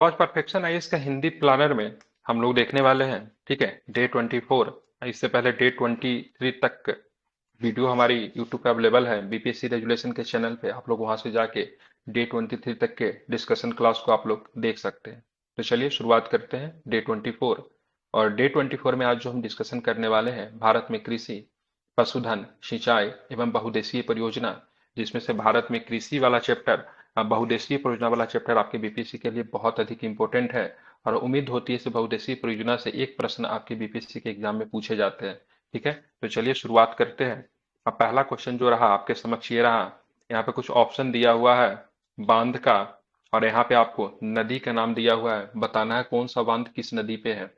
आज perfection IAS का Hindi planner में हम लोग देखने वाले हैं। ठीक है, डे 24। इससे पहले डे 23 तक वीडियो हमारी यूट्यूब पे अवेलेबल है, बीपीएससी रेजुलेशन के चैनल पे। आप लोग वहां से जाके डे 23 तक के डिस्कशन क्लास को आप लोग देख सकते हैं। तो चलिए शुरुआत करते हैं डे 24। और डे 24 में आज जो हम डिस्कशन करने वाले हैं, भारत में कृषि, पशुधन, सिंचाई एवं बहुउद्देशीय परियोजना, जिसमें से भारत में कृषि वाला चैप्टर, बहुउद्देशीय परियोजना वाला चैप्टर आपके बीपीएससी के लिए बहुत अधिक इंपॉर्टेंट है। और उम्मीद होती है इस बहुउद्देशीय परियोजना से एक प्रश्न आपके बीपीएससी के एग्जाम में पूछे जाते हैं। ठीक है, तो चलिए शुरुआत करते हैं। अब पहला क्वेश्चन जो रहा आपके समक्ष ये रहा। यहाँ पे कुछ ऑप्शन दिया हुआ है बांध का, और यहाँ पे आपको नदी का नाम दिया हुआ है, बताना है कौन सा बांध किस नदी पे है।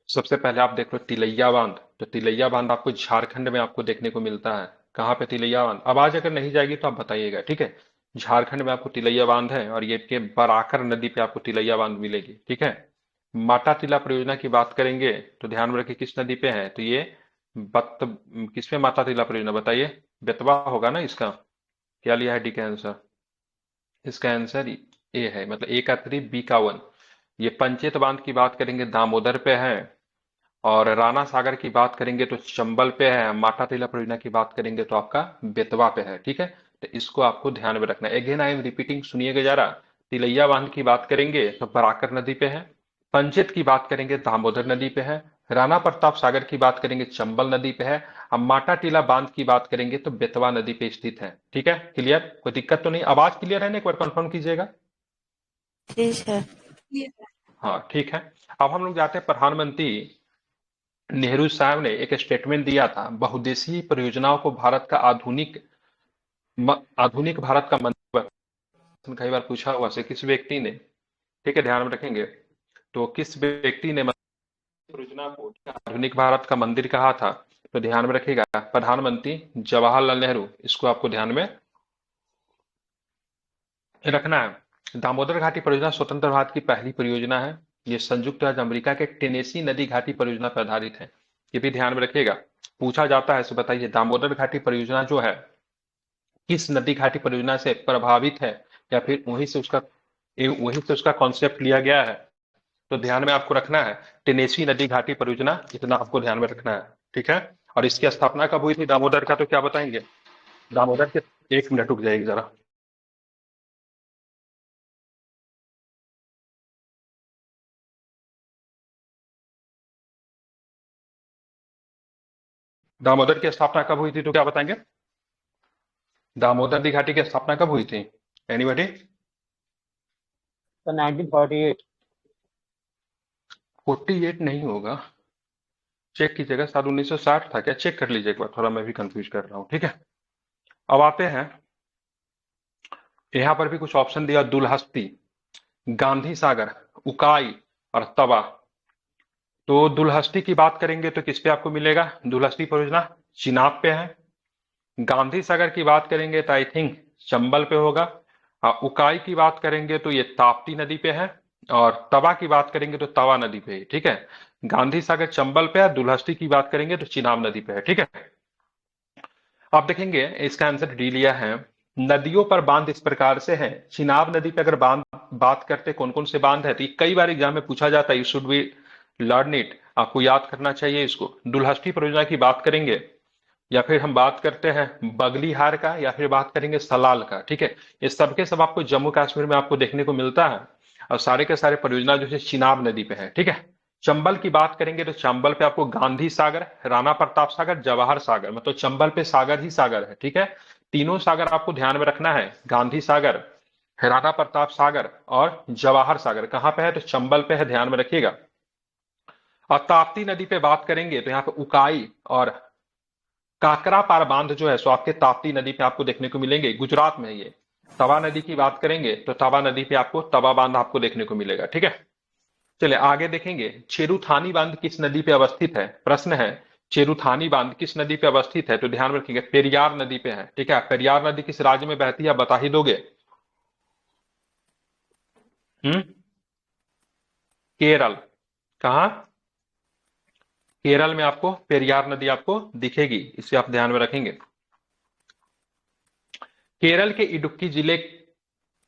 सबसे पहले आप देख लो तिलैया बांध। तो तिलैया बांध आपको झारखंड में आपको देखने को मिलता है। कहाँ पे तिलैया बांध? आवाज अगर नहीं जाएगी तो आप बताइएगा, ठीक है। झारखंड में आपको तिलैया बांध है, और ये के बराकर नदी पे आपको तिलैया बांध मिलेगी। ठीक है। माटा टीला परियोजना की बात करेंगे तो ध्यान में रखिए किस नदी पे है, तो ये बत किस पे माता टीला परियोजना बताइए? बेतवा होगा ना इसका। क्या लिया है डी का आंसर? इसका आंसर ए है, मतलब ए का 3 बी का 1। ये पंचेत बांध की बात करेंगे दामोदर पे है, और राणा सागर की बात करेंगे तो चंबल पे है, माता टीला परियोजना की बात करेंगे तो आपका बेतवा पे है। ठीक है, तो इसको आपको ध्यान में रखना है। अगेन आई एम रिपीटिंग, सुनिएगा जरा। तिलैया बांध की बात करेंगे तो बराकर नदी पे है, पंचेत की बात करेंगे दामोदर नदी पे है, राणा प्रताप सागर की बात करेंगे चंबल नदी पे है, अब माटा टीला बांध की बात करेंगे तो बेतवा नदी पे स्थित है। ठीक है, क्लियर? कोई दिक्कत तो नहीं? आवाज क्लियर है ना? एक बार कंफर्म कीजिएगा। ठीक है। हाँ ठीक है। अब हम लोग जाते हैं प्रधानमंत्री नेहरू साहब ने एक स्टेटमेंट दिया था, बहुउद्देशीय परियोजनाओं को भारत का आधुनिक भारत का मंदिर। कई बार पूछा हुआ से किस व्यक्ति ने, ठीक है ध्यान में रखेंगे। तो किस व्यक्ति ने परियोजना को आधुनिक भारत का मंदिर कहा था? तो ध्यान में रखिएगा प्रधानमंत्री जवाहरलाल नेहरू, इसको आपको ध्यान में रखना है। दामोदर घाटी परियोजना स्वतंत्र भारत की पहली परियोजना है। ये संयुक्त राज्य अमेरिका के टेनेसी नदी घाटी परियोजना पर आधारित है। ये भी ध्यान में रखिएगा, पूछा जाता है। तो बताइए दामोदर घाटी परियोजना जो है किस नदी घाटी परियोजना से प्रभावित है, या फिर वहीं से उसका कॉन्सेप्ट लिया गया है? तो ध्यान में आपको रखना है टेनेसी नदी घाटी परियोजना, इतना आपको ध्यान में रखना है। ठीक है, और इसकी स्थापना कब हुई थी दामोदर का, तो क्या बताएंगे दामोदर के? एक मिनट रुक जाएगी जरा। दामोदर की स्थापना कब हुई थी तो क्या बताएंगे? दामोदर दी घाटी की स्थापना कब हुई थी? एनीबॉडी? तो 1948। 48 नहीं होगा, चेक कीजिएगा। शायद 1960 था क्या? चेक कर लीजिए एक बार, थोड़ा मैं भी कंफ्यूज कर रहा हूँ। ठीक है, अब आते हैं। यहाँ पर भी कुछ ऑप्शन दिया, दुलहस्ती, गांधी सागर, उकाई और तवा। तो दुलहस्ती की बात करेंगे तो किस पे आपको मिलेगा? दुलहस्ती परियोजना चिनाब पे है। गांधी सागर की बात करेंगे तो आई थिंक चंबल पे होगा। उकाई की बात करेंगे तो ये ताप्ती नदी पे है, और तवा की बात करेंगे तो तवा नदी पे है। ठीक है, गांधी सागर चंबल पे है, दुलहस्ती की बात करेंगे तो चिनाब नदी पे है। ठीक है, आप देखेंगे इसका आंसर डी लिया है। नदियों पर बांध इस प्रकार से है। चिनाब नदी पे अगर बांध बात करते कौन कौन से बांध है, तो ये कई बार एग्जाम में पूछा जाता है। You should be learn it, आपको याद करना चाहिए इसको। दुलहस्ती परियोजना की बात करेंगे, या फिर हम बात करते हैं बगलीहार का, या फिर बात करेंगे सलाल का। ठीक है, ये सब के सब आपको जम्मू कश्मीर में आपको देखने को मिलता है, और सारे के सारे परियोजना जो है चिनाब नदी पे है। ठीक है, चंबल की बात करेंगे तो चंबल पे आपको गांधी सागर, राणा प्रताप सागर, जवाहर सागर, मतलब चंबल पे सागर ही सागर है। ठीक है, तीनों सागर आपको ध्यान में रखना है, गांधी सागर, राणा प्रताप सागर और जवाहर सागर कहाँ पे है? तो चंबल पे है, ध्यान में रखिएगा। और ताप्ती नदी पे बात करेंगे तो यहाँ पे उकाई और काकरा पार बांध जो है सो आपके ताप्ती नदी पे आपको देखने को मिलेंगे, गुजरात में है ये। तवा नदी की बात करेंगे तो तवा नदी पे आपको तवा बांध आपको देखने को मिलेगा। ठीक है, चलिए आगे देखेंगे। चेरुथानी बांध किस नदी पे अवस्थित है? प्रश्न है चेरुथानी बांध किस नदी पे अवस्थित है, तो ध्यान रखेंगे पेरियार नदी पे है। ठीक है, पेरियार नदी किस राज्य में बहती है, बता ही दोगे? केरल। कहा? केरल में आपको पेरियार नदी आपको दिखेगी, इसे आप ध्यान में रखेंगे। केरल के इडुक्की जिले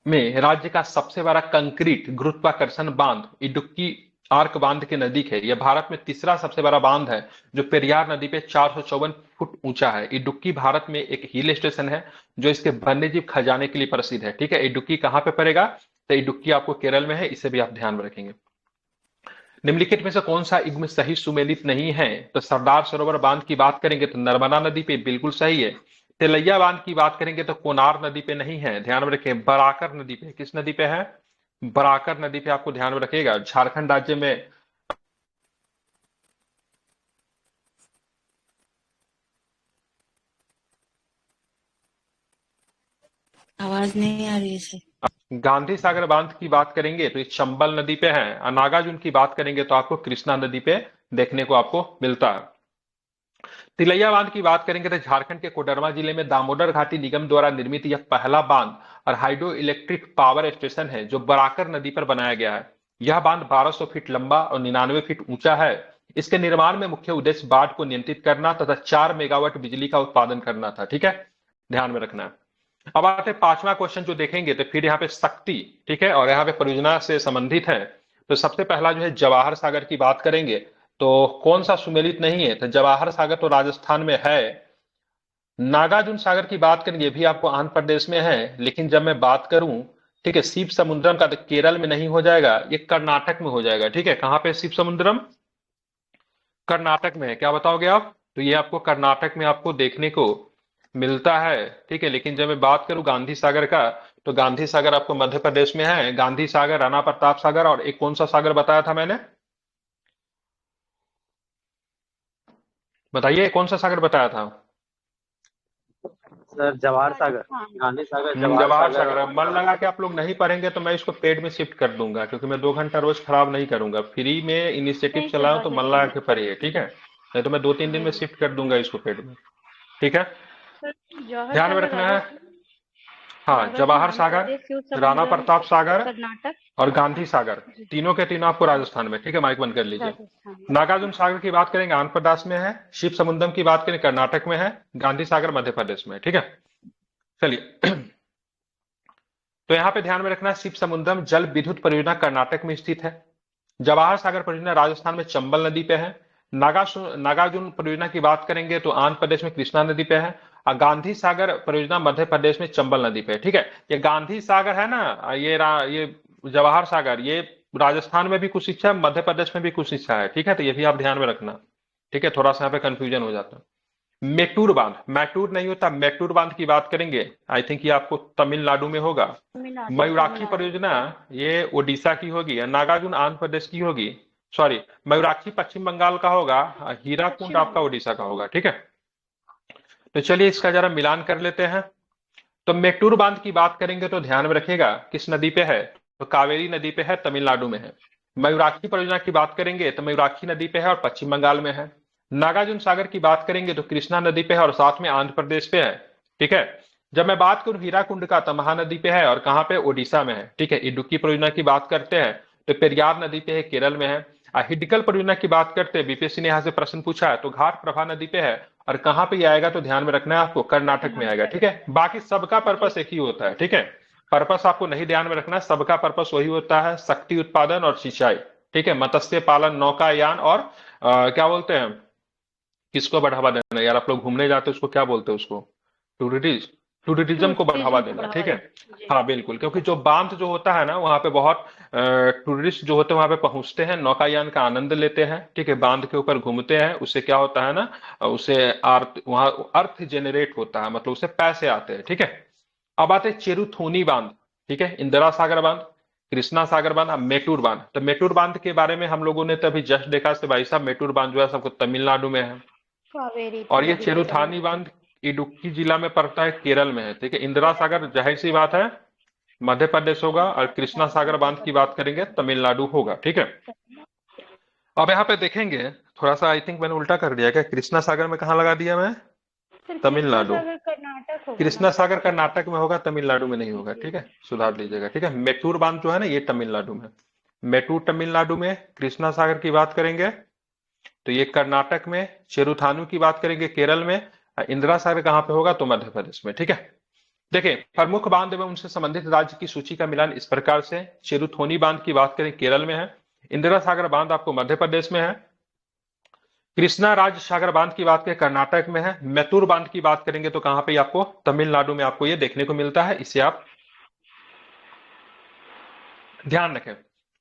में राज्य का सबसे बड़ा कंक्रीट गुरुत्वाकर्षण बांध इडुक्की आर्क बांध के नजदीक है। यह भारत में तीसरा सबसे बड़ा बांध है जो पेरियार नदी पे 454 फुट ऊंचा है। इडुक्की भारत में एक हिल स्टेशन है जो इसके वन्यजीव खजाने के लिए प्रसिद्ध है। ठीक है, इडुक्की कहाँ पे पड़ेगा? तो इडुक्की आपको केरल में है, इसे भी आप ध्यान में रखेंगे। निम्नलिखित में से कौन सा युग्म सही सुमेलित नहीं है? तो सरदार सरोवर बांध की बात करेंगे तो नर्मदा नदी पे बिल्कुल सही है। तिलैया बांध की बात करेंगे तो कोनार नदी पे नहीं है, ध्यान में रखें। बराकर नदी पे, किस नदी पे है? बराकर नदी पे आपको ध्यान में रखिएगा। झारखंड राज्य में आवाज नहीं आ रही है सर। गांधी सागर बांध की बात करेंगे तो ये चंबल नदी पे है। और नागार्जुन की बात करेंगे तो आपको कृष्णा नदी पे देखने को आपको मिलता है। तिलैया बांध की बात करेंगे तो झारखंड के कोडरमा जिले में दामोदर घाटी निगम द्वारा निर्मित यह पहला बांध और हाइड्रो इलेक्ट्रिक पावर स्टेशन है जो बराकर नदी पर बनाया गया है। यह बांध 1200 फीट लंबा और 99 फीट ऊंचा है। इसके निर्माण में मुख्य उद्देश्य बाढ़ को नियंत्रित करना तथा 4 मेगावाट बिजली का उत्पादन करना था। ठीक है, ध्यान में रखना है। अब आते हैं पांचवा क्वेश्चन जो देखेंगे तो फिर यहाँ पे शक्ति, ठीक है, और यहाँ पे परियोजना से संबंधित है। तो सबसे पहला जो है जवाहर सागर की बात करेंगे तो कौन सा सुमेलित नहीं है? तो जवाहर सागर तो राजस्थान में है। नागार्जुन सागर की बात करेंगे, ये भी आपको आंध्र प्रदेश में है। लेकिन जब मैं बात करूं, ठीक है, शिव समुद्रम का, तो केरल में नहीं हो जाएगा, ये कर्नाटक में हो जाएगा। ठीक है, कहां पे शिव समुद्रम? कर्नाटक में है। क्या बताओगे आप? तो ये आपको कर्नाटक में आपको देखने को मिलता है। ठीक है, लेकिन जब मैं बात करूं गांधी सागर का, तो गांधी सागर आपको मध्य प्रदेश में है। गांधी सागर, राणा प्रताप सागर, और एक कौन सा सागर बताया था मैंने? बताइए कौन सा सागर बताया था? सर जवाहर सागर, गांधी सागर, जवाहर जवाहर सागर सागर। और अब मन लगा कि आप लोग नहीं पढ़ेंगे तो मैं इसको पेड में शिफ्ट कर दूंगा, क्योंकि मैं 2 घंटा रोज खराब नहीं करूंगा। फ्री में इनिशिएटिव नहीं सर, चलाऊं बाद तो में मन लगा के पढ़िए, ठीक है? नहीं तो मैं 2-3 दिन में जी शिफ्ट कर दूंगा इसको पेड में। ठीक है, सर। जवाहर ध्यान में सागर रखना है। राजस्थान, हाँ, नागार्जुन जवाहर आंध्र सागर, प्रदेश, शिव राणा समुद्रम प्रताप सागर कर्नाटक। और गांधी सागर, जी तीनों के तीनों आपको हाँ, राजस्थान में। ठीक है, माइक बंद कर लीजिए। राजस्थान। नागार्जुन सागर की बात करेंगे आंध्र प्रदेश में है। शिव समुद्रम की बात करें कर्नाटक में है। गांधी सागर मध्य प्रदेश में है। ठीक है, चलिए। तो यहाँ पे ध्यान में रखना, शिव समुद्रम जल विद्युत परियोजना कर्नाटक में स्थित है। जवाहर सागर परियोजना राजस्थान में चंबल नदी पे है। नागार्जुन परियोजना की बात करेंगे तो आंध्र प्रदेश में कृष्णा नदी पे है। और गांधी सागर परियोजना मध्य प्रदेश में चंबल नदी पे है। ठीक है, ये गांधी सागर है ना, ये जवाहर सागर, ये राजस्थान में भी कुछ हिस्सा है, मध्य प्रदेश में भी कुछ हिस्सा है। ठीक है, तो ये भी आप ध्यान में रखना। ठीक है, थोड़ा सा यहाँ पे कंफ्यूजन हो जाता है। मेटूर बांध, मैटूर नहीं होता, मेटूर बांध की बात करेंगे। आई थिंक ये आपको तमिलनाडु में होगा। तमिलनाडु, मयूराक्षी तमिलनाडु। परियोजना ये उड़ीसा की होगी। नागार्जुन आंध्र प्रदेश की होगी। सॉरी, मयूराक्षी पश्चिम बंगाल का होगा। हीराकुंड पश्चिम आपका बंगाल। उड़ीसा का होगा। ठीक है, तो चलिए इसका जरा मिलान कर लेते हैं। तो मेटूर बांध की बात करेंगे तो ध्यान में रखिएगा किस नदी पे है? तो कावेरी नदी पे है, तमिलनाडु में है। मयूराक्षी परियोजना की बात करेंगे तो मयूराक्षी नदी पे है और पश्चिम बंगाल में है। नागार्जुन सागर की बात करेंगे तो कृष्णा नदी पे है और साथ में आंध्र प्रदेश पे है। ठीक है, जब मैं बात करूं हीराकुंड का, तो महानदी पे है और कहां पे? ओडिशा में है। ठीक है, इडुक्की परियोजना की बात करते हैं तो पेरियार नदी पे है, केरल में है। हिडकल परियोजना की बात करते हैं, बीपीएससी ने यहां से प्रश्न पूछा है, तो घाट प्रभा नदी पे है। और कहां पे ये आएगा तो ध्यान में रखना है आपको, कर्नाटक में आएगा। ठीक है, बाकी सबका पर्पस एक ही होता है। ठीक है, पर्पस आपको नहीं ध्यान में रखना, सबका पर्पस वही होता है, शक्ति उत्पादन और सिंचाई। ठीक है, मत्स्य पालन, नौकायान और क्या बोलते हैं, किसको बढ़ावा देना यार? आप लोग घूमने जाते हो उसको क्या बोलते हैं उसको? टूरिज्म। टूरिज्म को बढ़ावा टूरिज्म को देना। बढ़ावा ठीक है, देना। जी हाँ बिल्कुल, क्योंकि जो बांध जो होता है ना, वहां पे बहुत टूरिस्ट जो होते हैं वहां पे पहुंचते हैं, नौकायान का आनंद लेते हैं। ठीक है, बांध के ऊपर घूमते हैं, उससे क्या होता है ना, उससे अर्थ, वहां अर्थ जेनरेट होता है, मतलब उससे पैसे आते हैं। ठीक है, अब आते हैं चेरुथोनी बांध। ठीक है, इंदिरा सागर बांध, कृष्णा सागर बांध, अब मेटूर बांध। तो मेटूर बांध के बारे में हम लोगों ने तभी जस्ट देखा से भाई साहब, मेटूर बांध जो है सबको तमिलनाडु में है। कावेरी और ये नदी पे, चेरुथानी तमिलनाडु। बांध इडुक्की जिला में पड़ता है, केरल में है। ठीक है, इंदिरा सागर जाहिर सी बात है मध्य प्रदेश होगा, और कृष्णा सागर बांध की बात करेंगे तमिलनाडु होगा। ठीक है, अब यहाँ पे देखेंगे, थोड़ा सा आई थिंक मैंने उल्टा कर दिया क्या? कृष्णा सागर में कहाँ लगा दिया मैं? सर कृष्णा तमिलनाडु। सागर कर्नाटक होगा ना? कृष्णा सागर कर्नाटक में होगा, तमिलनाडु में नहीं होगा। ठीक है, सुधार लीजिएगा। ठीक है, मेटूर बांध जो है ना, ये तमिलनाडु में। मेटूर तमिलनाडु में, कृष्णा सागर की बात करेंगे तो ये कर्नाटक में, चेरुथानु की बात करेंगे केरल में, इंदिरा सागर कहाँ पे होगा तो मध्य प्रदेश में। ठीक है, देखिए, प्रमुख बांध एवं उनसे संबंधित राज्य की सूची का मिलान इस प्रकार से है। चेरुथोनी बांध की बात करें केरल में है, इंदिरा सागर बांध आपको मध्य प्रदेश में है, कृष्णा राज सागर बांध की बात करें कर्नाटक में है, मैतूर बांध की बात करेंगे तो कहां पे आपको तमिलनाडु में आपको ये देखने को मिलता है। इसे आप ध्यान रखें।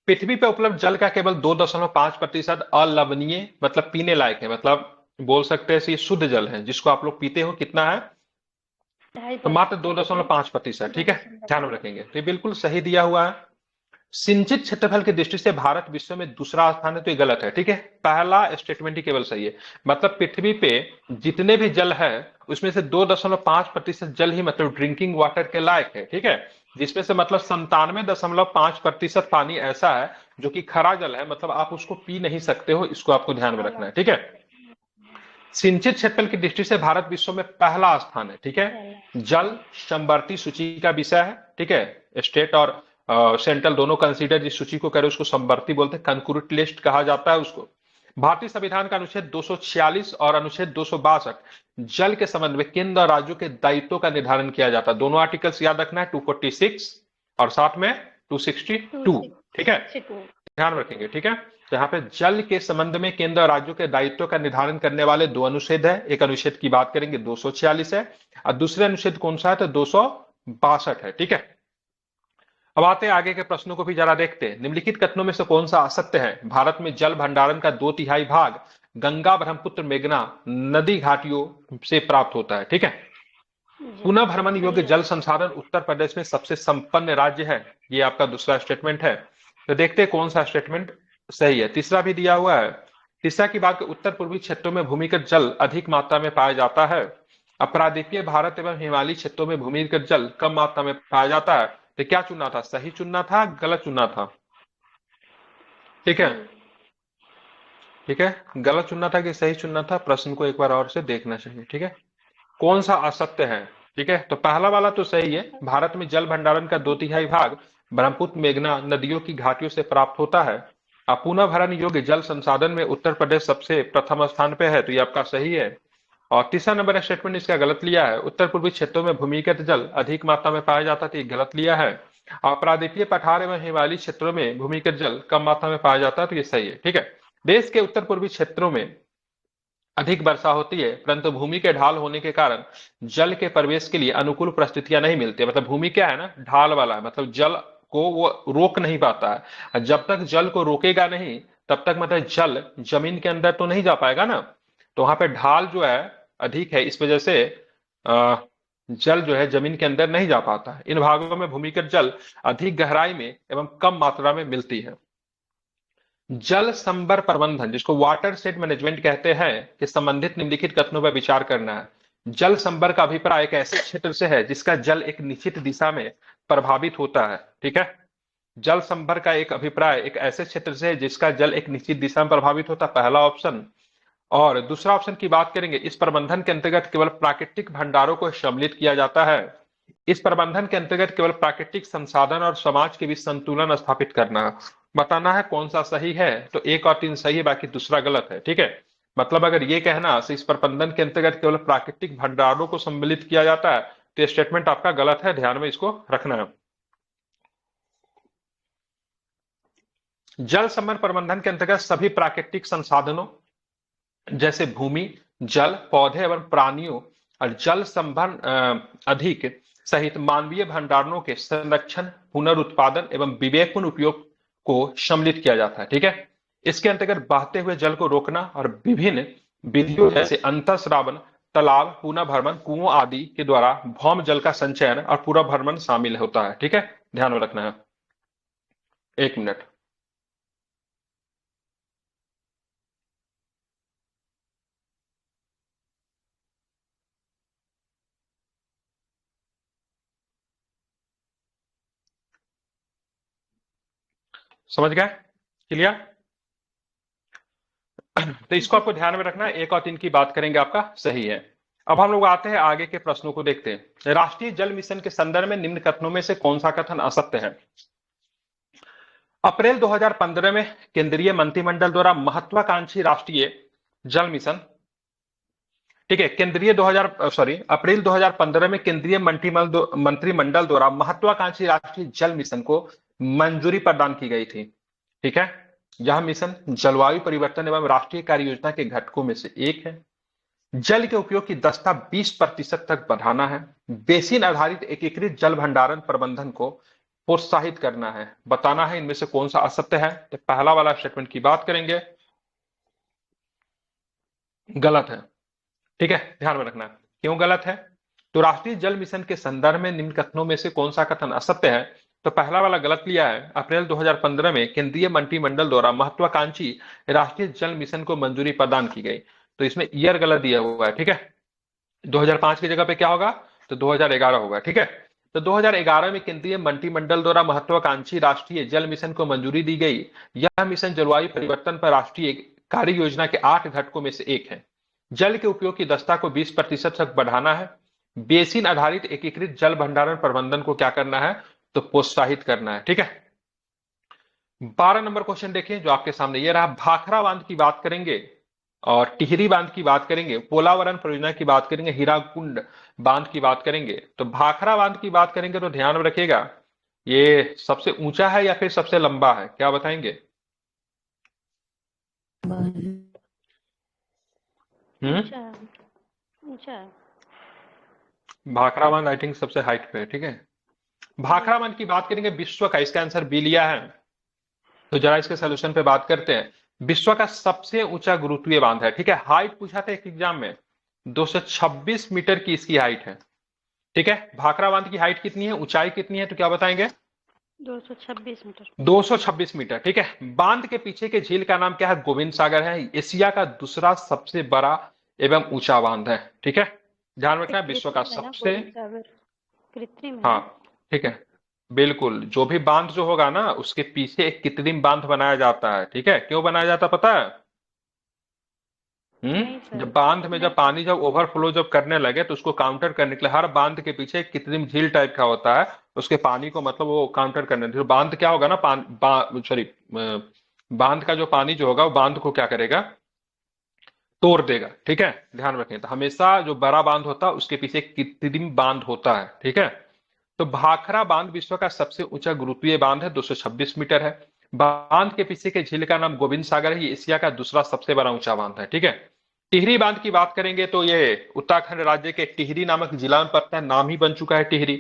पृथ्वी पर उपलब्ध जल का केवल 2.5% अलवणीय मतलब पीने लायक है, मतलब बोल सकते हैं ये शुद्ध जल है जिसको आप लोग पीते हो। कितना है? तो मात्र 2.5%। ठीक है, ध्यान में रखेंगे। तो ये बिल्कुल सही दिया हुआ है। सिंचित क्षेत्रफल की दृष्टि से भारत विश्व में दूसरा स्थान है, तो ये गलत है। ठीक है, पहला स्टेटमेंट ही केवल सही है। मतलब पृथ्वी पे जितने भी जल है उसमें से 2.5% जल ही मतलब ड्रिंकिंग वाटर के लायक है। ठीक है, जिसमें से मतलब 97.5% पानी ऐसा है जो कि खरा जल है, मतलब आप उसको पी नहीं सकते हो। इसको आपको ध्यान में रखना है। ठीक है, सिंचित क्षेत्रफल की दृष्टि से भारत विश्व में पहला स्थान है। ठीक है, जल समवर्ती सूची का विषय है। ठीक है, स्टेट और सेंट्रल दोनों कंसीडर जिस सूची को करे उसको समवर्ती बोलते हैं, कंकरेंट लिस्ट कहा जाता है उसको। भारतीय संविधान का अनुच्छेद 246 और अनुच्छेद 262 जल के संबंध में केंद्र और राज्यों के दायित्वों का निर्धारण किया जाता है। दोनों आर्टिकल्स याद रखना है, 246 और साथ में 262। ठीक है, ध्यान रखेंगे। ठीक है, तो यहाँ पे जल के संबंध में केंद्र और राज्यों के दायित्वों का निर्धारण करने वाले दो अनुच्छेद है। एक अनुच्छेद की बात करेंगे 246 है और दूसरे अनुच्छेद कौन सा है? तो 262 है। ठीक है, अब आते हैं आगे के प्रश्नों को भी जरा देखते हैं। निम्नलिखित कथनों में से कौन सा असत्य है? भारत में जल भंडारण का 2/3 भाग गंगा, ब्रह्मपुत्र, मेघना नदी घाटियों से प्राप्त होता है। ठीक है, पुनः भ्रमण योग्य जल संसाधन उत्तर प्रदेश में सबसे संपन्न राज्य है। ये आपका दूसरा स्टेटमेंट है। तो देखते हैं कौन सा स्टेटमेंट सही है। तीसरा भी दिया हुआ है। तीसरा की बात, उत्तर पूर्वी क्षेत्रों में भूमिगत जल अधिक मात्रा में पाया जाता है। अपरादीपीय भारत एवं हिमालयी क्षेत्रों में भूमिगत जल कम मात्रा में पाया जाता है। तो क्या चुनना था? सही चुनना था, गलत चुनना था? ठीक है, ठीक है, गलत चुनना था कि सही चुनना था? प्रश्न को एक बार और से देखना चाहिए। ठीक है, कौन सा असत्य है? ठीक है, तो पहला वाला तो सही है। भारत में जल भंडारण का 2/3 भाग ब्रह्मपुत्र, मेघना नदियों की घाटियों से प्राप्त होता है। पुनः भरण योग्य जल संसाधन में उत्तर प्रदेश सबसे प्रथम स्थान पे है, तो ये आपका सही है। और तीसरा नंबर स्टेटमेंट इसका गलत लिया है। उत्तर पूर्वी क्षेत्रों में भूमिगत जल अधिक मात्रा में पाया जाता है, तो ये गलत लिया है। और प्रायद्वीपीय पठार एवं हिमालयी क्षेत्रों में भूमिगत जल कम मात्रा में पाया जाता है, तो ये सही है। ठीक है, देश के उत्तर पूर्वी क्षेत्रों में अधिक वर्षा होती है, परंतु भूमि के ढाल होने के कारण जल के प्रवेश के लिए अनुकूल परिस्थितियां नहीं मिलती। मतलब भूमि क्या है ना, ढाल वाला है, मतलब जल को वो रोक नहीं पाता है। जब तक जल को रोकेगा नहीं तब तक मतलब जल जमीन के अंदर तो नहीं जा पाएगा ना। तो वहां पे ढाल जो है अधिक है, इस वजह से जल जो है जमीन के अंदर नहीं जा पाता है। इन भागों में भूमिगत जल अधिक गहराई में एवं कम मात्रा में मिलती है। जल संबर प्रबंधन, जिसको वाटर शेड मैनेजमेंट कहते हैं, कि संबंधित निम्नलिखित कथनों पर विचार करना है। जल संबर का अभिप्राय एक ऐसे क्षेत्र से है जिसका जल एक निश्चित दिशा में प्रभावित होता है। ठीक है, जल संभर का एक अभिप्राय एक ऐसे क्षेत्र से है जिसका जल एक निश्चित दिशा में प्रभावित होता है, पहला ऑप्शन। और दूसरा ऑप्शन की बात करेंगे, इस प्रबंधन के अंतर्गत केवल प्राकृतिक भंडारों को सम्मिलित किया जाता है। इस प्रबंधन के अंतर्गत केवल प्राकृतिक संसाधन और समाज के बीच संतुलन स्थापित करना। बताना है कौन सा सही है। तो 1 और 3 सही है, बाकी दूसरा गलत है। ठीक है, मतलब अगर ये कहना तो इस प्रबंधन के अंतर्गत केवल प्राकृतिक भंडारों को सम्मिलित किया जाता है, तो ये स्टेटमेंट आपका गलत है। ध्यान में इसको रखना है। जल संबंध प्रबंधन के अंतर्गत सभी प्राकृतिक संसाधनों जैसे भूमि, जल, पौधे एवं प्राणियों और जल संबंध अधिक सहित मानवीय भंडारणों के संरक्षण, पुनरुत्पादन एवं विवेकपूर्ण उपयोग को सम्मिलित किया जाता है। ठीक है, इसके अंतर्गत बहते हुए जल को रोकना और विभिन्न विधियों जैसे अंतःस्रावन, तालाब, पुनः भ्रमण, कुओं आदि के द्वारा भौम जल का संचयन और पूरा भ्रमण शामिल होता है। ठीक है, ध्यान में रखना है। 1 मिनट। समझ गए? क्लियर? तो इसको आपको ध्यान में रखना है। 1 और 3 की बात करेंगे, आपका सही है। अब हम लोग आते हैं आगे के प्रश्नों को देखते हैं। राष्ट्रीय जल मिशन के संदर्भ में निम्न कथनों में से कौन सा कथन असत्य है? अप्रैल 2015 में केंद्रीय मंत्रिमंडल द्वारा महत्वाकांक्षी राष्ट्रीय जल मिशन ठीक है। अप्रैल 2015 में केंद्रीय मंत्रिमंडल द्वारा महत्वाकांक्षी राष्ट्रीय जल मिशन को मंजूरी प्रदान की गई थी। ठीक है। यह मिशन जलवायु परिवर्तन एवं राष्ट्रीय कार्य योजना के घटकों में से एक है। जल के उपयोग की दक्षता 20% तक बढ़ाना है। बेसिन आधारित एकीकृत जल भंडारण प्रबंधन को प्रोत्साहित करना है। बताना है इनमें से कौन सा असत्य है। तो पहला वाला स्टेटमेंट की बात करेंगे, गलत है। ठीक है, ध्यान में रखना। क्यों गलत है? तो राष्ट्रीय जल मिशन के संदर्भ में निम्न कथनों में से कौन सा कथन असत्य है? तो पहला वाला गलत लिया है। अप्रैल 2015 में केंद्रीय मंत्रिमंडल द्वारा महत्वाकांक्षी राष्ट्रीय जल मिशन को मंजूरी प्रदान की गई, तो इसमें ईयर गलत दिया हुआ है। ठीक है, 2005 की जगह पे क्या होगा? तो 2011 होगा। ठीक है, तो 2011 में केंद्रीय मंत्रिमंडल द्वारा महत्वाकांक्षी राष्ट्रीय जल मिशन को मंजूरी दी गई। यह मिशन जलवायु परिवर्तन पर राष्ट्रीय कार्य योजना के 8 घटकों में से एक है। जल के उपयोग की दक्षता को 20% तक बढ़ाना है। बेसिन आधारित एकीकृत जल भंडारण प्रबंधन को क्या करना है? तो प्रोत्साहित करना है। ठीक है, 12 नंबर क्वेश्चन देखिए जो आपके सामने ये रहा। भाखड़ा बांध की बात करेंगे और टिहरी बांध की बात करेंगे, पोलावरम परियोजना की बात करेंगे, हीराकुंड बांध की बात करेंगे। तो भाखड़ा बांध की बात करेंगे तो ध्यान में रखिएगा, ये सबसे ऊंचा है या फिर सबसे लंबा है? क्या बताएंगे? ऊंचा है, ऊंचा है। भाखड़ा बांध आई थिंक सबसे हाइट पे है। ठीक है, भाखड़ा बांध की बात करेंगे विश्व का, इसका आंसर बी लिया है। तो जरा इसके सोल्यूशन पे बात करते हैं। विश्व का सबसे ऊंचा गुरुत्वीय बांध है। ठीक है, हाइट पूछा था एक एग्जाम में, 226 मीटर की इसकी हाइट है। ठीक है, भाखड़ा बांध की हाइट कितनी है, ऊंचाई कितनी है? तो क्या बताएंगे? 226 मीटर। 226 मीटर। ठीक है, बांध के पीछे के झील का नाम क्या है? गोविंद सागर है। एशिया का दूसरा सबसे बड़ा एवं ऊंचा बांध है। ठीक है, ध्यान रखना है विश्व का सबसे, कृत्रिम है। हाँ ठीक है, बिल्कुल। जो भी बांध जो होगा ना उसके पीछे एक कृत्रिम बांध बनाया जाता है। ठीक है, क्यों बनाया जाता है पता है? नहीं सर, जब बांध में जब पानी जब ओवरफ्लो जब करने लगे तो उसको काउंटर करने के लिए हर बांध के पीछे एक कृत्रिम झील टाइप का होता है, उसके पानी को मतलब वो काउंटर करने तो बांध क्या होगा ना, बांध का जो पानी जो होगा वो बांध को क्या करेगा? तोड़ देगा। ठीक है, ध्यान रखें। तो हमेशा जो बड़ा बांध होता है उसके पीछे एक कृत्रिम बांध होता है। ठीक है, तो भाखड़ा बांध विश्व का सबसे ऊंचा गुरुत्वीय बांध है, 226 मीटर है। बांध के पीछे के झील का नाम गोविंद सागर है, ये एशिया का दूसरा सबसे बड़ा ऊंचा बांध है। ठीक है, टिहरी बांध की बात करेंगे तो ये उत्तराखंड राज्य के टिहरी नामक जिला में पड़ता है, नाम ही बन चुका है टिहरी।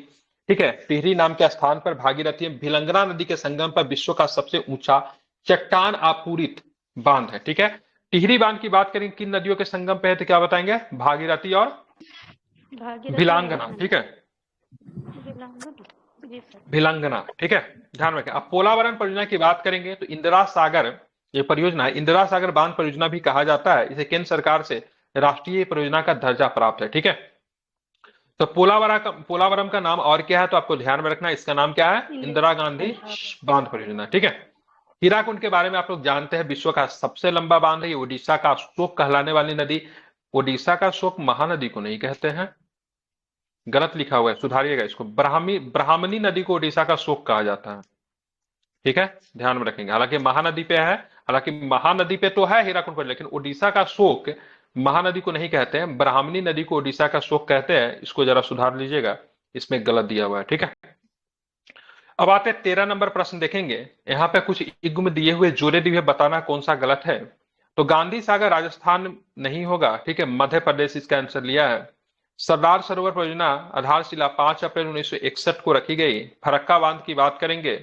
ठीक है, टिहरी नाम के स्थान पर भागीरथी भिलंगना नदी के संगम पर विश्व का सबसे ऊंचा चट्टान आपूरित बांध है। ठीक है, टिहरी बांध की बात करेंगे किन नदियों के संगम पे है? तो क्या बताएंगे? भागीरथी और भिलांगना। ठीक है, भिलंगना। ठीक है, ध्यान रखें। अब पोलावरम परियोजना की बात करेंगे तो इंदिरा सागर ये परियोजना है, इंदिरा सागर बांध परियोजना भी कहा जाता है। इसे केंद्र सरकार से राष्ट्रीय परियोजना का दर्जा प्राप्त है। ठीक है, तो पोलावरम का नाम और क्या है? तो आपको ध्यान में रखना, इसका नाम क्या है? इंदिरा गांधी बांध परियोजना। ठीक है, हीराकुंड के बारे में आप लोग जानते हैं, विश्व का सबसे लंबा बांध है। ये ओडिशा का शोक कहलाने वाली नदी, ओडिशा का शोक महानदी को नहीं कहते हैं, गलत लिखा हुआ है, सुधारिएगा इसको। ब्राह्मणी नदी को ओडिशा का शोक कहा जाता है। ठीक है, ध्यान में रखेंगे। हालांकि महानदी पे है, हालांकि महानदी पे तो है हीराकुंड पर, लेकिन ओडिशा का शोक महानदी को नहीं कहते हैं, ब्राह्मणी नदी को ओडिशा का शोक कहते हैं। इसको जरा सुधार लीजिएगा, इसमें गलत दिया हुआ है। ठीक है, अब आते हैं 13 नंबर प्रश्न देखेंगे। यहाँ पे कुछ युग्म दिए हुए जोड़े दिए हुए, बताना कौन सा गलत है। तो गांधी सागर राजस्थान नहीं होगा। ठीक है, मध्य प्रदेश इसका आंसर लिया है। सरदार सरोवर परियोजना आधारशिला 5 अप्रैल 1961 को रखी गई। फरक्का बांध की बात करेंगे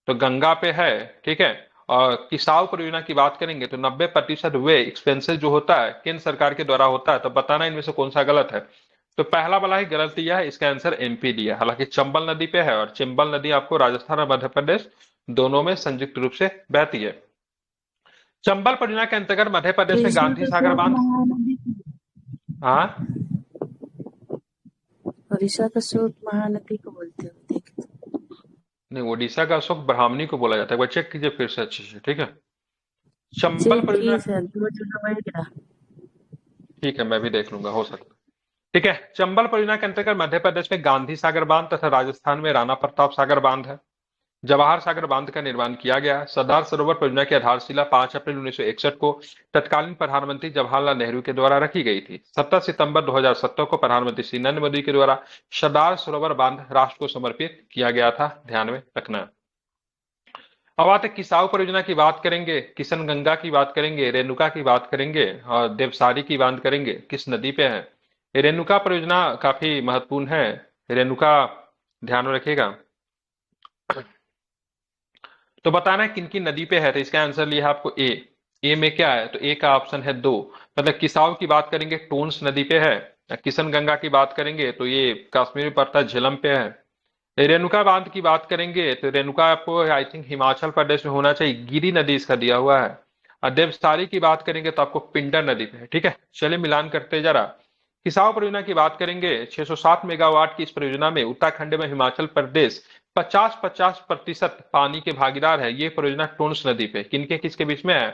तो गंगा पे है। ठीक है, और किसाऊ परियोजना की बात करेंगे तो 90% वे एक्सपेंसेस जो होता है केंद्र सरकार के द्वारा होता है। तो बताना इनमें से कौन सा गलत है। तो पहला वाला ही गलत दिया है, इसका आंसर एमपी दिया। हालांकि चंबल नदी पे है, और चंबल नदी आपको राजस्थान और मध्य प्रदेश दोनों में संयुक्त रूप से बहती है। चंबल परियोजना के अंतर्गत मध्य प्रदेश में गांधी सागर बांध, हाँ ओडिशा का स्रोत महानदी को बोलते हो, देखे नहीं, ओडिशा का अशोक ब्राह्मणी को बोला जाता है। चेक कीजिए फिर से अच्छे से। ठीक है, चंबल चेक की परियोजना, सर, 2 जुलाई का। ठीक है मैं भी देख लूंगा, हो सकता है। ठीक है, चंबल परियोजना के अंतर्गत मध्य प्रदेश में गांधी सागर बांध तथा राजस्थान में राणा प्रताप सागर बांध है। जवाहर सागर बांध का निर्माण किया गया। सरदार सरोवर परियोजना की आधारशिला 5 अप्रैल 1961 को तत्कालीन प्रधानमंत्री जवाहरलाल नेहरू के द्वारा रखी गई थी। 17 सितंबर 2017 को प्रधानमंत्री श्री नरेंद्र मोदी के द्वारा सरदार सरोवर बांध राष्ट्र को समर्पित किया गया था, ध्यान में रखना। अब आते किसाऊ परियोजना की बात करेंगे, किशन गंगा की बात करेंगे, रेणुका की बात करेंगे और देवसारी की बात करेंगे। किस नदी पे है? रेणुका परियोजना काफी महत्वपूर्ण है। रेणुका ध्यान में रखिएगा। तो बताना है किन किन नदी पे है, तो इसका आंसर लिया है आपको ए में क्या है? तो ए का ऑप्शन है 2। मतलब किसाऊ की बात करेंगे टोन्स नदी पे है। किशन गंगा की बात करेंगे तो ये कश्मीर में पड़ता है, झेलम पे है। रेणुका बांध की बात करेंगे तो रेणुका आपको आई थिंक हिमाचल प्रदेश में होना चाहिए, गिरी नदी इसका दिया हुआ है। और देवसारी की बात करेंगे तो आपको पिंडर नदी पे है, ठीक है। चलिए मिलान करते जरा। किसाऊ परियोजना की बात करेंगे, 607 मेगावाट की इस परियोजना में उत्तराखंड में हिमाचल प्रदेश 50-50% पानी के भागीदार है। ये परियोजना टोन्स नदी पे किनके किसके बीच में है?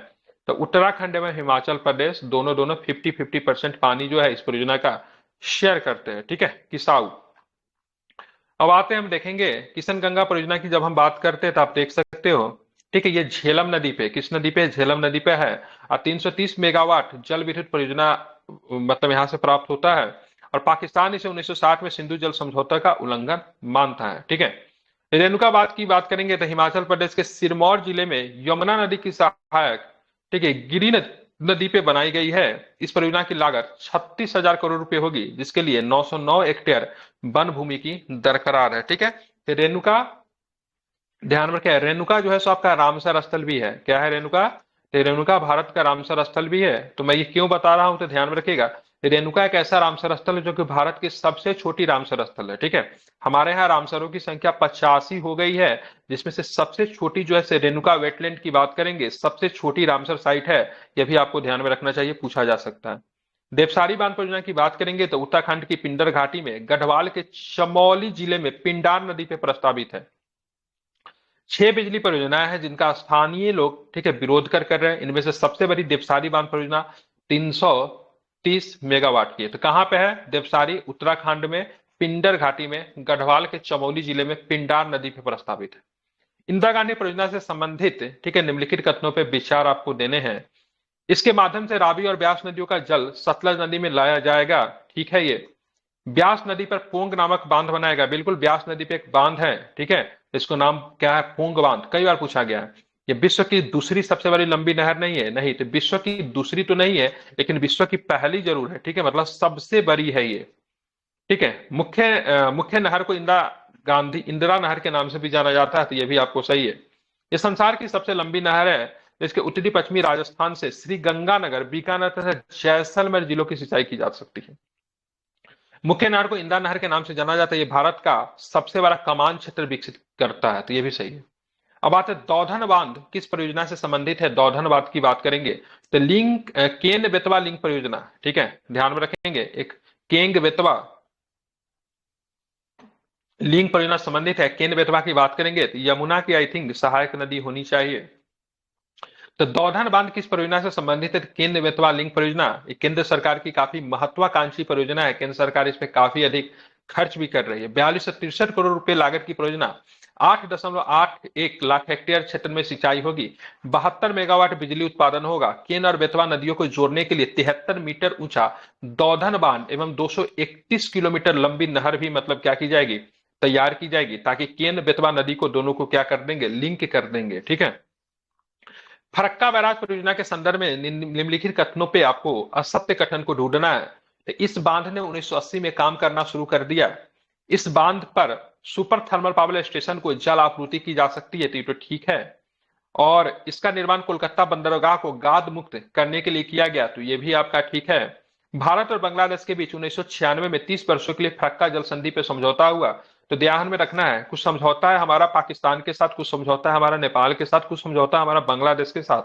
तो उत्तराखंड में हिमाचल प्रदेश दोनों 50-50% पानी जो है इस परियोजना का शेयर करते हैं, ठीक है। किसाऊ। अब आते हैं, हम देखेंगे किशन गंगा परियोजना की जब हम बात करते हैं तो आप देख सकते हो, ठीक है, ये झेलम नदी पे, किस नदी पे? झेलम नदी पे है। और 330 मेगावाट जल विद्युत परियोजना मतलब यहां से प्राप्त होता है। और पाकिस्तान इसे 1960 में सिंधु जल समझौता का उल्लंघन मानता है, ठीक है। रेणुकाबाद की बात करेंगे तो हिमाचल प्रदेश के सिरमौर जिले में यमुना नदी की सहायक, ठीक है, गिरी नदी पे बनाई गई है। इस परियोजना की लागत 36,000 करोड़ रुपए होगी, जिसके लिए 909 हेक्टेयर वन भूमि की दरकरार है, ठीक है। रेणुका ध्यान में क्या है? रेणुका जो है सो आपका रामसर स्थल भी है। क्या है रेणुका? तो रेणुका भारत का रामसर स्थल भी है। तो मैं ये क्यों बता रहा हूं तो ध्यान में रखिएगा। रेणुका एक ऐसा रामसर स्थल है जो कि भारत की सबसे छोटी रामसर स्थल है, ठीक है। हमारे यहाँ रामसरों की संख्या 85 हो गई है, जिसमें से सबसे छोटी जो है रेणुका वेटलैंड की बात करेंगे, सबसे छोटी रामसर साइट है। यह भी आपको ध्यान में रखना चाहिए, पूछा जा सकता है। देवसारी बांध परियोजना की बात करेंगे तो उत्तराखंड की पिंडर घाटी में गढ़वाल के चमोली जिले में पिंडार नदी पे प्रस्तावित है। 6 बिजली परियोजनाएं हैं जिनका स्थानीय लोग, ठीक है, विरोध कर रहे हैं। इनमें से सबसे बड़ी देवसारी बांध परियोजना 330 मेगावाट की है। तो कहां पे है देवसारी? उत्तराखंड में पिंडर घाटी में, गढ़वाल के चमोली जिले में पिंडार नदी पे प्रस्तावित है। इंदिरा गांधी परियोजना से संबंधित, ठीक है, निम्नलिखित कथनों पे विचार आपको देने हैं। इसके माध्यम से रावी और ब्यास नदियों का जल सतलज नदी में लाया जाएगा, ठीक है। ये ब्यास नदी पर पोंग नामक बांध बनाएगा। बिल्कुल, ब्यास नदी पे एक बांध है, ठीक है, इसको नाम क्या है? पोंग बांध। कई बार पूछा गया है। ये विश्व की दूसरी सबसे बड़ी लंबी नहर नहीं है, नहीं, तो विश्व की दूसरी तो नहीं है, लेकिन विश्व की पहली जरूर है, ठीक है, मतलब सबसे बड़ी है ये, ठीक है। मुख्य नहर को इंदिरा नहर के नाम से भी जाना जाता है, तो ये भी आपको सही है। ये संसार की सबसे लंबी नहर है। इसके उत्तरी पश्चिमी राजस्थान से श्री गंगानगर, बीकानेर तथा जैसलमेर जिलों की सिंचाई की जा सकती है। मुख्य नहर को इंदिरा नहर के नाम से जाना जाता है। ये भारत का सबसे बड़ा कमान क्षेत्र विकसित करता है, तो ये भी सही है। अब आते हैं दौधन बांध किस परियोजना से संबंधित है? दौधन बांध की बात करेंगे तो केन बेतवा लिंक परियोजना, ठीक है, ध्यान में रखेंगे। एक केंग बेतवा लिंक परियोजना संबंधित है। केन बेतवा की बात करेंगे तो यमुना की आई थिंक सहायक नदी होनी चाहिए। तो दौधन बांध किस परियोजना से संबंधित है? केंद्र बेतवा लिंक परियोजना। केंद्र सरकार की काफी महत्वाकांक्षी परियोजना है। केंद्र सरकार इस पे काफी अधिक खर्च भी कर रही है। 42 से 63 करोड़ रुपए लागत की परियोजना, 8.81 लाख हेक्टेयर क्षेत्र में सिंचाई होगी। 72 मेगावाट बिजली उत्पादन होगा। केन और बेतवा नदियों को जोड़ने के लिए 73 मीटर ऊंचा दौधन बांध एवं 231 किलोमीटर लंबी नहर भी मतलब क्या की जाएगी? तैयार की जाएगी, ताकि केन बेतवा नदी को दोनों को क्या कर देंगे? लिंक कर देंगे, ठीक है। फरक्का बैराज परियोजना के संदर्भ में निम्नलिखित कथनों पे आपको असत्य कथन को ढूंढना है। तो इस बांध ने 1980 में काम करना शुरू कर दिया। इस बांध पर सुपर थर्मल पावर स्टेशन को जल आपूर्ति की जा सकती है, तो ये तो ठीक है। और इसका निर्माण कोलकाता बंदरगाह को गाद मुक्त करने के लिए किया गया, तो ये भी आपका ठीक है। भारत और बांग्लादेश के बीच 1996 में 30 वर्षों के लिए फरक्का जल संधि पे समझौता हुआ। तो ध्यान में रखना है, कुछ समझौता है हमारा पाकिस्तान के साथ, कुछ समझौता है हमारा नेपाल के साथ, कुछ समझौता है हमारा बांग्लादेश के साथ,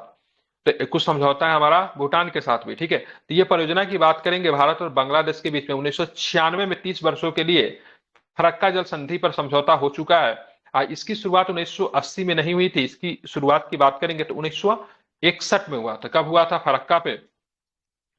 तो कुछ समझौता है हमारा भूटान के साथ भी, ठीक है। तो ये परियोजना की बात करेंगे भारत और बांग्लादेश के बीच में 1996 में 30 वर्षों के लिए फरक्का जल संधि पर समझौता हो चुका है। इसकी शुरुआत 1980 में नहीं हुई थी। इसकी शुरुआत की बात करेंगे तो 1961 में हुआ था। कब हुआ था फरक्का पे?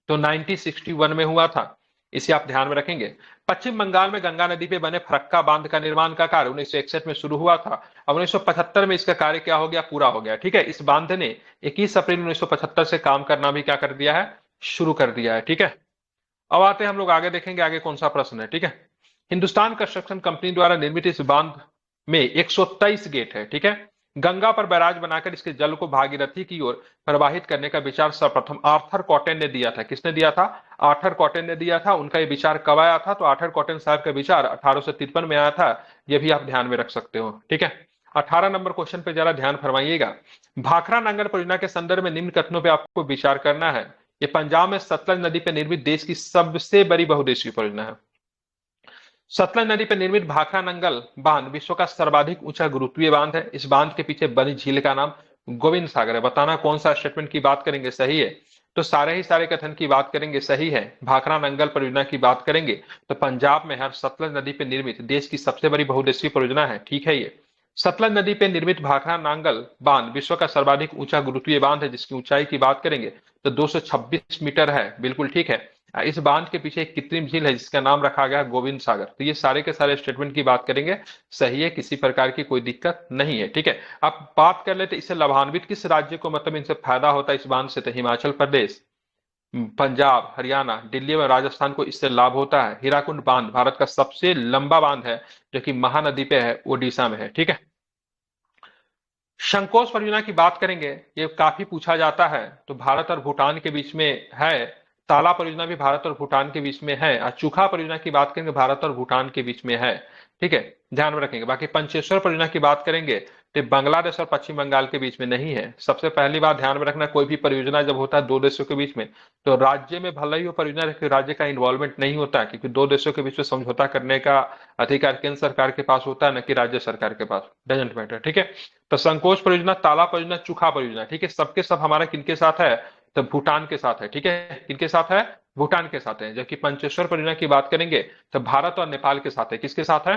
तो 1961 में हुआ था। इसे आप ध्यान में रखेंगे। पश्चिम बंगाल में गंगा नदी पे बने फरक्का बांध का निर्माण का कार्य 1961 में शुरू हुआ था। अब 1975 में इसका कार्य क्या हो गया, पूरा हो गया। ठीक है, इस बांध ने 21 अप्रैल 1975 से काम करना भी क्या कर दिया है, शुरू कर दिया है। ठीक है, अब आते हैं हम लोग आगे, देखेंगे आगे कौन सा प्रश्न है। ठीक है, हिंदुस्तान कंस्ट्रक्शन कंपनी द्वारा निर्मित इस बांध में 123 गेट है। ठीक है, गंगा पर बैराज बनाकर इसके जल को भागीरथी की ओर प्रवाहित करने का विचार सर्वप्रथम आर्थर कॉटन ने दिया था। किसने दिया था, आर्थर कॉटन ने दिया था। उनका ये विचार कब आया था, तो आर्थर कॉटन साहब का विचार 1853 में आया था। ये भी आप ध्यान में रख सकते हो। ठीक है, 18 नंबर क्वेश्चन पे जरा ध्यान फरमाइएगा। भाखड़ा नांगल परियोजना के संदर्भ में निम्न कथनों पे आपको विचार करना है। ये पंजाब में सतलज नदी पर निर्मित देश की सबसे बड़ी बहुउद्देशीय परियोजना है। सतलज नदी पर निर्मित भाखड़ा नंगल बांध विश्व का सर्वाधिक ऊंचा गुरुत्वीय बांध है। इस बांध के पीछे बनी झील का नाम गोविंद सागर है। बताना कौन सा स्टेटमेंट की बात करेंगे, सही है। तो सारे ही सारे कथन की बात करेंगे, सही है। भाखड़ा नंगल परियोजना की बात करेंगे तो पंजाब में हर सतलज नदी पर निर्मित देश की सबसे बड़ी बहुउद्देशीय परियोजना है। ठीक है, ये सतलज नदी पर निर्मित भाखड़ा नांगल बांध विश्व का सर्वाधिक ऊंचा गुरुत्वीय बांध है, जिसकी ऊंचाई की बात करेंगे तो 226 मीटर है। बिल्कुल ठीक है। इस बांध के पीछे एक कृत्रिम झील है जिसका नाम रखा गया गोविंद सागर। तो ये सारे के सारे स्टेटमेंट की बात करेंगे, सही है, किसी प्रकार की कोई दिक्कत नहीं है। ठीक है, अब बात कर लेते इससे लाभान्वित किस राज्य को, मतलब इनसे फायदा होता है इस बांध से, तो हिमाचल प्रदेश, पंजाब, हरियाणा, दिल्ली और राजस्थान को इससे लाभ होता है। हीराकुंड बांध भारत का सबसे लंबा बांध है जो कि महानदी पे है, ओडिशा में है। ठीक है, शंकोस परियोजना की बात करेंगे, ये काफी पूछा जाता है। तो भारत और भूटान के बीच में है। ताला परियोजना भी भारत और भूटान के बीच में है। और चूखा परियोजना की बात करेंगे, भारत और भूटान के बीच में है। ठीक है, ध्यान में रखेंगे। बाकी पंचेश्वर परियोजना की बात करेंगे तो बांग्लादेश और पश्चिम बंगाल के बीच में नहीं है। सबसे पहली बात ध्यान में रखना, कोई भी परियोजना जब होता है दो देशों के बीच में, तो राज्य में भले ही वो परियोजना रखे, राज्य का इन्वॉल्वमेंट नहीं होता, क्योंकि दो देशों के बीच में समझौता करने का अधिकार केंद्र सरकार के पास होता है, न कि राज्य सरकार के पास। Doesn't matter. ठीक है, तो संकोच परियोजना, ताला परियोजना, चूखा परियोजना, ठीक है, सबके सब हमारा किनके साथ है, तो भूटान के साथ है। ठीक है, किनके साथ है, भूटान के साथ है। जबकि पंचेश्वर परियोजना की बात करेंगे तो भारत और नेपाल के साथ है। किसके साथ है,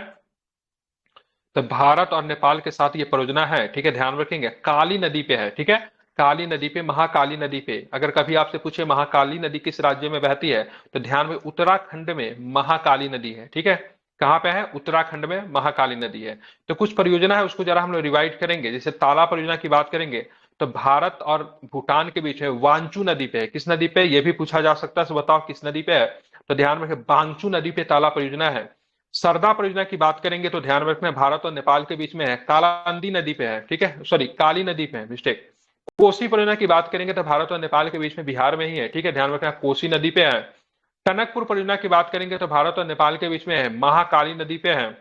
तो भारत और नेपाल के साथ ये परियोजना है। ठीक है, ध्यान रखेंगे। काली नदी पे है। ठीक है, काली नदी पे, महाकाली नदी पे। अगर कभी आपसे पूछे महाकाली नदी किस राज्य में बहती है, तो ध्यान में उत्तराखंड में महाकाली नदी है। ठीक है, कहां पे है, उत्तराखंड में महाकाली नदी है। तो कुछ परियोजना है उसको जरा हम लोग रिवाइड करेंगे। जैसे ताला परियोजना की बात करेंगे तो भारत और भूटान के बीच है, वांचू नदी पे है। किस नदी पे, यह भी पूछा जा सकता है, तो बताओ किस नदी पे है, तो ध्यान में बांचू नदी पे ताला परियोजना है। सरदा परियोजना की बात करेंगे तो ध्यान रखना भारत और नेपाल के बीच में है, कालांदी नदी पे है। ठीक है, सॉरी, काली नदी पे है, मिस्टेक। कोसी परियोजना की बात करेंगे तो भारत और नेपाल के बीच में बिहार में ही है। ठीक है, ध्यान रखना कोसी नदी पे है। टनकपुर परियोजना की बात करेंगे तो भारत और नेपाल के बीच में है, महाकाली नदी पे है।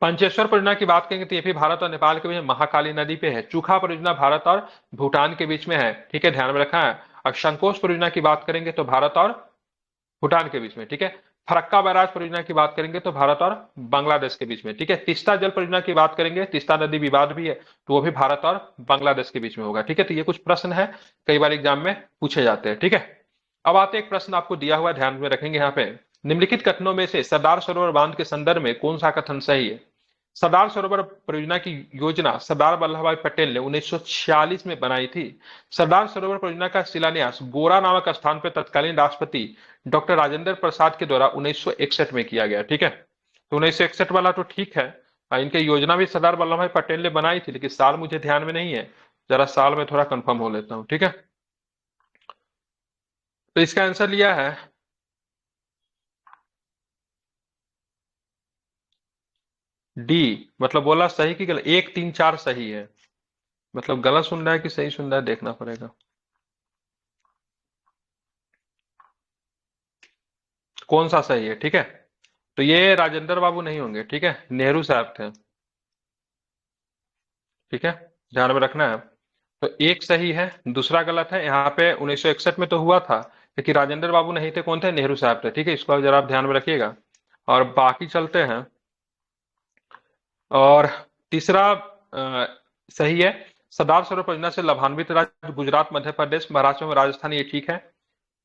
पंचेश्वर परियोजना की बात करेंगे तो ये भी भारत और नेपाल के बीच में महाकाली नदी पे है। चूखा परियोजना भारत और भूटान के बीच में है। ठीक है, ध्यान में रखना है। और शंकोश परियोजना की बात करेंगे तो भारत और भूटान के बीच में। ठीक है, फरक्का बैराज परियोजना की बात करेंगे तो भारत और बांग्लादेश के बीच में। ठीक है, तीस्ता जल परियोजना की बात करेंगे, तीस्ता नदी विवाद भी है, तो वो भी भारत और बांग्लादेश के बीच में होगा। ठीक है, तो ये कुछ प्रश्न है, कई बार एग्जाम में पूछे जाते हैं। ठीक है, अब आते एक प्रश्न आपको दिया हुआ, ध्यान में रखेंगे। यहाँ पे निम्नलिखित कथनों में से सरदार सरोवर बांध के संदर्भ में कौन सा कथन सही है। सरदार सरोवर परियोजना की योजना सरदार वल्लभ भाई पटेल ने 1946 में बनाई थी। सरदार सरोवर परियोजना का शिलान्यास गोरा नामक स्थान पर तत्कालीन राष्ट्रपति डॉक्टर राजेंद्र प्रसाद के द्वारा 1961 में किया गया। ठीक है, तो 1961 वाला तो ठीक है। इनके योजना भी सरदार वल्लभ भाई पटेल ने बनाई थी, लेकिन साल मुझे ध्यान में नहीं है, जरा साल में थोड़ा कंफर्म हो लेता हूं। ठीक है, तो इसका आंसर लिया है डी, मतलब बोला सही कि गलत, 1 3 4 सही है। मतलब गलत सुन रहा है कि सही सुन रहा है, देखना पड़ेगा। कौन सा सही है। ठीक है, तो ये राजेंद्र बाबू नहीं होंगे। ठीक है, नेहरू साहब थे। ठीक है, ध्यान में रखना है। तो एक सही है, दूसरा गलत है। यहाँ पे 1961 में तो हुआ था, लेकिन राजेंद्र बाबू नहीं थे, कौन थे, नेहरू साहब थे। ठीक है, इसको जरा आप ध्यान में रखिएगा। और बाकी चलते हैं। और तीसरा सही है, सरदार सरोवर परियोजना से लाभान्वित राज्य गुजरात, मध्य प्रदेश, महाराष्ट्र में राजस्थान, ये ठीक है।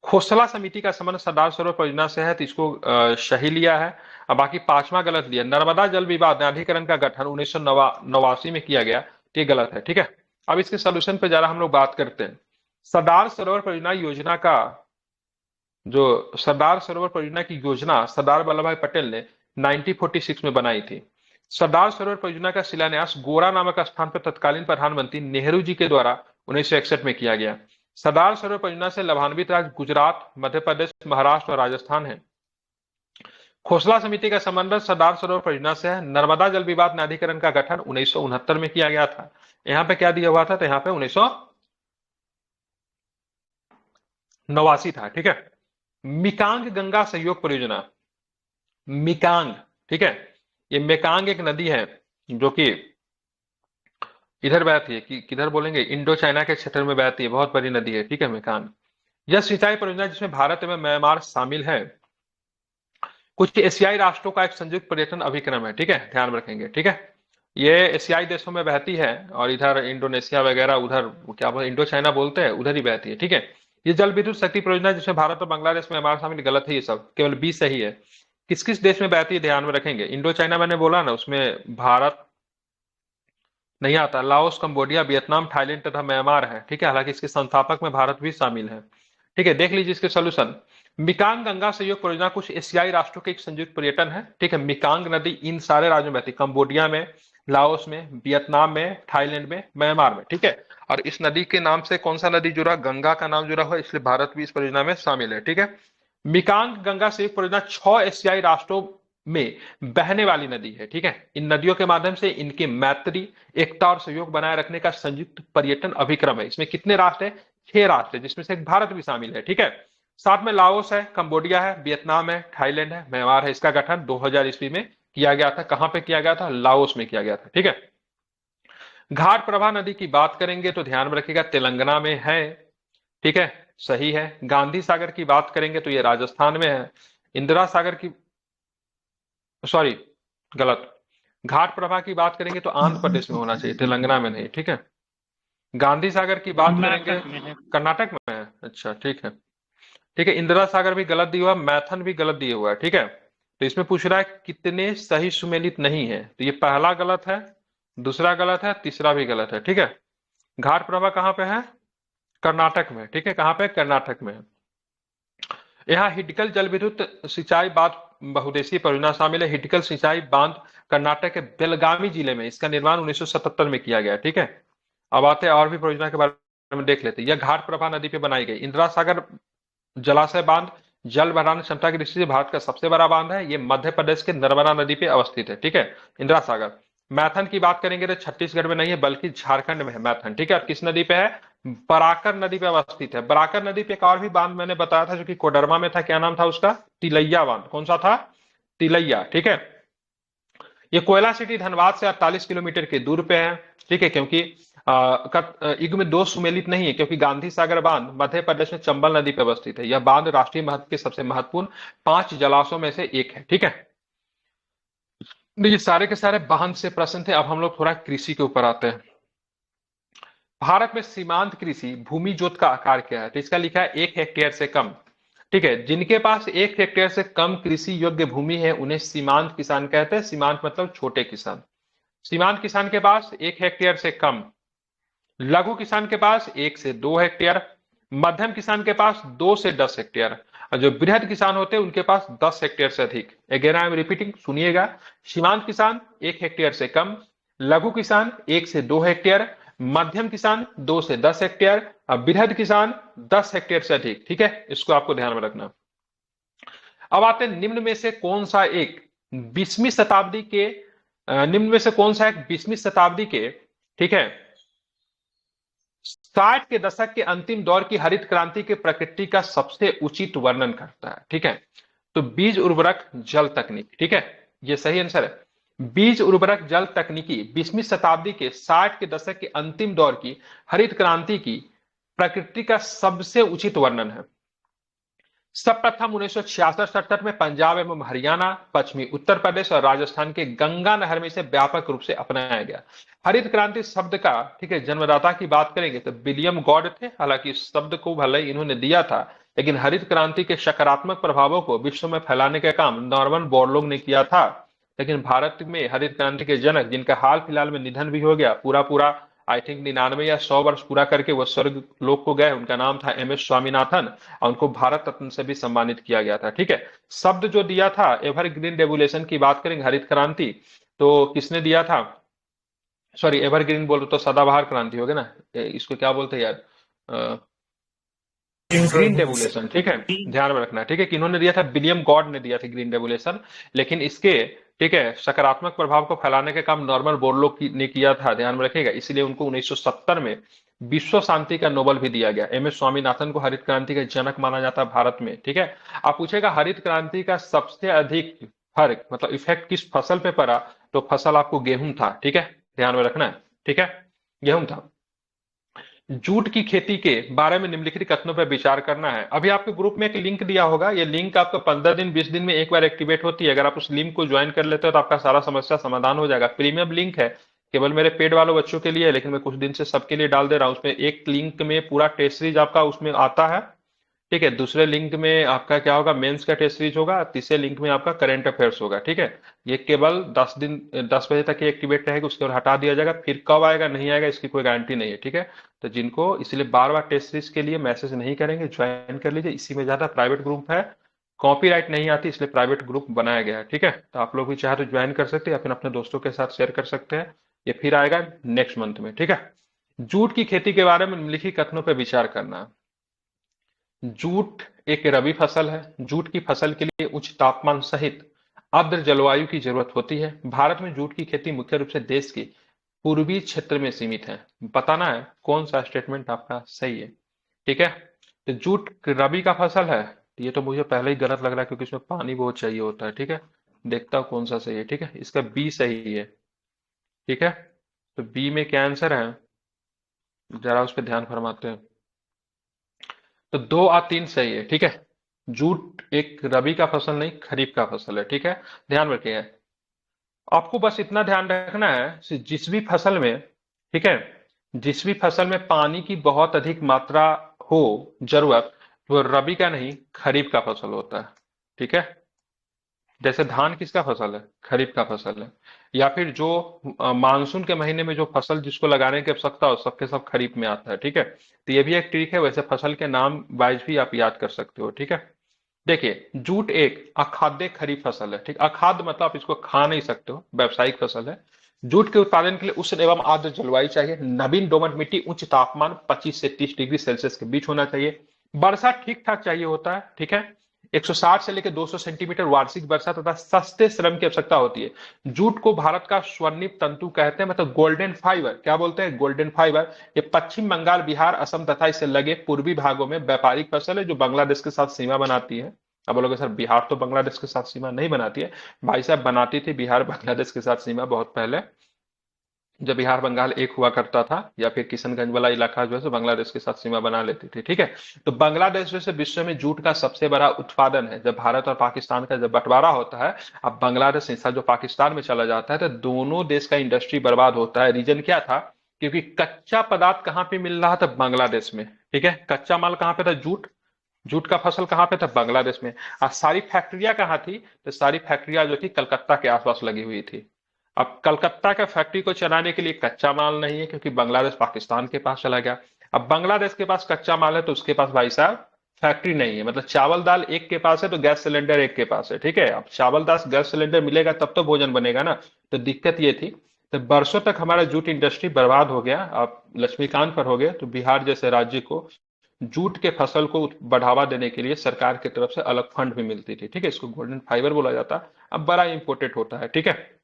खोसला समिति का संबंध सरदार सरोवर परियोजना से है, तो इसको सही लिया है। और बाकी पांचवा गलत लिया। नर्मदा जल विवाद न्यायाधिकरण का गठन 1989 में किया गया, तो ये गलत है। ठीक है, अब इसके सोल्यूशन पे जरा हम लोग बात करते हैं। सरदार सरोवर परियोजना योजना का जो सरदार सरोवर परियोजना की योजना सरदार वल्लभ भाई पटेल ने 1946 में बनाई थी। सरदार सरोवर परियोजना का शिलान्यास गोरा नामक स्थान पर तत्कालीन प्रधानमंत्री नेहरू जी के द्वारा 1961 में किया गया। सरदार सरोवर परियोजना से लाभान्वित राज्य गुजरात, मध्य प्रदेश, महाराष्ट्र और राजस्थान है। खोसला समिति का संबंध सरदार सरोवर परियोजना से है। नर्मदा जल विवाद न्यायाधिकरण का गठन 1969 में किया गया था। यहाँ पे क्या दिया हुआ था? तो यहाँ पे 1989 था। ठीक है। मिकांग गंगा सहयोग परियोजना, मिकांग, ठीक है, ये मेकांग एक नदी है जो कि इधर बहती है, कि किधर बोलेंगे, इंडो चाइना के क्षेत्र में बहती है, बहुत बड़ी नदी है। ठीक है, मेकांग। यह सिंचाई परियोजना जिसमें भारत एवं म्यांमार शामिल है। कुछ एशियाई राष्ट्रों का एक संयुक्त पर्यटन अभिक्रम है। ठीक है, ध्यान रखेंगे। ठीक है, ये एशियाई देशों में बहती है और इधर इंडोनेशिया वगैरह, उधर क्या बोलते, इंडो चाइना बोलते हैं, उधर ही बहती है। ठीक है, ये जल विद्युत शक्ति परियोजना जिसमें भारत और बांग्लादेश में म्यांमार शामिल, गलत है ये सब, केवल 20 सही है। किस किस देश में बहती है ध्यान में रखेंगे। इंडो चाइना मैंने बोला ना, उसमें भारत नहीं आता। लाओस, कंबोडिया, वियतनाम, थाईलैंड तथा म्यांमार है। ठीक है, हालांकि इसके संस्थापक में भारत भी शामिल है। ठीक है, देख लीजिए इसके सोल्यूशन। मिकांग गंगा सहयोग परियोजना कुछ एशियाई राष्ट्रों के एक संयुक्त पर्यटन है। ठीक है, मिकांग नदी इन सारे राज्यों में बहती है, कंबोडिया में, लाओस में, वियतनाम में, थाईलैंड में, म्यांमार में। ठीक है, और इस नदी के नाम से कौन सा नदी जुड़ा? गंगा का नाम जुड़ा हुआ, इसलिए भारत भी इस परियोजना में शामिल है। ठीक है, मिकांग गंगा सहयोग परियोजना 6 एशियाई राष्ट्रों में बहने वाली नदी है। ठीक है, इन नदियों के माध्यम से इनकी मैत्री, एकता और सहयोग बनाए रखने का संयुक्त पर्यटन अभिक्रम है। इसमें कितने राष्ट्र है? 6 राष्ट्र है, जिसमें से एक भारत भी शामिल है। ठीक है, साथ में लाओस है, कंबोडिया है, वियतनाम है, थाईलैंड है, म्यांमार है। इसका गठन 2000 ईस्वी में किया गया था। कहां पे किया गया था? लाओस में किया गया था। ठीक है, घाट प्रभा नदी की बात करेंगे तो ध्यान में रखिएगा तेलंगाना में है। ठीक है, सही है। गांधी सागर की बात करेंगे तो ये राजस्थान में है। इंदिरा सागर की, सॉरी गलत, घाट प्रभा की बात करेंगे तो आंध्र प्रदेश में होना चाहिए, तेलंगाना में नहीं। ठीक है, गांधी सागर की बात करेंगे, कर्नाटक में है। अच्छा, ठीक है। ठीक है, इंदिरा सागर भी गलत दिया हुआ, मैथन भी गलत दिया हुआ है। ठीक है, तो इसमें पूछ रहा है कितने सही सुमेलित नहीं है, तो ये पहला गलत है, दूसरा गलत है, तीसरा भी गलत है। ठीक है, घाट प्रभा कहां पे है? कर्नाटक में। ठीक है, कहां पे? कर्नाटक में। यहाँ हिडकल जल विद्युत सिंचाई बांध बहुउद्देशीय परियोजना शामिल है। हिडकल सिंचाई बांध कर्नाटक के बेलगामी जिले में, इसका निर्माण 1977 में किया गया। ठीक है, अब आते हैं और भी परियोजना के बारे में देख लेते हैं। यह घाट प्रभा नदी पे बनाई गई। इंदिरा सागर जलाशय बांध जल भंडारण क्षमता की दृष्टि से भारत का सबसे बड़ा बांध है। ये मध्य प्रदेश के नर्मदा नदी पे अवस्थित है। ठीक है, इंदिरा सागर। मैथन की बात करेंगे तो छत्तीसगढ़ में नहीं है, बल्कि झारखंड में है मैथन। ठीक है, किस नदी पे है? बराकर नदी पे अवस्थित है। बराकर नदी पे एक और भी बांध मैंने बताया था जो कि कोडरमा में था, क्या नाम था उसका? तिलैया बांध। कौन सा था? तिलैया। ठीक है, ये कोयला सिटी धनबाद से 48 किलोमीटर के दूर पे है। ठीक है, क्योंकि युग में 2 सुमेलित नहीं है, क्योंकि गांधी सागर बांध मध्य प्रदेश में चंबल नदी पर अवस्थित है। यह बांध राष्ट्रीय महत्व के सबसे महत्वपूर्ण 5 जलाशयों में से एक है। ठीक है, ये सारे के सारे बांध से प्रश्न थे। अब हम लोग थोड़ा कृषि के ऊपर आते हैं। भारत में सीमांत कृषि भूमि जोत का आकार क्या है? तो इसका लिखा है 1 हेक्टेयर से कम। ठीक है, जिनके पास 1 हेक्टेयर से कम कृषि योग्य भूमि है उन्हें सीमांत किसान कहते हैं। सीमांत मतलब छोटे किसान। सीमांत किसान के पास 1 हेक्टेयर से कम, लघु किसान के पास 1 से 2 हेक्टेयर, मध्यम किसान के पास 2 से 10 हेक्टेयर, और जो बृहद किसान होते हैं उनके पास 10 हेक्टेयर से अधिक। अगेन आई एम रिपीटिंग, सुनिएगा। सीमांत किसान 1 हेक्टेयर से कम, लघु किसान 1 से 2 हेक्टेयर, मध्यम किसान 2 से 10 हेक्टेयर, और बृहद किसान 10 हेक्टेयर से अधिक। ठीक है, इसको आपको ध्यान में रखना। अब आते हैं निम्न में से कौन सा एक 20वीं शताब्दी के, निम्न में से कौन सा एक 20वीं शताब्दी के, ठीक है, 60 के दशक के अंतिम दौर की हरित क्रांति के प्रकृति का सबसे उचित वर्णन करता है? ठीक है, तो बीज उर्वरक जल तकनीक। ठीक है, ये सही आंसर है। बीज उर्वरक जल तकनीकी 20वीं शताब्दी के 60 के दशक के अंतिम दौर की हरित क्रांति की प्रकृति का सबसे उचित वर्णन है। सर्वप्रथम 1966-67 में पंजाब एवं हरियाणा, पश्चिमी उत्तर प्रदेश और राजस्थान के गंगा नहर में इसे व्यापक रूप से अपनाया गया। हरित क्रांति शब्द का, ठीक है, जन्मदाता की बात करेंगे तो विलियम गॉड थे। हालांकि इस शब्द को भले इन्होंने दिया था, लेकिन हरित क्रांति के सकारात्मक प्रभावों को विश्व में फैलाने का काम नॉर्मन बोरलॉग ने किया था। लेकिन भारत में हरित क्रांति के जनक, जिनका हाल फिलहाल में निधन भी हो गया, पूरा आई थिंक 99 या 100 वर्ष पूरा करके वो स्वर्ग लोक को गए। उनका नाम था एम एस स्वामीनाथन और उनको भारत रत्न से भी सम्मानित किया गया था। ठीक है, शब्द जो दिया था एवरग्रीन रेवोल्यूशन की बात करेंगे, हरित क्रांति, तो किसने दिया था? सॉरी, एवरग्रीन बोलो तो सदाबहार क्रांति हो गया ना, इसको क्या बोलते हैं यार, ग्रीन रेवोल्यूशन। ठीक है, ध्यान में रखना है। ठीक है, किन्होंने दिया था? विलियम गॉड ने दिया था ग्रीन रेवोल्यूशन। लेकिन इसके, ठीक है, सकारात्मक प्रभाव को फैलाने का काम नॉर्मन बोरलॉग ने किया था, ध्यान में रखिएगा। इसलिए उनको 1970 में विश्व शांति का नोबेल भी दिया गया। एम एस स्वामीनाथन को हरित क्रांति का जनक माना जाता है भारत में। ठीक है, आप पूछेगा हरित क्रांति का सबसे अधिक फर्क मतलब इफेक्ट किस फसल पे पड़ा, तो फसल आपको गेहूं था। ठीक है, ध्यान में रखना है। ठीक है, गेहूं था। जूट की खेती के बारे में निम्नलिखित कथनों पर विचार करना है। अभी आपके ग्रुप में एक लिंक दिया होगा, ये लिंक आपका 15 दिन 20 दिन में एक बार एक्टिवेट होती है। अगर आप उस लिंक को ज्वाइन कर लेते हो तो आपका सारा समस्या समाधान हो जाएगा। प्रीमियम लिंक है, केवल मेरे पेड वालों बच्चों के लिए है, लेकिन मैं कुछ दिन से सबके लिए डाल दे रहा हूँ। उसमें एक लिंक में पूरा टेस्ट सीरीज आपका उसमें आता है। ठीक है, दूसरे लिंक में आपका क्या होगा, मेंस का टेस्ट सीरीज होगा। तीसरे लिंक में आपका करंट अफेयर्स होगा। ठीक है, ये केवल 10 बजे तक ये एक्टिवेट रहेगा, उसके बाद हटा दिया जाएगा। फिर कब आएगा नहीं आएगा इसकी कोई गारंटी नहीं है। ठीक है, तो जिनको इसलिए बार बार टेस्ट सीरीज के लिए मैसेज नहीं करेंगे, ज्वाइन कर लीजिए। इसी में ज्यादा प्राइवेट ग्रुप है, कॉपीराइट नहीं आती, इसलिए प्राइवेट ग्रुप बनाया गया है। ठीक है, तो आप लोग भी चाहे तो ज्वाइन कर सकते हैं या फिर अपने दोस्तों के साथ शेयर कर सकते हैं। ये फिर आएगा नेक्स्ट मंथ में। ठीक है, जूट की खेती के बारे में निम्नलिखित कथनों पर विचार करना है। जूट एक रबी फसल है। जूट की फसल के लिए उच्च तापमान सहित आर्द्र जलवायु की जरूरत होती है। भारत में जूट की खेती मुख्य रूप से देश के पूर्वी क्षेत्र में सीमित है। बताना है कौन सा स्टेटमेंट आपका सही है। ठीक है, तो जूट रबी का फसल है, ये तो मुझे पहले ही गलत लग रहा है क्योंकि इसमें पानी बहुत चाहिए होता है। ठीक है, देखता हूं कौन सा सही है। ठीक है, इसका बी सही है। ठीक है, तो बी में क्या आंसर है, जरा उस पर ध्यान फरमाते हैं। तो 2 और 3 सही है। ठीक है, जूट एक रबी का फसल नहीं, खरीफ का फसल है। ठीक है, ध्यान रखिए। आपको बस इतना ध्यान रखना है कि जिस भी फसल में, ठीक है, जिस भी फसल में पानी की बहुत अधिक मात्रा हो जरूरत, वो रबी का नहीं खरीफ का फसल होता है। ठीक है, जैसे धान किसका फसल है, खरीफ का फसल है। या फिर जो मानसून के महीने में जो फसल जिसको लगाने की आवश्यकता हो, सबके सब खरीफ में आता है। ठीक है, तो ये भी एक ट्रिक है। वैसे फसल के नाम वाइज भी आप याद कर सकते हो। ठीक है, देखिए जूट एक अखाद्य खरीफ फसल है। ठीक, अखाद्य मतलब आप इसको खा नहीं सकते हो, व्यावसायिक फसल है। जूट के उत्पादन के लिए उष्ण एवं आर्द्र जलवायु चाहिए। नवीन दोमट मिट्टी, उच्च तापमान 25 से 30 डिग्री सेल्सियस के बीच होना चाहिए। वर्षा ठीक ठाक चाहिए होता है। ठीक है, 160 से लेकर 200 सेंटीमीटर वार्षिक वर्षा तथा सस्ते श्रम की आवश्यकता होती है। जूट को भारत का स्वर्णिम तंतु कहते हैं, मतलब गोल्डन फाइबर। क्या बोलते हैं, गोल्डन फाइबर। ये पश्चिम बंगाल, बिहार, असम तथा इससे लगे पूर्वी भागों में व्यापारिक फसल है जो बांग्लादेश के साथ सीमा बनाती है। अब बोलोगे सर बिहार तो बांग्लादेश के साथ सीमा नहीं बनाती है। भाई साहब बनाती थी बिहार बांग्लादेश के साथ सीमा बहुत पहले, जब बिहार बंगाल एक हुआ करता था, या फिर किशनगंज वाला इलाका जो है सो बांग्लादेश के साथ सीमा बना लेती थी। ठीक है, तो बांग्लादेश जो है विश्व में जूट का सबसे बड़ा उत्पादन है। जब भारत और पाकिस्तान का जब बंटवारा होता है, अब बांग्लादेश हिस्सा जो पाकिस्तान में चला जाता है, तो दोनों देश का इंडस्ट्री बर्बाद होता है। रीजन क्या था, क्योंकि कच्चा पदार्थ कहाँ पे मिल रहा था, बांग्लादेश में। ठीक है, कच्चा माल कहाँ पे था, जूट। जूट का फसल कहाँ पे था, बांग्लादेश में। और सारी फैक्ट्रियां कहाँ थी, तो सारी फैक्ट्रियां जो थी कलकत्ता के आसपास लगी हुई थी। अब कलकत्ता का फैक्ट्री को चलाने के लिए कच्चा माल नहीं है, क्योंकि बांग्लादेश पाकिस्तान के पास चला गया। अब बांग्लादेश के पास कच्चा माल है तो उसके पास भाई साहब फैक्ट्री नहीं है। मतलब चावल दाल एक के पास है तो गैस सिलेंडर एक के पास है। ठीक है, अब चावल दाल गैस सिलेंडर मिलेगा तब तो भोजन बनेगा ना। तो दिक्कत ये थी, तो बरसों तक हमारा जूट इंडस्ट्री बर्बाद हो गया। आप लक्ष्मीकांत पर हो गए, तो बिहार जैसे राज्य को जूट के फसल को बढ़ावा देने के लिए सरकार की तरफ से अलग फंड भी मिलती थी। ठीक है, इसको गोल्डन फाइबर बोला जाता है। अब बड़ा इंपोर्टेंट होता है। ठीक है,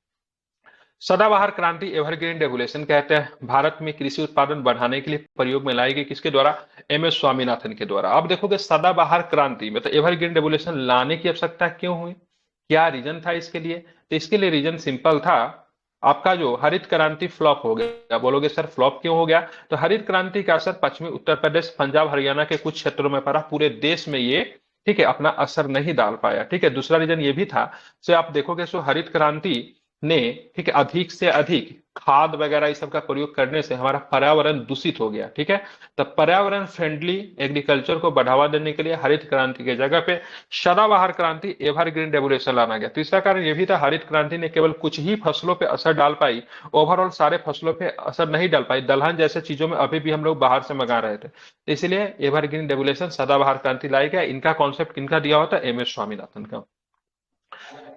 सदाबहार क्रांति एवरग्रीन रेगुलेशन कहते हैं। भारत में कृषि उत्पादन बढ़ाने के लिए प्रयोग में लाई गई, किसके द्वारा, एम एस स्वामीनाथन के द्वारा। अब देखोगे सदाबहार क्रांति मतलब एवरग्रीन रेगुलेशन लाने की आवश्यकता क्यों हुई, क्या रीजन था इसके लिए। तो इसके लिए रीजन सिंपल था, आपका जो हरित क्रांति फ्लॉप हो गया। बोलोगे सर फ्लॉप क्यों हो गया, तो हरित क्रांति का असर पश्चिमी उत्तर प्रदेश, पंजाब, हरियाणा के कुछ क्षेत्रों में पड़ा, पूरे देश में ये, ठीक है, अपना असर नहीं डाल पाया। ठीक है, दूसरा रीजन ये भी था, सो आप देखोगे सो हरित क्रांति ने, ठीक है, अधिक से अधिक खाद वगैरह इस सब का प्रयोग करने से हमारा पर्यावरण दूषित हो गया, ठीक है। तो पर्यावरण फ्रेंडली एग्रीकल्चर को बढ़ावा देने के लिए हरित क्रांति के जगह पे सदाबहार क्रांति, एवरग्रीन रेवोल्यूशन लाना गया। तीसरा कारण यह भी था, हरित क्रांति ने केवल कुछ ही फसलों पे असर डाल पाई, ओवरऑल सारे फसलों पे असर नहीं डाल पाई। दलहन जैसे चीजों में अभी भी हम लोग बाहर से मंगा रहे थे, तो इसलिए एवरग्रीन रेवोल्यूशन, सदाबहार क्रांति लाई गया। इनका कॉन्सेप्ट किनका दिया हुआ था? एम.एस. स्वामीनाथन का।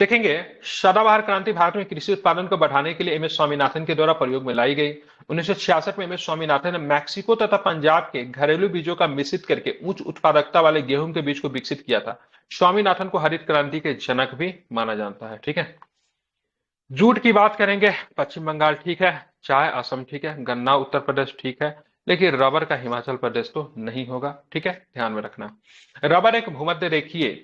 देखेंगे, सदाबहार क्रांति भारत में कृषि उत्पादन को बढ़ाने के लिए एम.एस. स्वामीनाथन के द्वारा प्रयोग में लाई गई। 1966 में एम.एस. स्वामीनाथन ने मैक्सिको तथा पंजाब के घरेलू बीजों का मिश्रित करके उच्च उत्पादकता वाले गेहूं के बीज को विकसित किया था। स्वामीनाथन को हरित क्रांति के जनक भी माना जाता है, ठीक है। जूट की बात करेंगे, पश्चिम बंगाल ठीक है, चाय असम ठीक है, गन्ना उत्तर प्रदेश ठीक है, लेकिन रबर का हिमाचल प्रदेश तो नहीं होगा, ठीक है, ध्यान में रखना। रबर एक भूमध्य रेखीय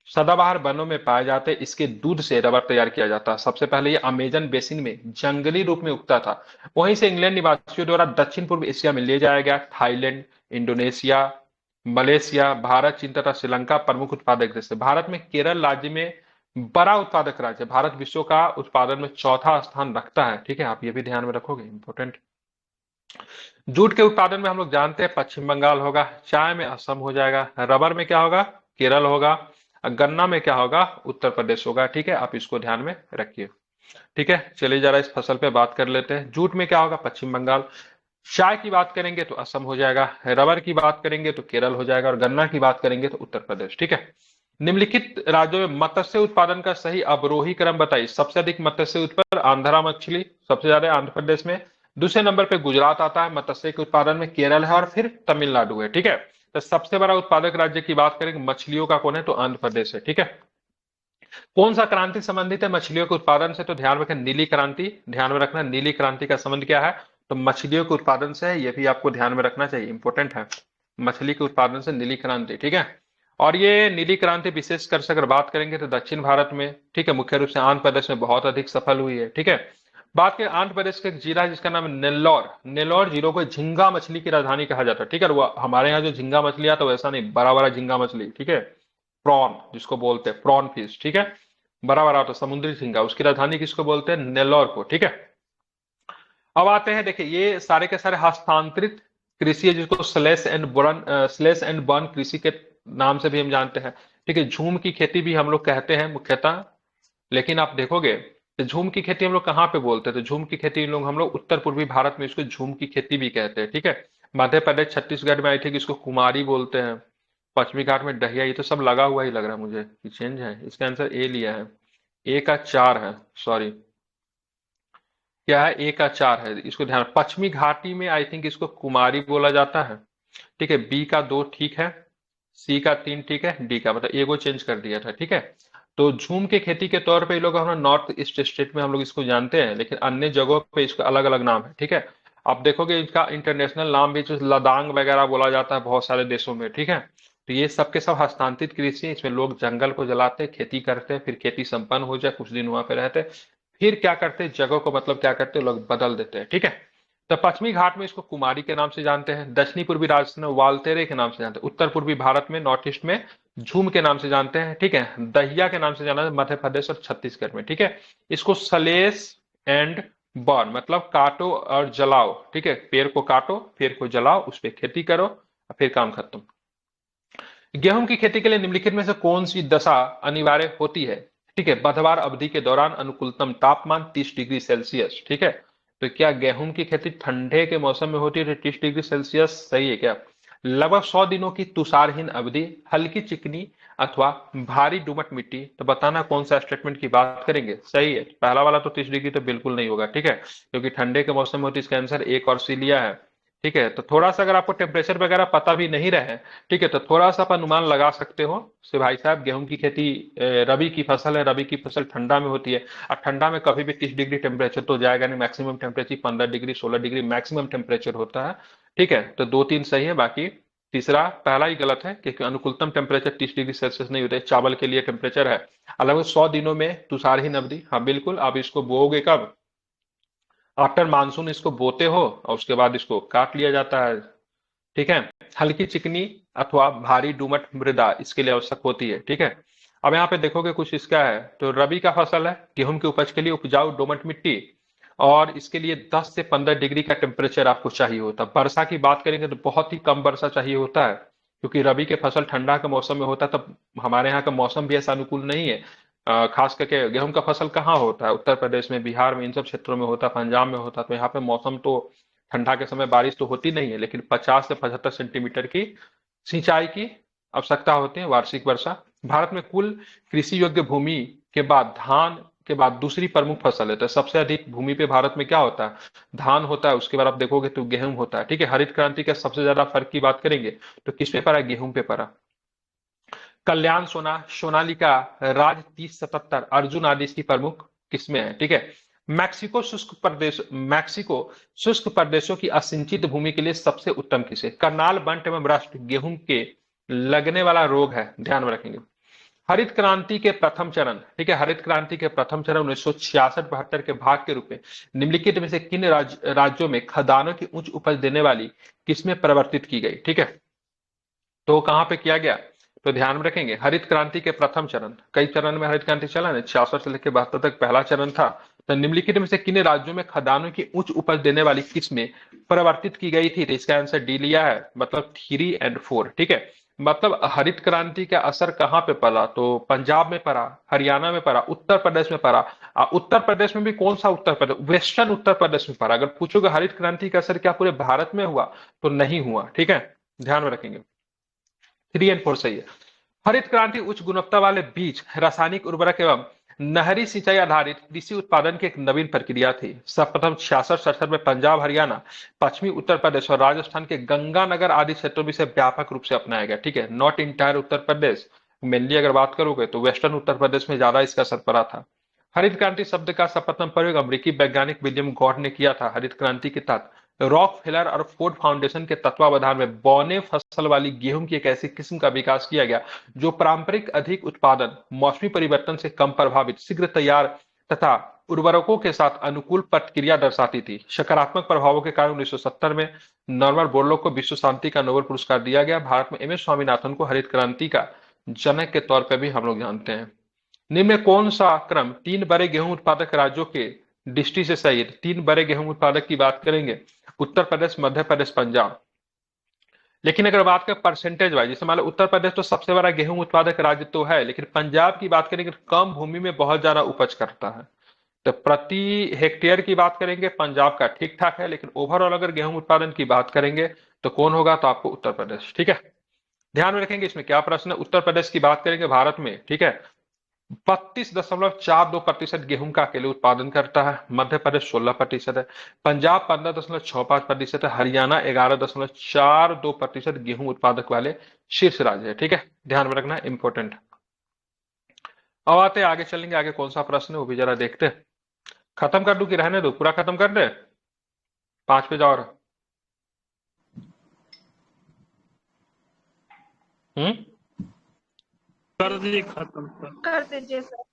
सदाबहार वनों में पाए जाते, इसके दूध से रबर तैयार किया जाता है। सबसे पहले ये अमेजन बेसिन में जंगली रूप में उगता था, वहीं से इंग्लैंड निवासियों द्वारा दक्षिण पूर्व एशिया में ले जाया गया। थाईलैंड, इंडोनेशिया, मलेशिया, भारत, चीन तथा श्रीलंका प्रमुख उत्पादक देश है। भारत में केरल राज्य में बड़ा उत्पादक राज्य है। भारत विश्व का उत्पादन में चौथा स्थान रखता है, ठीक है, आप ये भी ध्यान में रखोगे, इंपॉर्टेंट। जूट के उत्पादन में हम लोग जानते हैं पश्चिम बंगाल होगा, चाय में असम हो जाएगा, रबर में क्या होगा? केरल होगा, गन्ना में क्या होगा? उत्तर प्रदेश होगा, ठीक है, आप इसको ध्यान में रखिए, ठीक है। चलिए जरा इस फसल पे बात कर लेते हैं। जूट में क्या होगा? पश्चिम बंगाल। चाय की बात करेंगे तो असम हो जाएगा, रबर की बात करेंगे तो केरल हो जाएगा, और गन्ना की बात करेंगे तो उत्तर प्रदेश, ठीक है। निम्नलिखित राज्यों में मत्स्य उत्पादन का सही अवरोही क्रम बताइए। सबसे अधिक मत्स्य उत्पादन आंध्रा मछली सबसे ज्यादा है आंध्र प्रदेश में, दूसरे नंबर पे गुजरात आता है मत्स्य के उत्पादन में, केरल है, और फिर तमिलनाडु है, ठीक है। तो सबसे बड़ा उत्पादक राज्य की बात करेंगे मछलियों का कौन है? तो आंध्र प्रदेश है, ठीक है। कौन सा क्रांति संबंधित है मछलियों के उत्पादन से? तो ध्यान रखें, नीली क्रांति। ध्यान में रखना, नीली क्रांति का संबंध क्या है? तो मछलियों के उत्पादन से है, ये भी आपको ध्यान में रखना चाहिए, इंपॉर्टेंट है। मछली के उत्पादन से नीली क्रांति, ठीक है। और ये नीली क्रांति विशेषकर से अगर बात करेंगे तो दक्षिण भारत में, ठीक है, मुख्य रूप से आंध्र प्रदेश में बहुत अधिक सफल हुई है, ठीक है। बात करें आंध्र प्रदेश का एक जिला है जिसका नाम है नेल्लौर। नेल्लौर जिले को झींगा मछली की राजधानी कहा जाता है, ठीक है। वो हमारे यहाँ जो झींगा मछली आता है वैसा नहीं, बड़ा बड़ा झींगा मछली, ठीक है, प्रॉन जिसको बोलते हैं, प्रॉन फिश, ठीक है, बड़ा बड़ा होता है समुद्री झींगा, उसकी राजधानी किसको बोलते हैं? नेल्लौर को, ठीक है। अब आते हैं, देखिए ये सारे के सारे हस्तांतरित कृषि है जिसको स्लेश एंड बर्न कृषि के नाम से भी हम जानते हैं, ठीक है। झूम की खेती भी हम लोग कहते हैं मुख्यतः, लेकिन आप देखोगे तो झूम की खेती हम लोग कहाँ पे बोलते हैं? तो झूम की खेती हम लोग उत्तर पूर्वी भारत में इसको झूम की खेती भी कहते हैं, ठीक है। मध्य प्रदेश छत्तीसगढ़ में आई थी इसको कुमारी बोलते हैं, पश्चिमी घाट में डहिया, ये तो सब लगा हुआ ही लग रहा है मुझे कि चेंज है। इसका आंसर ए लिया है, ए का 4 है, सॉरी क्या है? ए का 4 है, इसको ध्यान। पश्चिमी घाटी में आई थिंक इसको कुमारी बोला जाता है, ठीक है। बी का 2 ठीक है, सी का 3 ठीक है, डी का मतलब ए को चेंज कर दिया था, ठीक है। तो झूम के खेती के तौर पे ये लोग हम नॉर्थ ईस्ट स्टेट में हम लोग इसको जानते हैं, लेकिन अन्य जगहों पे इसका अलग अलग नाम है, ठीक है। आप देखोगे इसका इंटरनेशनल नाम भी जो लदांग वगैरह बोला जाता है बहुत सारे देशों में, ठीक है। तो ये सब के सब हस्तांतरित कृषि है, इसमें लोग जंगल को जलाते हैं, खेती करते हैं, फिर खेती संपन्न हो जाए कुछ दिन वहां पे रहते हैं, फिर क्या करते हैं जगह को मतलब क्या करते हैं लोग बदल देते हैं, ठीक है। तो पश्चिमी घाट में इसको कुमारी के नाम से जानते हैं, दक्षिणी पूर्वी राजस्थान में वालतेरे के नाम से जानते हैं, उत्तर पूर्वी भारत में नॉर्थ ईस्ट में झूम के नाम से जानते हैं, ठीक है। दहिया के नाम से जाना है मध्य प्रदेश और छत्तीसगढ़ में, ठीक है। इसको सलेस एंड बर्न मतलब काटो और जलाओ, ठीक है, पेड़ को काटो पेड़ को जलाओ, उस पर खेती करो और फिर काम खत्म। गेहूं की खेती के लिए निम्नलिखित में से कौन सी दशा अनिवार्य होती है? ठीक है, बधवार अवधि के दौरान अनुकूलतम तापमान 30 डिग्री सेल्सियस, ठीक है। तो क्या गेहूं की खेती ठंडे के मौसम में होती है? 30 डिग्री सेल्सियस सही है क्या? लगभग 100 दिनों की तुषारहीन अवधि, हल्की चिकनी अथवा भारी दोमट मिट्टी, तो बताना कौन सा स्टेटमेंट की बात करेंगे? सही है, पहला वाला तो 30 डिग्री तो बिल्कुल नहीं होगा, ठीक है, क्योंकि ठंडे के मौसम में होती है। इसका आंसर एक और सी लिया है, ठीक है। तो थोड़ा सा अगर आपको टेम्परेचर वगैरह पता भी नहीं रहे, ठीक है, तो थोड़ा सा आप अनुमान लगा सकते हो से भाई साहब गेहूं की खेती रबी की फसल है, रबी की फसल ठंडा में होती है, और ठंडा में कभी भी 30 डिग्री टेम्परेचर तो जाएगा नहीं, maximum temperature 15 degree 16 degree maximum temperature होता है, ठीक है। तो 2 3 सही है, बाकी तीसरा पहला ही गलत है क्योंकि अनुकूलतम टेम्परेचर 30 डिग्री सेल्सियस नहीं होता है, चावल के लिए टेम्परेचर है। अलग 100 दिनों में तुषारहीन अवधि, हाँ बिल्कुल। आप इसको बोओगे कब? आफ्टर मानसून इसको बोते हो और उसके बाद इसको काट लिया जाता है, ठीक है। हल्की चिकनी अथवा भारी दोमट मृदा इसके लिए आवश्यक होती है, ठीक है। अब यहाँ पे देखोगे कुछ इसका है, तो रबी का फसल है, गेहूं की उपज के लिए उपजाऊ दोमट मिट्टी, और इसके लिए 10 से 15 डिग्री का टेम्परेचर आपको चाहिए होता है। वर्षा की बात करेंगे तो बहुत ही कम वर्षा चाहिए होता है, क्योंकि रबी के फसल ठंडा के मौसम में होता है, तब हमारे यहाँ का मौसम भी ऐसा अनुकूल नहीं है। खास करके गेहूं का फसल कहाँ होता है, उत्तर प्रदेश में, बिहार में, इन सब क्षेत्रों में होता है, पंजाब में होता है, तो यहाँ पे मौसम तो ठंडा के समय बारिश तो होती नहीं है, लेकिन 50 से 75 सेंटीमीटर की सिंचाई की आवश्यकता होती है, वार्षिक वर्षा। भारत में कुल कृषि योग्य भूमि के बाद धान के बाद दूसरी प्रमुख फसल है, तो सबसे अधिक भूमि पे भारत में क्या होता है, धान होता है, उसके बाद आप देखोगे तो गेहूं होता है, ठीक है। हरित क्रांति का सबसे ज्यादा फर्क की बात करेंगे तो किस पे पड़ा, गेहूं पे पड़ा। कल्याण, सोनालिका, राज 3077, अर्जुन आदि इसकी प्रमुख किस्में हैं, ठीक है। मैक्सिको शुष्क प्रदेशों की असिंचित भूमि के लिए सबसे उत्तम किसे, करनाल, बंट एवं रस्ट गेहूं के लगने वाला रोग है, ध्यान में रखेंगे। हरित क्रांति के प्रथम चरण, ठीक है, हरित क्रांति के प्रथम चरण 1966-72 के भाग के रूप में निम्नलिखित में से किन राज्यों में खदानों की उच्च उपज देने वाली किस्में परिवर्तित की गई, ठीक है। तो कहां पे किया गया, तो ध्यान में रखेंगे हरित क्रांति के प्रथम चरण, कई चरण में हरित क्रांति चला है, 66 से लेकर 72 तक पहला चरण था। तो निम्नलिखित में से किन राज्यों में खदानों की उच्च उपज देने वाली किस्में परिवर्तित की गई थी, तो इसका आंसर डी लिया है, मतलब 3 और 4, ठीक है। मतलब हरित क्रांति का असर कहां पे पड़ा, तो पंजाब में पड़ा, हरियाणा में पड़ा, उत्तर प्रदेश में पड़ा। उत्तर प्रदेश में भी कौन सा उत्तर प्रदेश, वेस्टर्न उत्तर प्रदेश में पड़ा। अगर पूछोगे हरित क्रांति का असर क्या पूरे भारत में हुआ, तो नहीं हुआ, ठीक है, ध्यान में रखेंगे। 3 और 4 सही है। हरित क्रांति उच्च गुणवत्ता वाले बीज, रासायनिक उर्वरक एवं नहरी सिंचाई आधारित कृषि उत्पादन की एक नवीन प्रक्रिया थी। सर्वप्रथम 66-67 में पंजाब, हरियाणा, पश्चिमी उत्तर प्रदेश और राजस्थान के गंगानगर आदि क्षेत्रों में इसे व्यापक रूप से अपनाया गया, ठीक है। Not entire Uttar Pradesh, mainly अगर बात करोगे तो वेस्टर्न उत्तर प्रदेश में ज्यादा इसका असर पड़ा था। हरित क्रांति शब्द का सर्वप्रथम प्रयोग अमेरिकी वैज्ञानिक विलियम गॉड ने किया था। हरित क्रांति के तहत रॉक फेलर और फोर्ड फाउंडेशन के तत्वावधान में बौने फसल वाली गेहूं की एक ऐसी किस्म का विकास किया गया जो पारंपरिक अधिक उत्पादन, मौसमी परिवर्तन से कम प्रभावित, शीघ्र तैयार तथा उर्वरकों के साथ अनुकूल प्रतिक्रिया दर्शाती थी। सकारात्मक प्रभावों के कारण 1970 में नॉर्मन बोरलॉग को विश्व शांति का नोबेल पुरस्कार दिया गया। भारत में एम एस स्वामीनाथन को हरित क्रांति का जनक के तौर पर भी हम लोग जानते हैं। निम्न में कौन सा क्रम 3 बड़े गेहूं उत्पादक राज्यों के दृष्टि से सही है, 3 बड़े गेहूं उत्पादक की बात करेंगे, उत्तर प्रदेश, मध्य प्रदेश, पंजाब। लेकिन अगर बात करें परसेंटेज वाइज, जैसे मान लो उत्तर प्रदेश तो सबसे बड़ा गेहूं उत्पादक राज्य तो है, लेकिन पंजाब की बात करेंगे तो कम भूमि में बहुत ज्यादा उपज करता है, तो प्रति हेक्टेयर की बात करेंगे पंजाब का ठीक ठाक है, लेकिन ओवरऑल अगर गेहूं उत्पादन की बात करेंगे तो कौन होगा, तो आपको उत्तर प्रदेश, ठीक है। ध्यान में रखेंगे इसमें क्या प्रश्न है, उत्तर प्रदेश की बात करेंगे भारत में, ठीक है, 32.42% गेहूं का अकेले उत्पादन करता है, मध्य प्रदेश 16% है, पंजाब 15.65% है, हरियाणा 11.42% गेहूं उत्पादक वाले शीर्ष राज्य है, ठीक है, ध्यान में रखना, इंपॉर्टेंट। अब आते हैं आगे, चलेंगे आगे कौन सा प्रश्न है वो भी जरा देखते हैं। खत्म कर दूं कि रहने दो, पूरा खत्म कर दे, 5 पेज और। कर दीजिए, खत्म कर दीजिए सर,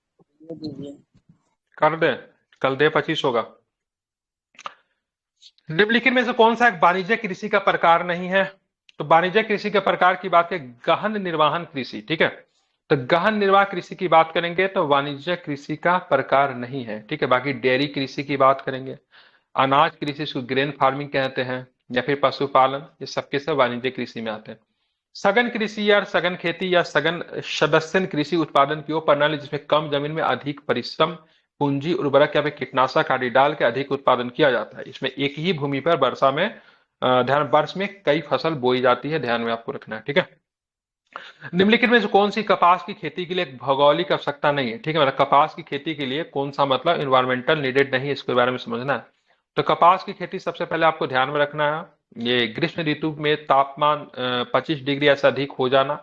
दीजिए। कर दे, कल दे 25 होगा। निम्नलिखित में से कौन सा एक वाणिज्य कृषि का प्रकार नहीं है, तो वाणिज्य कृषि के प्रकार की बात करें, गहन निर्वहन कृषि, ठीक है, तो गहन निर्वाह कृषि की बात करेंगे तो वाणिज्य कृषि का प्रकार नहीं है, ठीक है। बाकी डेयरी कृषि की बात करेंगे, अनाज कृषि, इसको ग्रेन फार्मिंग कहते हैं, या फिर पशुपालन, ये सबके सब वाणिज्य कृषि में आते हैं। सघन कृषि या सघन खेती या सघन सदस्यन कृषि उत्पादन की वो प्रणाली जिसमें कम जमीन में अधिक परिश्रम, पूंजी, उर्वरक या फिर कीटनाशक आदि डाल के अधिक उत्पादन किया जाता है। इसमें एक ही भूमि पर वर्ष में कई फसल बोई जाती है, ध्यान में आपको रखना है, ठीक है। निम्नलिखित में से कौन सी कपास की खेती के लिए एक भौगोलिक आवश्यकता नहीं है, ठीक है, मतलब कपास की खेती के लिए कौन सा मतलब इन्वायरमेंटल नीडेड नहीं है, इसके बारे में समझना है। तो कपास की खेती सबसे पहले आपको ध्यान में रखना है, ये ग्रीष्म ऋतु में तापमान 25 डिग्री ऐसा अधिक हो जाना,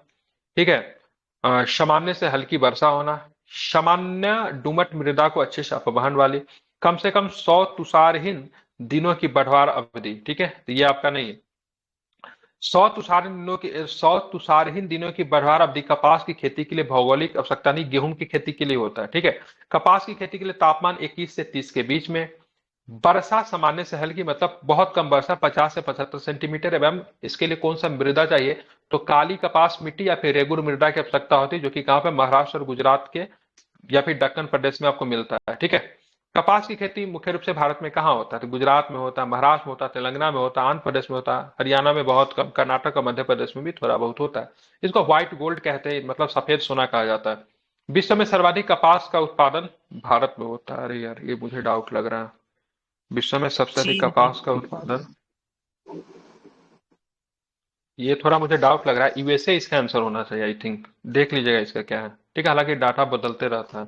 ठीक है, सामान्य से हल्की वर्षा होना, सामान्य दुमट मृदा को अच्छे से अपवहन वाली, कम से कम 100 तुषारहीन दिनों की बढ़वार अवधि, ठीक है, तो ये आपका नहीं है। 100 तुषारहीन दिनों की बढ़वार अवधि कपास की खेती के लिए भौगोलिक आवश्यकता नहीं, गेहूं की खेती के लिए होता है, ठीक है। कपास की खेती के लिए तापमान 21 से 30 के बीच में, वर्षा सामान्य से हल्की मतलब बहुत कम वर्षा 50 से 75 सेंटीमीटर एवं इसके लिए कौन सा मृदा चाहिए? तो काली कपास मिट्टी या फिर रेगुर मृदा की आवश्यकता होती है, जो कि कहाँ पे महाराष्ट्र और गुजरात के या फिर दक्कन प्रदेश में आपको मिलता है। ठीक है, कपास की खेती मुख्य रूप से भारत में कहाँ होता है? तो गुजरात में होता है, महाराष्ट्र में होता है, तेलंगाना में होता है, आंध्र प्रदेश में होता है, हरियाणा में बहुत कम, कर्नाटक और मध्य प्रदेश में भी थोड़ा बहुत होता है। इसको व्हाइट गोल्ड कहते हैं, मतलब सफेद सोना कहा जाता है। विश्व में सर्वाधिक कपास का उत्पादन भारत में होता है। अरे यार, ये मुझे डाउट लग रहा है। विश्व में सबसे अधिक चीन में। कपास का उत्पादन, ये थोड़ा मुझे डाउट लग रहा है। यूएसए इसका आंसर होना चाहिए, आई थिंक। देख लीजिएगा इसका क्या है। ठीक है, हालांकि डाटा बदलते रहता है।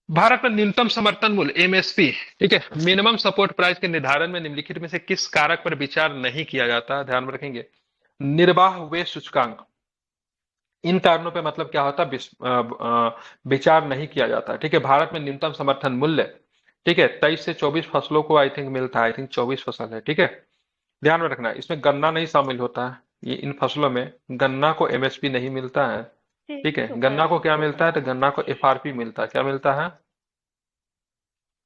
भारत में न्यूनतम समर्थन मूल्य एमएसपी, ठीक है, मिनिमम सपोर्ट प्राइस के निर्धारण में निम्नलिखित में से किस कारक पर विचार नहीं किया जाता? ध्यान में रखेंगे, निर्वाह व्यय सूचकांक। इन कारणों पे मतलब क्या होता है? विचार नहीं किया जाता। ठीक है, भारत में न्यूनतम समर्थन मूल्य, ठीक है, 23 से 24 फसलों को आई थिंक मिलता है। आई थिंक 24 फसल है। ठीक है, ध्यान में रखना, इसमें गन्ना नहीं शामिल होता है। ये इन फसलों में गन्ना को एमएसपी नहीं मिलता है। ठीक है, गन्ना को क्या मिलता है? तो गन्ना को एफआरपी मिलता है। क्या मिलता है?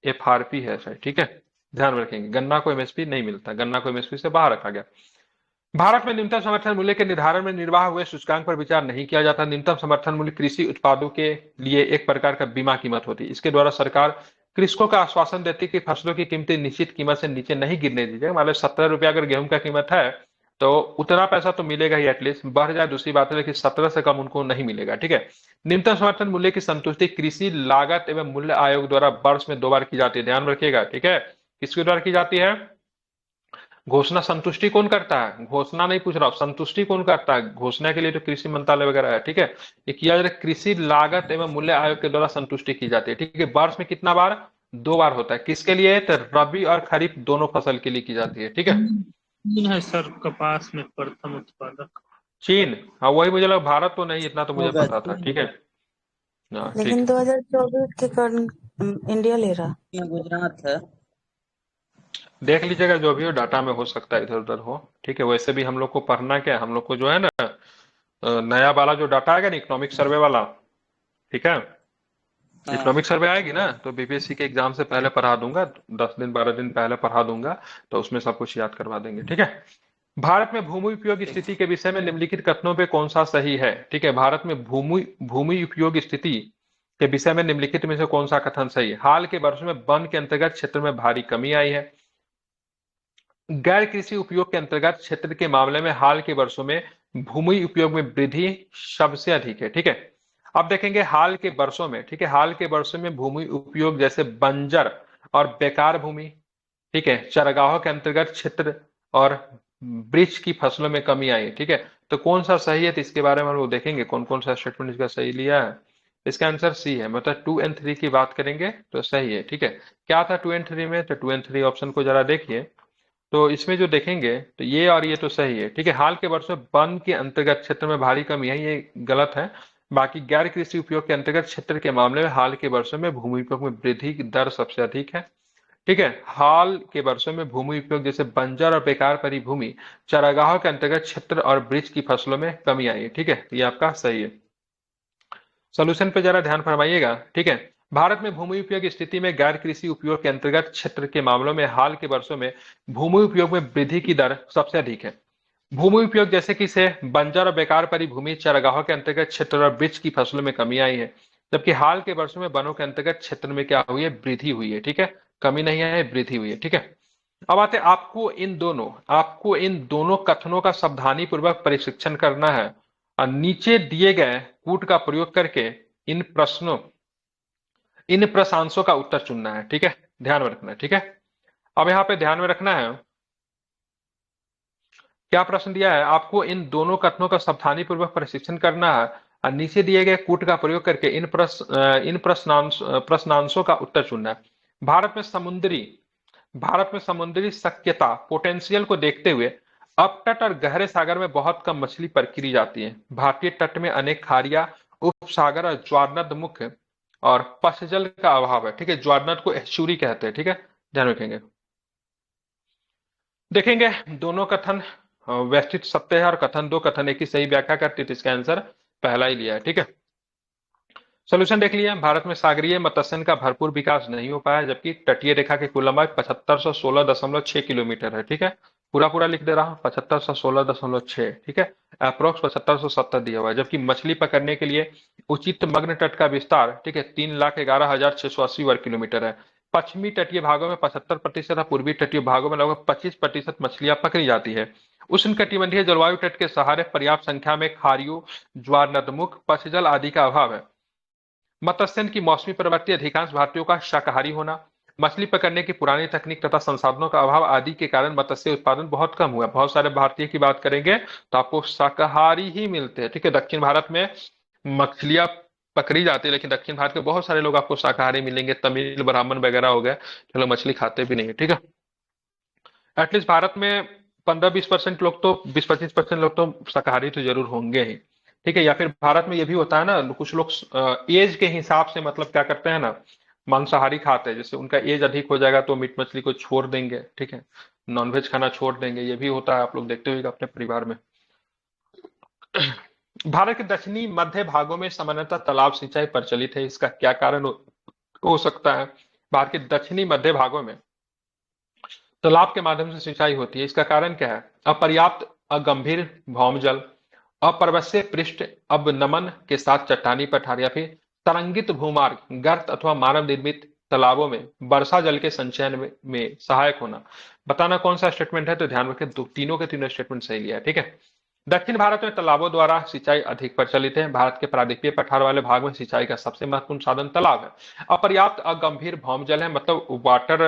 एफआरपी है सर। ठीक है, ध्यान में रखेंगे, गन्ना को एमएसपी नहीं मिलता, गन्ना को एमएसपी से बाहर रखा गया। भारत में न्यूनतम समर्थन मूल्य के निर्धारण में निर्वाह हुए सूचकांक पर विचार नहीं किया जाता। न्यूनतम समर्थन मूल्य कृषि उत्पादों के लिए एक प्रकार का बीमा कीमत होती है। इसके द्वारा सरकार कृषकों का आश्वासन देती है कि फसलों की कीमतें निश्चित कीमत से नीचे नहीं गिरने दी जाएगी। मान लो 17 रुपया अगर गेहूं का कीमत है, तो उतना पैसा तो मिलेगा ही, एटलीस्ट बढ़ जाए दूसरी बात है, लेकिन 17 से कम उनको नहीं मिलेगा। ठीक है, न्यूनतम समर्थन मूल्य की संतुष्टि कृषि लागत एवं मूल्य आयोग द्वारा वर्ष में 2 बार की जाती है। ध्यान रखिएगा। ठीक है, किसके द्वारा की जाती है? घोषणा संतुष्टि कौन करता है? घोषणा नहीं पूछ रहा हूं, संतुष्टि कौन करता है? घोषणा के लिए तो कृषि मंत्रालय वगैरह है। ठीक है, ये किया जाता है, कृषि लागत एवं मूल्य आयोग के द्वारा संतुष्टि की जाती है। ठीक है, वर्ष में कितना बार? 2 बार होता है। किसके लिए? तो रबी और खरीफ दोनों फसल के लिए की जाती है। ठीक है, चीन है सर कपास में प्रथम उत्पादक। चीन, हाँ वही मुझे लगा, भारत तो नहीं, इतना तो मुझे होगा पता था। चीन। ठीक है, हाँ ठीक लेकिन है। 2024 के कारण इंडिया ले रहा। ये गुजरात है। देख लीजिएगा, जो भी हो डाटा में हो सकता है इधर उधर हो। ठीक है, वैसे भी हम लोग को पढ़ना क्या है, हम लोग को जो है ना, नया वाला जो डाटा आएगा ना, इकोनॉमिक सर्वे वाला, ठीक है, हाँ। इकोनॉमिक सर्वे आएगी ना, तो बीपीएससी के एग्जाम से पहले पढ़ा दूंगा, 10 दिन 12 दिन पहले पढ़ा दूंगा, तो उसमें सब कुछ याद करवा देंगे। ठीक है, भारत में भूमि उपयोग स्थिति के विषय में निम्नलिखित कथनों पे कौन सा सही है? ठीक है, भारत में भूमि भूमि उपयोग स्थिति के विषय में निम्नलिखित में से कौन सा कथन सही है? हाल के वर्षों में वन के अंतर्गत क्षेत्र में भारी कमी आई है। गैर कृषि उपयोग के अंतर्गत क्षेत्र के मामले में हाल के वर्षों में भूमि उपयोग में वृद्धि सबसे अधिक है। ठीक है, अब देखेंगे हाल के वर्षों में, ठीक है, हाल के वर्षों में भूमि उपयोग जैसे बंजर और बेकार भूमि, ठीक है, चरगाहों के अंतर्गत क्षेत्र और वृक्ष की फसलों में कमी आई है। ठीक है, तो कौन सा सही है? तो इसके बारे में हम लोग देखेंगे कौन कौन सा स्टेटमेंट इसका सही लिया है। इसका आंसर सी है, मतलब 2 और 3 की बात करेंगे तो सही है। ठीक है, क्या था 2 और 3 में? तो 2 और 3 ऑप्शन को जरा देखिए, तो इसमें जो देखेंगे तो ये और ये तो सही है। ठीक है, हाल के वर्षों में वन के अंतर्गत क्षेत्र में भारी कमी है, ये गलत है। बाकी गैर कृषि उपयोग के अंतर्गत क्षेत्र के मामले में हाल के वर्षों में भूमि उपयोग में वृद्धि की दर सबसे अधिक है। ठीक है, हाल के वर्षों में भूमि उपयोग जैसे बंजर और बेकार पड़ी भूमि, चारागाहों के अंतर्गत क्षेत्र और वृक्ष की फसलों में कमी आई है। ठीक है, ये आपका सही है। सोल्यूशन पे जरा ध्यान फरमाइएगा। ठीक है, भारत में भूमि उपयोग स्थिति में गैर कृषि उपयोग के अंतर्गत क्षेत्र के मामलों में हाल के वर्षों में भूमि उपयोग में वृद्धि की दर सबसे अधिक है। भूमि उपयोग जैसे कि से बंजर और बेकार पड़ी भूमि, चारागाहों के अंतर्गत क्षेत्र और वृक्ष की फसलों में कमी आई है, जबकि हाल के वर्षों में वनों के अंतर्गत क्षेत्र में क्या हुई है? वृद्धि हुई है। ठीक है, कमी नहीं है, वृद्धि हुई है। ठीक है, अब आते आपको इन दोनों कथनों का सावधानी पूर्वक परीक्षण करना है और नीचे दिए गए कूट का प्रयोग करके इन प्रश्नांशों का उत्तर चुनना है। ठीक है, ध्यान में रखना है। ठीक है, अब यहाँ पे ध्यान में रखना है, क्या प्रश्न दिया है? आपको इन दोनों कथनों का सावधानी पूर्वक परीक्षण करना है और नीचे दिए गए कूट का प्रयोग करके इन प्रश्नांशों का उत्तर चुनना है। भारत में समुद्री शक्यता पोटेंशियल को देखते हुए अपतट और गहरे सागर में बहुत कम मछली पकड़ी जाती है। भारतीय तट में अनेक खाड़ियां, उपसागर और ज्वारनद मुख्य और पशजल का अभाव है। ठीक है, ज्वारनद को एस्चुरी कहते हैं। ठीक है, ध्यान रखेंगे। देखेंगे दोनों कथन व्यवस्थित सत्य है और कथन 2 कथन एक ही सही व्याख्या करते, तो इसका आंसर पहला ही लिया है। ठीक है, सोल्यूशन देख लिया। भारत में सागरीय मत्स्यन का भरपूर विकास नहीं हो पाया, जबकि तटीय रेखा की कुल लंबाई 7516.6 किलोमीटर है। ठीक है, पूरा पूरा लिख दे रहा हूँ, 7516.6। ठीक है, अप्रोक्स 7570 दिया हुआ है। जबकि मछली पकड़ने के लिए उचित मग्न तट का विस्तार, ठीक है, 3,11,680 वर्ग किलोमीटर है। पश्चिमी तटीय भागों में 75% और पूर्वी तटीय भागों में लगभग 25% मछलियां पकड़ी जाती है। उष्णकटिबंधीय जलवायु तट के सहारे पर्याप्त संख्या में खारियों, ज्वार नदमुख, पशजल आदि का अभाव है। मत्स्यन की मौसमी प्रवृत्ति, अधिकांश भारतीयों का शाकाहारी होना, मछली पकड़ने की पुरानी तकनीक तथा संसाधनों का अभाव आदि के कारण मत्स्य उत्पादन बहुत कम हुआ। बहुत सारे भारतीय की बात करेंगे तो आपको शाकाहारी ही मिलते हैं। ठीक है, दक्षिण भारत में मछलियां पकड़ी जाती है, लेकिन दक्षिण भारत के बहुत सारे लोग आपको शाकाहारी मिलेंगे। तमिल ब्राह्मण वगैरह हो गए, जो लोग मछली खाते भी नहीं है। ठीक है, एटलीस्ट भारत में 15-20% लोग तो, 20-25% लोग तो शाकाहारी तो जरूर होंगे ही। ठीक है, या फिर भारत में ये भी होता है ना, कुछ लोग एज के हिसाब से मतलब क्या करते हैं ना, मांसाहारी खाते हैं। जैसे उनका एज अधिक हो जाएगा तो मीट मछली को छोड़ देंगे। ठीक है, नॉनवेज खाना छोड़ देंगे, ये भी होता है, आप लोग देखते होंगे अपने परिवार में। भारत के दक्षिणी मध्य भागों में सामान्यतः तालाब सिंचाई प्रचलित है। इसका क्या कारण हो सकता है? भारत के दक्षिणी मध्य भागों में तालाब के माध्यम से सिंचाई होती है। इसका कारण क्या है? अपर्याप्त अगंभीर भौमजल, अपर्वशीय पृष्ठ अवनमन के साथ चट्टानी पठार, या फिर तरंगित भूमार्ग, गर्त अथवा मानव निर्मित तालाबों में वर्षा जल के संचयन में सहायक होना। बताना कौन सा स्टेटमेंट है, तो ध्यान रखें, तीनों के तीनों स्टेटमेंट सही लिया है। ठीक है, दक्षिण भारत में तालाबों द्वारा सिंचाई अधिक प्रचलित है। भारत के प्रायद्वीपीय पठार वाले भाग में सिंचाई का सबसे महत्वपूर्ण साधन तालाब है। अपर्याप्त अगंभीर भौम जल है, मतलब वाटर,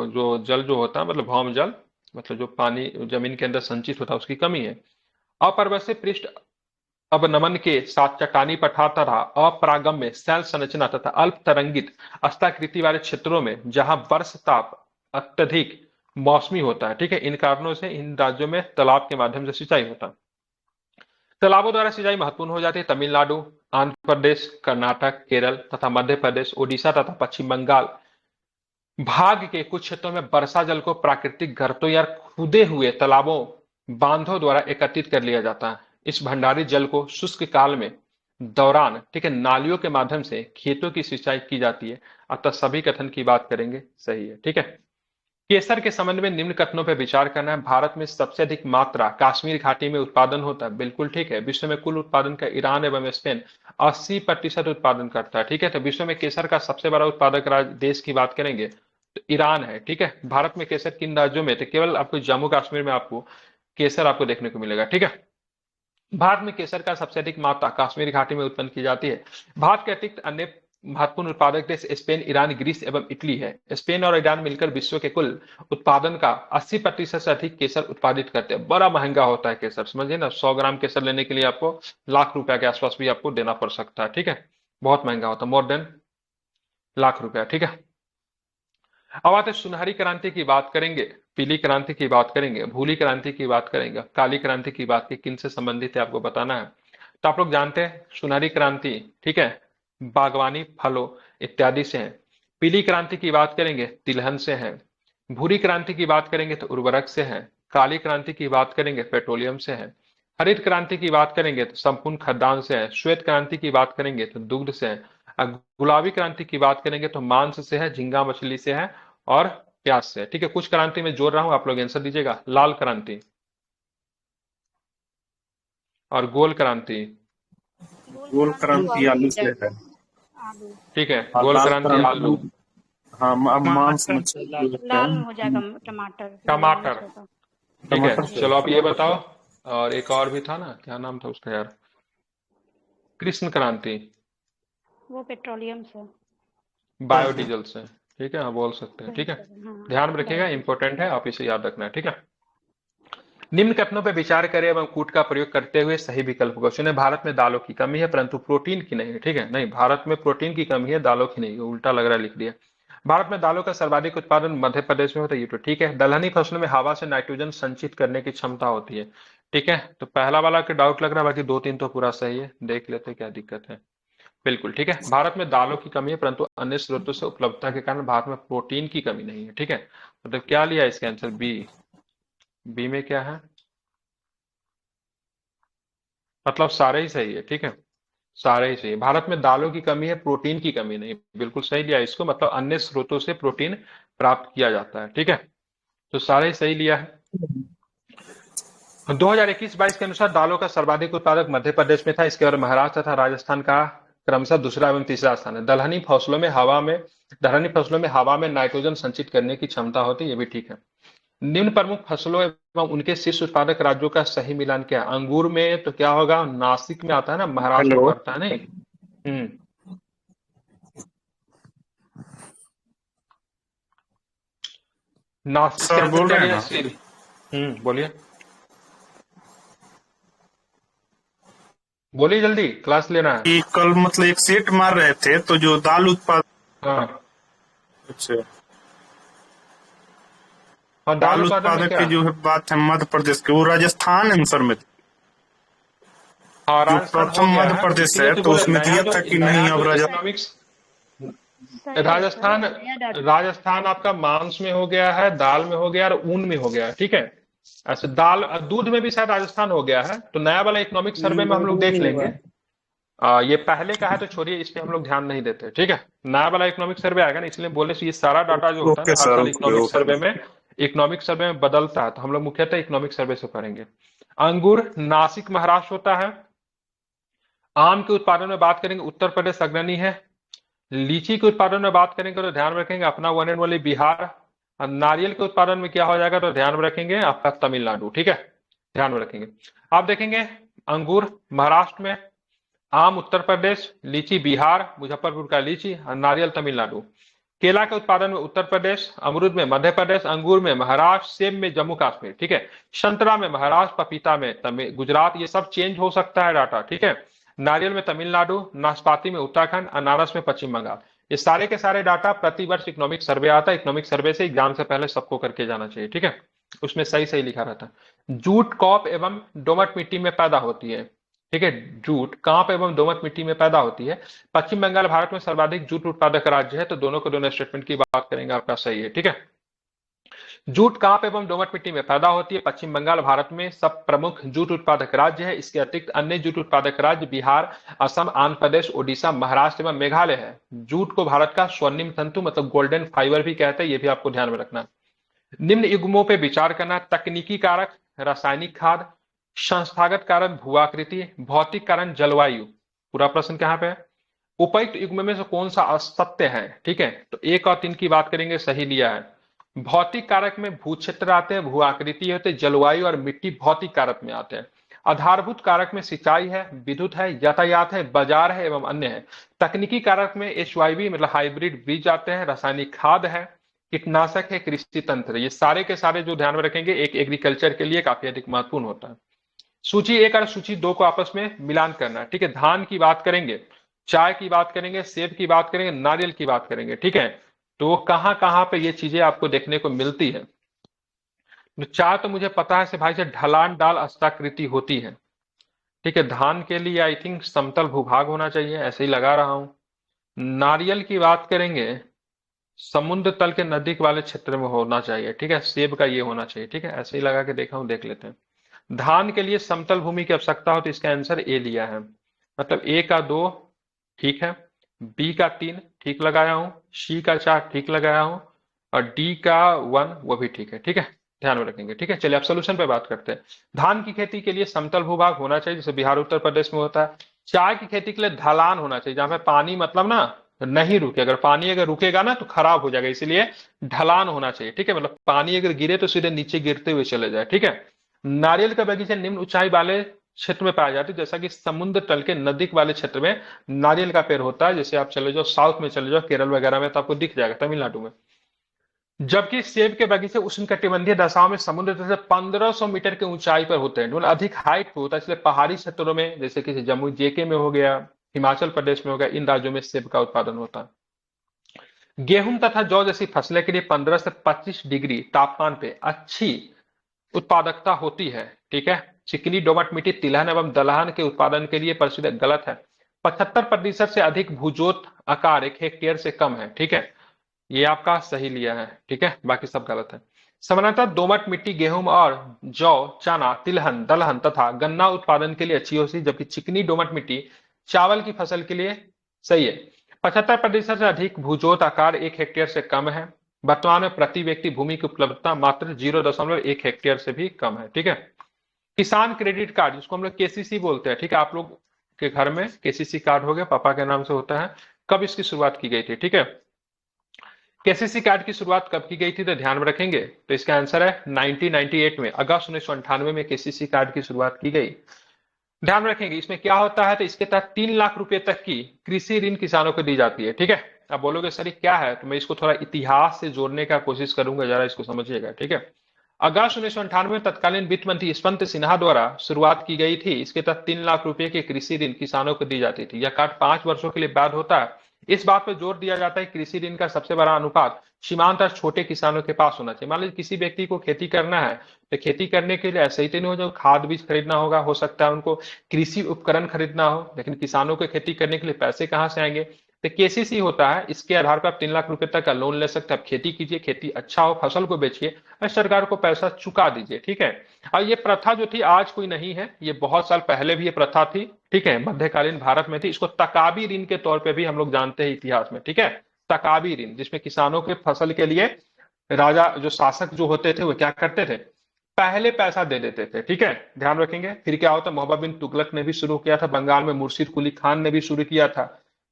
जो जल जो होता है, मतलब भौम जल, मतलब जो पानी जमीन के अंदर संचित होता है, उसकी कमी है। अपर्वशीय पृष्ठ अवनमन के साथ चट्टानी पठार तथा अपरागम्य शैल संरचना तथा अल्प तरंगित अस्ताकृति वाले क्षेत्रों में जहां वर्ष ताप अत्यधिक मौसमी होता है। ठीक है, इन कारणों से इन राज्यों में तालाब के माध्यम से सिंचाई होता है। तालाबों द्वारा सिंचाई महत्वपूर्ण हो जाती है। तमिलनाडु, आंध्र प्रदेश, कर्नाटक, केरल तथा मध्य प्रदेश, ओडिशा तथा पश्चिम बंगाल भाग के कुछ क्षेत्रों में वर्षा जल को प्राकृतिक गर्तों या खुदे हुए तालाबों, बांधों द्वारा एकत्रित कर लिया जाता है। इस भंडारित जल को शुष्क काल में दौरान, ठीक है, नालियों के माध्यम से खेतों की सिंचाई की जाती है। अतः सभी कथन की बात करेंगे सही है। ठीक है, केसर के संबंध में निम्न कथनों पर विचार करना है। भारत में सबसे अधिक मात्रा कश्मीर घाटी में उत्पादन होता है। बिल्कुल ठीक है। विश्व में कुल उत्पादन का ईरान एवं स्पेन 80% उत्पादन करता है। ठीक है, तो विश्व में केसर का सबसे बड़ा उत्पादक देश की बात करेंगे तो ईरान है। ठीक है, भारत में केसर किन राज्यों में, तो केवल आपको जम्मू कश्मीर में आपको केसर आपको देखने को मिलेगा। ठीक है, भारत में केसर का सबसे अधिक मात्रा कश्मीर घाटी में उत्पन्न की जाती है। भारत के अतिरिक्त अन्य महत्वपूर्ण उत्पादक देश स्पेन, ईरान, ग्रीस एवं इटली है। स्पेन और ईरान मिलकर विश्व के कुल उत्पादन का 80% से अधिक केसर उत्पादित करते हैं। बड़ा महंगा होता है केसर, समझिए ना, 100 ग्राम केसर लेने के लिए आपको ₹1,00,000 के आसपास भी आपको देना पड़ सकता है। ठीक है, बहुत महंगा होता है, मोर देन ₹1,00,000। ठीक है, अब आते हैं सुनहरी क्रांति की बात करेंगे, पीली क्रांति की बात करेंगे, भूली क्रांति की बात करेंगे, काली क्रांति की बात की किन से संबंधित है आपको बताना है। तो आप लोग जानते हैं सुनहरी क्रांति, ठीक है, बागवानी, फलों इत्यादि से है। पीली क्रांति की बात करेंगे तिलहन से है। भूरी क्रांति की बात करेंगे तो उर्वरक से है। काली क्रांति की बात करेंगे पेट्रोलियम से है। हरित क्रांति की बात करेंगे तो संपूर्ण खाद्यान्न से है। श्वेत क्रांति की बात करेंगे तो दुग्ध से है। गुलाबी क्रांति की बात करेंगे तो मांस से है, झींगा मछली से है और प्याज से। ठीक है, कुछ क्रांति में जोड़ रहा हूं, आप लोग आंसर दीजिएगा। लाल क्रांति और गोल क्रांति। गोल क्रांति आलू से है। ठीक है, और गोल लाल क्रांति आलू। हाँ, मांस टमाटर, मछली लाल। जो होता लाल है। हो जाएगा टमाटर। टमाटर। लाल होगा। ठीक है, टमाटर से। चलो आप ये बताओ, और एक और भी था ना, क्या नाम था उसका यार, कृष्ण क्रांति, वो पेट्रोलियम से। बायोडीजल से। ठीक है, हाँ बोल सकते हैं। ठीक है, हाँ, ध्यान में रखिएगा, इंपॉर्टेंट है, आप इसे याद रखना है। ठीक है, निम्न कथनों पर विचार करें एवं कूट का प्रयोग करते हुए सही विकल्प को चुनें। भारत में दालों की कमी है परंतु प्रोटीन की नहीं है। ठीक है, नहीं, भारत में प्रोटीन की कमी है, दालों की नहीं, उल्टा लग रहा है, लिख दिया। भारत में दालों का सर्वाधिक उत्पादन मध्य प्रदेश में होता है, ये तो ठीक है। दलहनी फसलों में हवा से नाइट्रोजन संचित करने की क्षमता होती है। ठीक है, तो पहला वाला के डाउट लग रहा है, बाकी 2-3 तो पूरा सही है, देख लेते क्या दिक्कत है। बिल्कुल ठीक है, भारत में दालों की कमी है परंतु अन्य स्रोतों से उपलब्धता के कारण भारत में प्रोटीन की कमी नहीं है। ठीक है, मतलब क्या लिया इसका आंसर? बी में क्या है, मतलब सारे ही सही है। ठीक है, सारे ही चाहिए। भारत में दालों की कमी है, प्रोटीन की कमी नहीं। बिल्कुल सही लिया इसको, मतलब अन्य स्रोतों से प्रोटीन प्राप्त किया जाता है। ठीक है, तो सारे ही सही लिया है। 2021-22 के अनुसार दालों का सर्वाधिक उत्पादक मध्य प्रदेश में था। इसके बाद महाराष्ट्र तथा राजस्थान का क्रमशः दूसरा एवं तीसरा स्थान है। दलहनी फसलों में हवा में नाइट्रोजन संचित करने की क्षमता होती है, ये भी ठीक है। निम्न प्रमुख फसलों एवं उनके शीर्ष उत्पादक राज्यों का सही मिलान क्या है? अंगूर में तो क्या होगा, नासिक में आता है ना, महाराष्ट्र में हेलो पड़ता है नहीं। नासिक के सर आंसर बोल क्या रहे हैं दिया ना श्री? बोलिए बोलिए, जल्दी क्लास लेना है। कि कल मतलब एक सेट मार रहे थे तो जो दाल उत्पाद हाँ अच्छा हाँ, दाल दाल उत्पादन में उत्पादक क्या? की जो है बात है मध्य प्रदेश की, वो राजस्थान आंसर में हाँ, जो राजस्थान हो प्रथम गया मध्य है, प्रदेश इसीलिए है तो तो बोले उसमें नया दिया जो था कि नया नहीं जो अब इकोनॉमिक्स। सही है राजस्थान सर, नया डाटा। राजस्थान आपका मांस में हो गया है, दाल में हो गया और ऊन में हो गया है। ठीक है, ऐसे दाल दूध में भी शायद राजस्थान हो गया है। तो नया वाला इकोनॉमिक सर्वे में हम लोग दोनों देख में हुआ लेंगे। ये पहले का है तो छोड़िए, इस पे हम लोग ध्यान नहीं देते। ठीक है, नया वाला इकोनॉमिक सर्वे आएगा ना, इसलिए बोले ये सारा डाटा जो होता है ओके ना हर सर साल ओके ओके इकोनॉमिक सर्वे में बदलता है, तो हम लोग मुख्यतः इकोनॉमिक सर्वे से करेंगे। अंगूर नासिक महाराष्ट्र होता है। आम के उत्पादन में बात करेंगे, उत्तर प्रदेश अग्रणी है। लीची के उत्पादन में बात करेंगे तो ध्यान रखेंगे अपना वन एंड ओनली बिहार। और नारियल के उत्पादन में क्या हो जाएगा तो ध्यान में रखेंगे आपका तमिलनाडु। ठीक है, ध्यान में रखेंगे। आप देखेंगे अंगूर महाराष्ट्र में, आम उत्तर प्रदेश, लीची बिहार, मुजफ्फरपुर का लीची, और नारियल तमिलनाडु। केला के उत्पादन में उत्तर प्रदेश, अमरूद में मध्य प्रदेश, अंगूर में महाराष्ट्र, सेब में जम्मू कश्मीर। ठीक है, संतरा में महाराष्ट्र, पपीता में गुजरात। ये सब चेंज हो सकता है डाटा। ठीक है, नारियल में तमिलनाडु, नाशपाती में उत्तराखंड, अनारस में पश्चिम बंगाल। ये सारे के सारे डाटा प्रतिवर्ष इकोनॉमिक सर्वे आता है। इकोनॉमिक सर्वे से एग्जाम से पहले सबको करके जाना चाहिए। ठीक है, उसमें सही सही लिखा रहता है। जूट कॉप एवं दोमट मिट्टी में पैदा होती है। ठीक है, जूट कांप एवं दोमट मिट्टी में पैदा होती है। पश्चिम बंगाल भारत में सर्वाधिक जूट उत्पादक राज्य है। तो दोनों को दोनों स्टेटमेंट की बात करेंगे, आपका सही है। ठीक है, जूट कांप एवं दोमट मिट्टी में पैदा होती है। पश्चिम बंगाल भारत में सब प्रमुख जूट उत्पादक राज्य है। इसके अतिरिक्त अन्य जूट उत्पादक राज्य बिहार, असम, आंध्र प्रदेश, ओडिशा, महाराष्ट्र एवं मेघालय है। जूट को भारत का स्वर्णिम तंतु मतलब गोल्डन फाइबर भी कहते हैं, ये भी आपको ध्यान में रखना है। निम्न युग्मों पे विचार करना, तकनीकी कारक, रासायनिक खाद, संस्थागत कारण भूआकृति, भौतिक कारण जलवायु। पूरा प्रश्न कहां पे है? उपयुक्त युग्म में से कौन सा असत्य है? ठीक है, तो 1 और 3 की बात करेंगे, सही लिया है। भौतिक कारक में भू क्षेत्र आते हैं, भू आकृति होते हैं, जलवायु और मिट्टी भौतिक कारक में आते हैं। आधारभूत कारक में सिंचाई है, विद्युत है, यातायात है, बाजार है एवं अन्य है। तकनीकी कारक में HYV मतलब हाइब्रिड बीज आते हैं, रासायनिक खाद है, कीटनाशक है, कृषि तंत्र। ये सारे के सारे जो ध्यान में रखेंगे एक एग्रीकल्चर के लिए काफी अधिक महत्वपूर्ण होता है। सूची 1 और सूची 2 को आपस में मिलान करना है। ठीक है, धान की बात करेंगे, चाय की बात करेंगे, सेब की बात करेंगे, नारियल की बात करेंगे। ठीक है, तो कहां कहां पे ये चीजें आपको देखने को मिलती है? तो चाय तो मुझे पता है से भाई से ढलान डाल अस्ताकृति होती है। ठीक है, धान के लिए आई थिंक समतल भूभाग होना चाहिए, ऐसे ही लगा रहा हूं। नारियल की बात करेंगे, समुद्र तल के नजदीक वाले क्षेत्र में होना चाहिए। ठीक है, सेब का ये होना चाहिए। ठीक है, ऐसे ही लगा के देखा हूं, देख लेते हैं। धान के लिए समतल भूमि की आवश्यकता हो तो इसका आंसर ए लिया है, मतलब ए का 2 ठीक है, बी का 3 ठीक लगाया हूं, सी का 4 ठीक लगाया हूं, और डी का 1 वो भी ठीक है। ठीक है, ध्यान में रखेंगे। ठीक है, चलिए अब सोल्यूशन पे बात करते हैं। धान की खेती के लिए समतल भूभाग होना चाहिए, जैसे बिहार उत्तर प्रदेश में होता है। चाय की खेती के लिए ढलान होना चाहिए, जहां पे पानी मतलब ना नहीं रुके। अगर पानी अगर रुकेगा ना तो खराब हो जाएगा, इसीलिए ढलान होना चाहिए। ठीक है, मतलब पानी अगर गिरे तो सीधे नीचे गिरते हुए चले जाए। ठीक है, नारियल का बगीचा निम्न ऊंचाई वाले क्षेत्र में पाया जाता है, जैसा कि समुद्र तल के नजदीक वाले क्षेत्र में नारियल का पेड़ होता है। जैसे आप चले जाओ साउथ में, चले जाओ केरल वगैरह में, तो आपको दिख जाएगा, तमिलनाडु में। जबकि सेब के बगीचे उष्णकटिबंधीय दशाओं में समुद्र तल से 1500 मीटर के ऊंचाई पर होते हैं, मतलब अधिक हाइट पे होता है। इसलिए पहाड़ी क्षेत्रों में, जैसे कि जम्मू JK में हो गया, हिमाचल प्रदेश में हो गया, इन राज्यों में सेब का उत्पादन होता है। गेहूं तथा जौ जैसी फसलें के लिए 15 से 25 डिग्री तापमान पे अच्छी उत्पादकता होती है। ठीक है, चिकनी दोमट मिट्टी तिलहन एवं दलहन के उत्पादन के लिए प्रसिद्ध है, गलत है। 75% से अधिक भूजोत आकार 1 हेक्टेयर से कम है। ठीक है, ये आपका सही लिया है। ठीक है, बाकी सब गलत है। सामान्यतः दोमट मिट्टी गेहूं और जौ, चना, तिलहन, दलहन तथा गन्ना उत्पादन के लिए अच्छी होती है, जबकि चिकनी दोमट मिट्टी चावल की फसल के लिए सही है। 75% से अधिक भूजोत आकार 1 हेक्टेयर से कम है। वर्तमान में प्रति व्यक्ति भूमि की उपलब्धता मात्र 0.1 हेक्टेयर से भी कम है। ठीक है। किसान क्रेडिट कार्ड जिसको हम लोग केसीसी बोलते हैं, ठीक है, आप लोग के घर में केसीसी कार्ड हो गया, पापा के नाम से होता है। कब इसकी शुरुआत की गई थी? ठीक है, केसीसी कार्ड की शुरुआत कब की गई थी तो ध्यान में रखेंगे, तो इसका आंसर है 1998 में, अगस्त 1998 में केसीसी कार्ड की शुरुआत की गई। ध्यान में रखेंगे इसमें क्या होता है, तो इसके तहत 3 लाख रुपए तक की कृषि ऋण किसानों को दी जाती है। ठीक है, अब बोलोगे सर ये क्या है, तो मैं इसको थोड़ा इतिहास से जोड़ने का कोशिश करूंगा, जरा इसको समझिएगा। ठीक है, अगस्त 1998 में तत्कालीन वित्त मंत्री यशवंत सिन्हा द्वारा शुरुआत की गई थी। इसके तहत 3 लाख रुपए के कृषि ऋण किसानों को दी जाती थी। यह कार्ड 5 वर्षों के लिए वैध होता है। इस बात पर जोर दिया जाता है कृषि ऋण का सबसे बड़ा अनुपात सीमांत और छोटे किसानों के पास होना चाहिए। मान लीजिए किसी व्यक्ति को खेती करना है, तो खेती करने के लिए ऐसे ही तो नहीं हो जाए, खाद बीज खरीदना होगा, हो सकता है उनको कृषि उपकरण खरीदना हो, लेकिन किसानों को खेती करने के लिए पैसे कहां से आएंगे? तो केसीसी होता है, इसके आधार पर आप 3 लाख रुपए तक का लोन ले सकते हैं। आप खेती कीजिए, खेती अच्छा हो, फसल को बेचिए और सरकार को पैसा चुका दीजिए। ठीक है, और ये प्रथा जो थी आज कोई नहीं है, ये बहुत साल पहले भी ये प्रथा थी। ठीक है, मध्यकालीन भारत में थी। इसको तकाबी ऋण के तौर पे भी हम लोग जानते हैं इतिहास में। ठीक है, तकाबी ऋण, जिसमें किसानों के फसल के लिए राजा जो शासक जो होते थे वो क्या करते थे, पहले पैसा दे देते थे। ठीक है, ध्यान रखेंगे। फिर क्या होता, मोहम्मद बिन तुगलक ने भी शुरू किया था, बंगाल में मुर्शिद कुली खान ने भी शुरू किया था।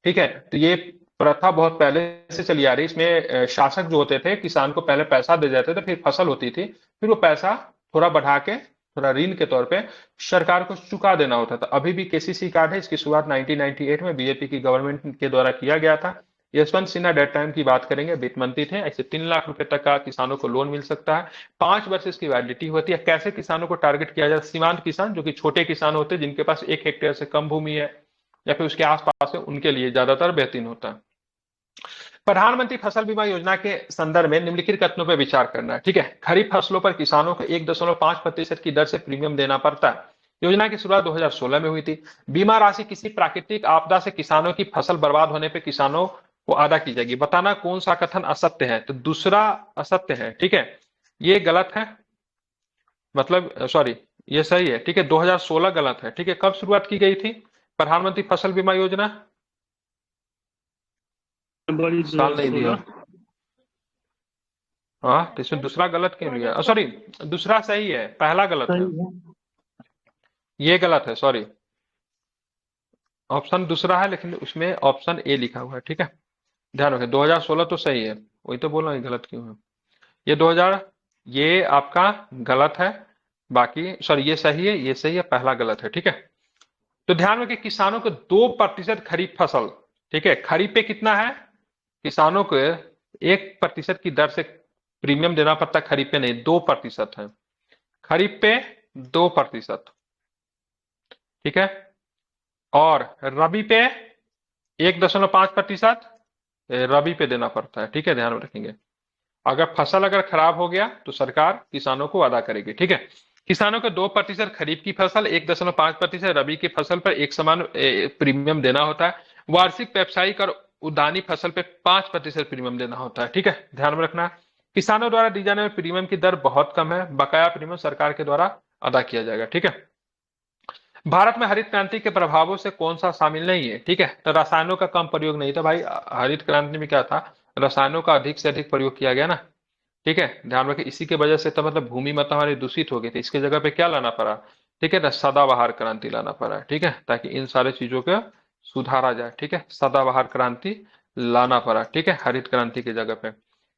ठीक है, तो ये प्रथा बहुत पहले से चली आ रही। इसमें शासक जो होते थे किसान को पहले पैसा दे जाते थे, फिर फसल होती थी, फिर वो पैसा थोड़ा बढ़ा के थोड़ा ऋण के तौर पे सरकार को चुका देना होता था। अभी भी केसीसी कार्ड है, इसकी शुरुआत 1998 में बीजेपी की गवर्नमेंट के द्वारा किया गया था। यशवंत सिन्हा डेट टाइम की बात करेंगे, वित्त मंत्री थे। ऐसे 3 लाख रुपए तक का किसानों को लोन मिल सकता है। 5 वर्ष इसकी वैलिडिटी होती है। कैसे किसानों को टारगेट किया जाए? सीमांत किसान, जो कि छोटे किसान होते हैं, जिनके पास 1 हेक्टेयर से कम भूमि है या फिर उसके आसपास है, उनके लिए ज्यादातर बेहतरीन होता है। प्रधानमंत्री फसल बीमा योजना के संदर्भ में निम्नलिखित कथनों पर विचार करना है। ठीक है, खरीफ फसलों पर किसानों को 1.5% की दर से प्रीमियम देना पड़ता है। योजना की शुरुआत 2016 में हुई थी। बीमा राशि किसी प्राकृतिक आपदा से किसानों की फसल बर्बाद होने पर किसानों को अदा की जाएगी। बताना कौन सा कथन असत्य है, तो दूसरा असत्य है। ठीक है, ये गलत है, मतलब सॉरी ये सही है। ठीक है, 2016 गलत है। ठीक है, कब शुरुआत की गई थी प्रधानमंत्री फसल बीमा योजना? साल नहीं दिया। हाँ, तो इसमें दूसरा गलत क्यों लिया? सॉरी, दूसरा सही है, पहला गलत है, ये गलत है, सॉरी। ऑप्शन दूसरा है, लेकिन उसमें ऑप्शन ए लिखा हुआ है। ठीक है, ध्यान रखें। 2016 तो सही है, वही तो बोल रहा हूँ, गलत क्यों है? ये 2000 ये आपका गलत है, बाकी सॉरी ये सही है, ये सही है, पहला गलत है। ठीक है, तो ध्यान रखें किसानों को 2% खरीफ फसल, ठीक है, खरीफ पे कितना है, किसानों को 1% की दर से प्रीमियम देना पड़ता है, खरीफ पे नहीं, 2% है, खरीफ पे 2%। ठीक है, और रबी पे 1.5% रबी पे देना पड़ता है। ठीक है, ध्यान में रखेंगे। अगर फसल खराब हो गया तो सरकार किसानों को अदा करेगी। ठीक है, किसानों को 2% खरीफ की फसल, 1.5% रबी की फसल पर एक समान प्रीमियम देना होता है। वार्षिक व्यावसायिक और उद्यानी फसल पे 5% प्रीमियम देना होता है। ठीक है, ध्यान में रखना। किसानों द्वारा दी जाने वाली प्रीमियम की दर बहुत कम है। बकाया प्रीमियम सरकार के द्वारा अदा किया जाएगा। ठीक है, भारत में हरित क्रांति के प्रभावों से कौन सा शामिल नहीं है? ठीक है, तो रसायनों का कम प्रयोग नहीं था भाई। हरित क्रांति में क्या था, रसायनों का अधिक से अधिक प्रयोग किया गया ना। ठीक है, ध्यान रखें, इसी की वजह से तो मतलब भूमि माता हमारी दूषित हो गई थी। इसके जगह पे क्या लाना पड़ा? ठीक है ना, सदाबहार क्रांति लाना पड़ा। ठीक है, ताकि इन सारे चीजों का सुधारा जाए। ठीक है, सदाबहार क्रांति लाना पड़ा। ठीक है, हरित क्रांति की जगह पे।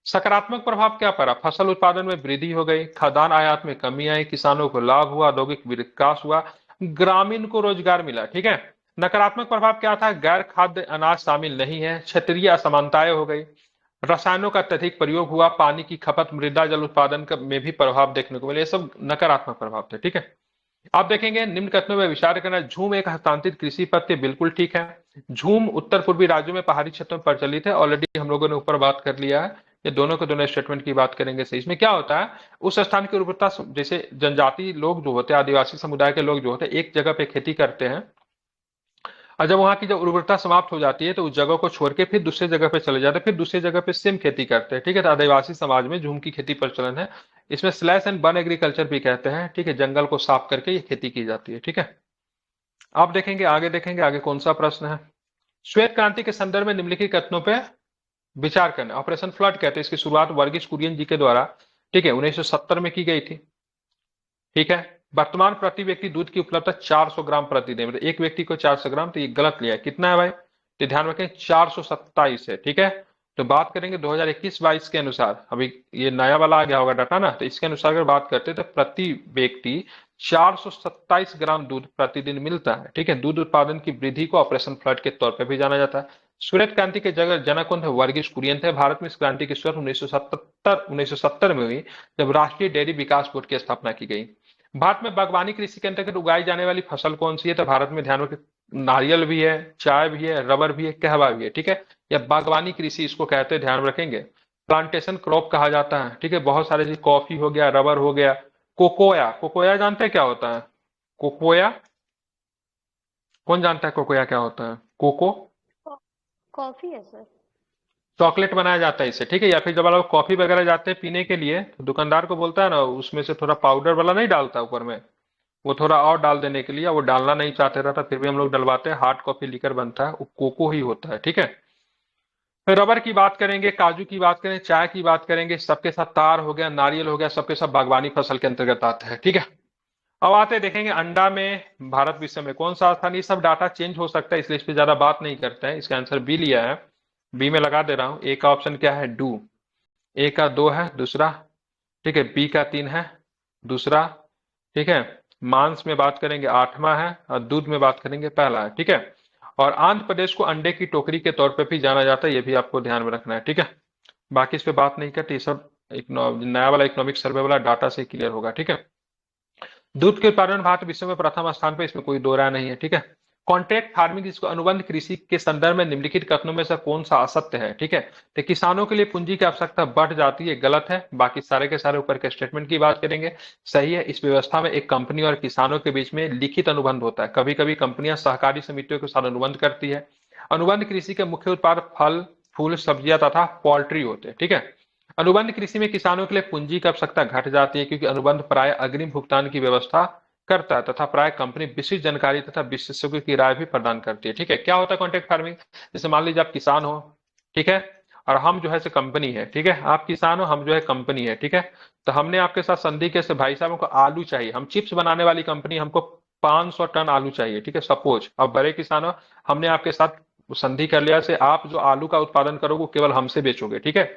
सकारात्मक प्रभाव क्या पड़ा? फसल उत्पादन में वृद्धि हो गई, खाद्यान्न आयात में कमी आई, किसानों को लाभ हुआ, औद्योगिक विकास हुआ, ग्रामीण को रोजगार मिला। ठीक है, नकारात्मक प्रभाव क्या था? गैर खाद्य अनाज शामिल नहीं है, क्षेत्रीय असमानताएं हो गई, रसायनों का अत्यधिक प्रयोग हुआ, पानी की खपत, मृदा जल उत्पादन में भी प्रभाव देखने को मिले। ये सब नकारात्मक प्रभाव थे। ठीक है, आप देखेंगे निम्न कथनों में विचार करना। झूम एक हस्तांतरित कृषि पद्धति, बिल्कुल ठीक है। झूम उत्तर पूर्वी राज्यों में पहाड़ी क्षेत्रों में प्रचलित है, ऑलरेडी हम लोगों ने ऊपर बात कर लिया है। ये दोनों के दोनों स्टेटमेंट की बात करेंगे। सही, इसमें क्या होता है, उस स्थान की उर्वरता, जैसे जनजाति लोग जो होते हैं, आदिवासी समुदाय के लोग जो होते हैं, एक जगह पे खेती करते हैं, और जब वहां की जब उर्वरता समाप्त हो जाती है तो उस जगह को छोड़ के फिर दूसरे जगह पे चले जाते हैं, फिर दूसरी जगह पे सेम खेती करते हैं। ठीक है, तो आदिवासी समाज में झूम की खेती प्रचलन है। इसमें स्लैश एंड बर्न एग्रीकल्चर भी कहते हैं। ठीक है, जंगल को साफ करके ये खेती की जाती है। ठीक है, आप देखेंगे आगे कौन सा प्रश्न है। श्वेत क्रांति के संदर्भ में निम्नलिखित कथनों पे विचार करना। ऑपरेशन फ्लड कहते हैं, इसकी शुरुआत वर्गीस कुरियन जी के द्वारा, ठीक है, 1970 में की गई थी। ठीक है, वर्तमान प्रति व्यक्ति दूध की उपलब्धता 400 ग्राम प्रतिदिन, मतलब एक व्यक्ति को 400 ग्राम, तो ये गलत लिया है। कितना है भाई, तो ध्यान रखें 427 है। ठीक है, तो बात करेंगे 2021-22 के अनुसार, अभी ये नया वाला आ गया होगा डाटा ना, तो इसके अनुसार अगर बात करते हैं तो प्रति व्यक्ति 427 ग्राम दूध प्रतिदिन मिलता है। ठीक है, दूध उत्पादन की वृद्धि को ऑपरेशन फ्लड के तौर पर भी जाना जाता है। श्वेत क्रांति के जनक कौन थे, वर्गीस कुरियन थे। भारत में इस क्रांति की शुरुआत 1970 में हुई, जब राष्ट्रीय डेयरी विकास बोर्ड की स्थापना की गई। भारत में बागवानी कृषि के अंतर्गत उगाई जाने वाली फसल कौन सी है, तो भारत में ध्यान रखें नारियल भी है, चाय भी है, रबर भी है, कहवा भी है। ठीक है, या बागवानी कृषि इसको कहते हैं, ध्यान रखेंगे। प्लांटेशन क्रॉप कहा जाता है। ठीक है, बहुत सारे चीज, कॉफी हो गया, रबर हो गया। कोकोया, कोकोया जानते हैं क्या होता है, कोकोया कौन जानता है कोकोया क्या होता है। कोको कॉफी है सर। चॉकलेट बनाया जाता है इससे। ठीक है, या फिर जब आप कॉफी वगैरह जाते हैं पीने के लिए, तो दुकानदार को बोलता है ना, उसमें से थोड़ा पाउडर वाला नहीं डालता ऊपर में, वो थोड़ा और डाल देने के लिए, वो डालना नहीं चाहते रहता, फिर भी हम लोग डलवाते हैं। हार्ड कॉफी लीकर बनता है, वो कोको ही होता है। ठीक है, फिर रबर की बात करेंगे, काजू की बात करें, चाय की बात करेंगे, सबके साथ तार हो गया, नारियल हो गया, सबके सब बागवानी फसल के अंतर्गत आते हैं। ठीक है, अब आते देखेंगे अंडा में भारत विश्व में कौन सा स्थान। ये सब डाटा चेंज हो सकता है, इसलिए इस पर ज्यादा बात नहीं करते हैं। इसका आंसर बी लिया है, बी में लगा दे रहा हूं। ए का ऑप्शन क्या है, डू। ए का 2 है दूसरा, ठीक है, बी का 3 है दूसरा। ठीक है, मांस में बात करेंगे 8वां है, और दूध में बात करेंगे पहला है। ठीक है, और आंध्र प्रदेश को अंडे की टोकरी के तौर पे भी जाना जाता है, ये भी आपको ध्यान में रखना है। ठीक है, बाकी इस पे बात नहीं करते, ये सब नया वाला इकोनॉमिक सर्वे वाला डाटा से क्लियर होगा। ठीक है, दूध के उत्पादन भारत विश्व में प्रथम स्थान पे, इसमें कोई दो राय नहीं है। ठीक है, कॉन्ट्रैक्ट फार्मिंग जिसको अनुबंध कृषि के संदर्भ में निम्नलिखित कथनों में से कौन सा असत्य है। ठीक है, तो किसानों के लिए पूंजी की आवश्यकता बढ़ जाती है, गलत है। बाकी सारे के सारे ऊपर के स्टेटमेंट की बात करेंगे, सही है। इस व्यवस्था में एक कंपनी और किसानों के बीच में लिखित अनुबंध होता है। कभी कभी कंपनियां सहकारी समितियों के साथ अनुबंध करती है। अनुबंध कृषि के मुख्य उत्पाद फल, फूल, सब्जियां तथा पोल्ट्री होते हैं। ठीक है, अनुबंध कृषि में किसानों के लिए पूंजी की आवश्यकता घट जाती है, क्योंकि अनुबंध प्राय अग्रिम भुगतान की व्यवस्था करता है, तथा प्राय कंपनी विशिष्ट जानकारी तथा विशेषज्ञों की राय भी प्रदान करती है। ठीक है, क्या होता है कॉन्ट्रैक्ट फार्मिंग, जैसे मान लीजिए आप किसान हो, ठीक है, और हम जो है से कंपनी है। ठीक है, आप किसान हो, हम जो है कंपनी है। ठीक है, तो हमने आपके साथ संधि के से भाई साहब को आलू चाहिए, हम चिप्स बनाने वाली कंपनी, हमको 500 टन आलू चाहिए। ठीक है, सपोज आप बड़े किसान हो, हमने आपके साथ संधि कर लिया से आप जो आलू का उत्पादन करोगे केवल हमसे बेचोगे। ठीक है,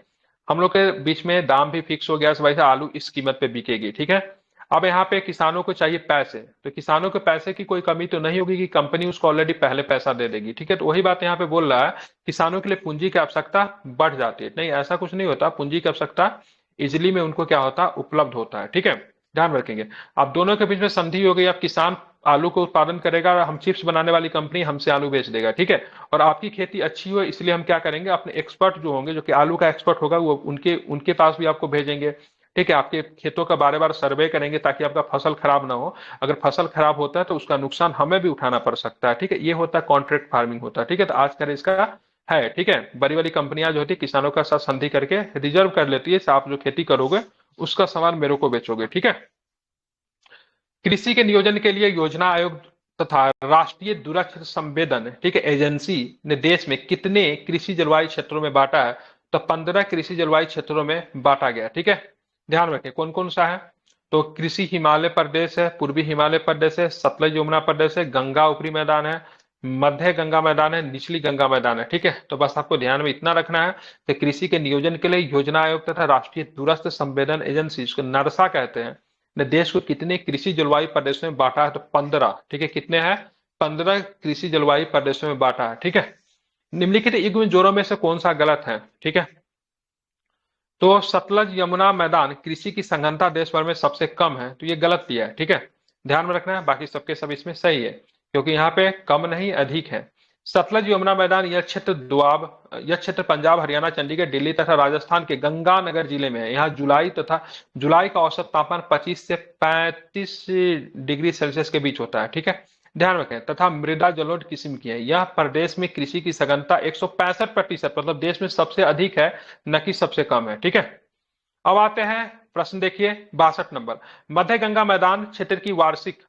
हम लोग के बीच में दाम भी फिक्स हो गया, भाई साहब आलू इस कीमत पे बिकेगी। ठीक है, अब यहाँ पे किसानों को चाहिए पैसे, तो किसानों के पैसे की कोई कमी तो नहीं होगी कि कंपनी उसको ऑलरेडी पहले पैसा दे देगी। ठीक है, तो वही बात यहाँ पे बोल रहा है, किसानों के लिए पूंजी की आवश्यकता बढ़ जाती है। नहीं, ऐसा कुछ नहीं होता, पूंजी की आवश्यकता इजिली में उनको क्या होता है, उपलब्ध होता है। ठीक है, ध्यान रखेंगे। अब दोनों के बीच में संधि हो गई, अब किसान आलू को उत्पादन करेगा, हम चिप्स बनाने वाली कंपनी हमसे आलू बेच देगा। ठीक है, और आपकी खेती अच्छी हो, इसलिए हम क्या करेंगे, अपने एक्सपर्ट जो होंगे, जो कि आलू का एक्सपर्ट होगा, वो उनके पास भी आपको भेजेंगे। ठीक है, आपके खेतों का बार बार सर्वे करेंगे ताकि आपका फसल खराब ना हो। अगर फसल खराब होता है तो उसका नुकसान हमें भी उठाना पड़ सकता है। ठीक है, ये होता है कॉन्ट्रैक्ट फार्मिंग होता है। ठीक है, तो आज का इसका है। ठीक है, बड़ी वाली कंपनियां जो होती है किसानों का साथ संधि करके रिजर्व कर लेती है, आप जो खेती करोगे उसका सामान मेरे को बेचोगे। ठीक है, कृषि के नियोजन के लिए योजना आयोग तथा राष्ट्रीय दूरस्थ संवेदन, ठीक है, एजेंसी ने देश में कितने कृषि जलवायु क्षेत्रों में बांटा है, तो 15 कृषि जलवायु क्षेत्रों में बांटा गया। ठीक है, ध्यान रखें कौन कौन सा है, तो कृषि हिमालय प्रदेश है, पूर्वी हिमालय प्रदेश है, सतलज यमुना प्रदेश है, गंगा ऊपरी मैदान है, मध्य गंगा मैदान है, निचली गंगा मैदान है। ठीक है, तो बस आपको ध्यान में इतना रखना है कि कृषि के नियोजन के लिए योजना आयोग तथा राष्ट्रीय दूरस्थ संवेदन एजेंसी, इसको नरसा कहते हैं, ने देश को कितने कृषि जलवायु प्रदेशों में बांटा है, तो 15। ठीक है, कितने हैं, 15 कृषि जलवायु प्रदेशों में बांटा है। ठीक है, निम्नलिखित युग्म जोड़ों में से कौन सा गलत है। ठीक है, तो सतलज यमुना मैदान कृषि की सघनता देश भर में सबसे कम है, तो ये गलत दिया है। ठीक है, ध्यान में रखना है, बाकी सबके सब इसमें सही है, क्योंकि यहाँ पे कम नहीं अधिक है। सतलज यमुना मैदान यह क्षेत्र पंजाब, हरियाणा, चंडीगढ़, दिल्ली तथा राजस्थान के गंगानगर जिले में है। यहाँ जुलाई का औसत तापमान 25 से 35 डिग्री सेल्सियस के बीच होता है। ठीक है, ध्यान रखें, तथा मृदा जलोढ़ किस्म की है। यह प्रदेश में कृषि की सघनता 165%, मतलब देश में सबसे अधिक है, न कि सबसे कम है। ठीक है, अब आते हैं प्रश्न देखिए 62 नंबर। मध्य गंगा मैदान क्षेत्र की वार्षिक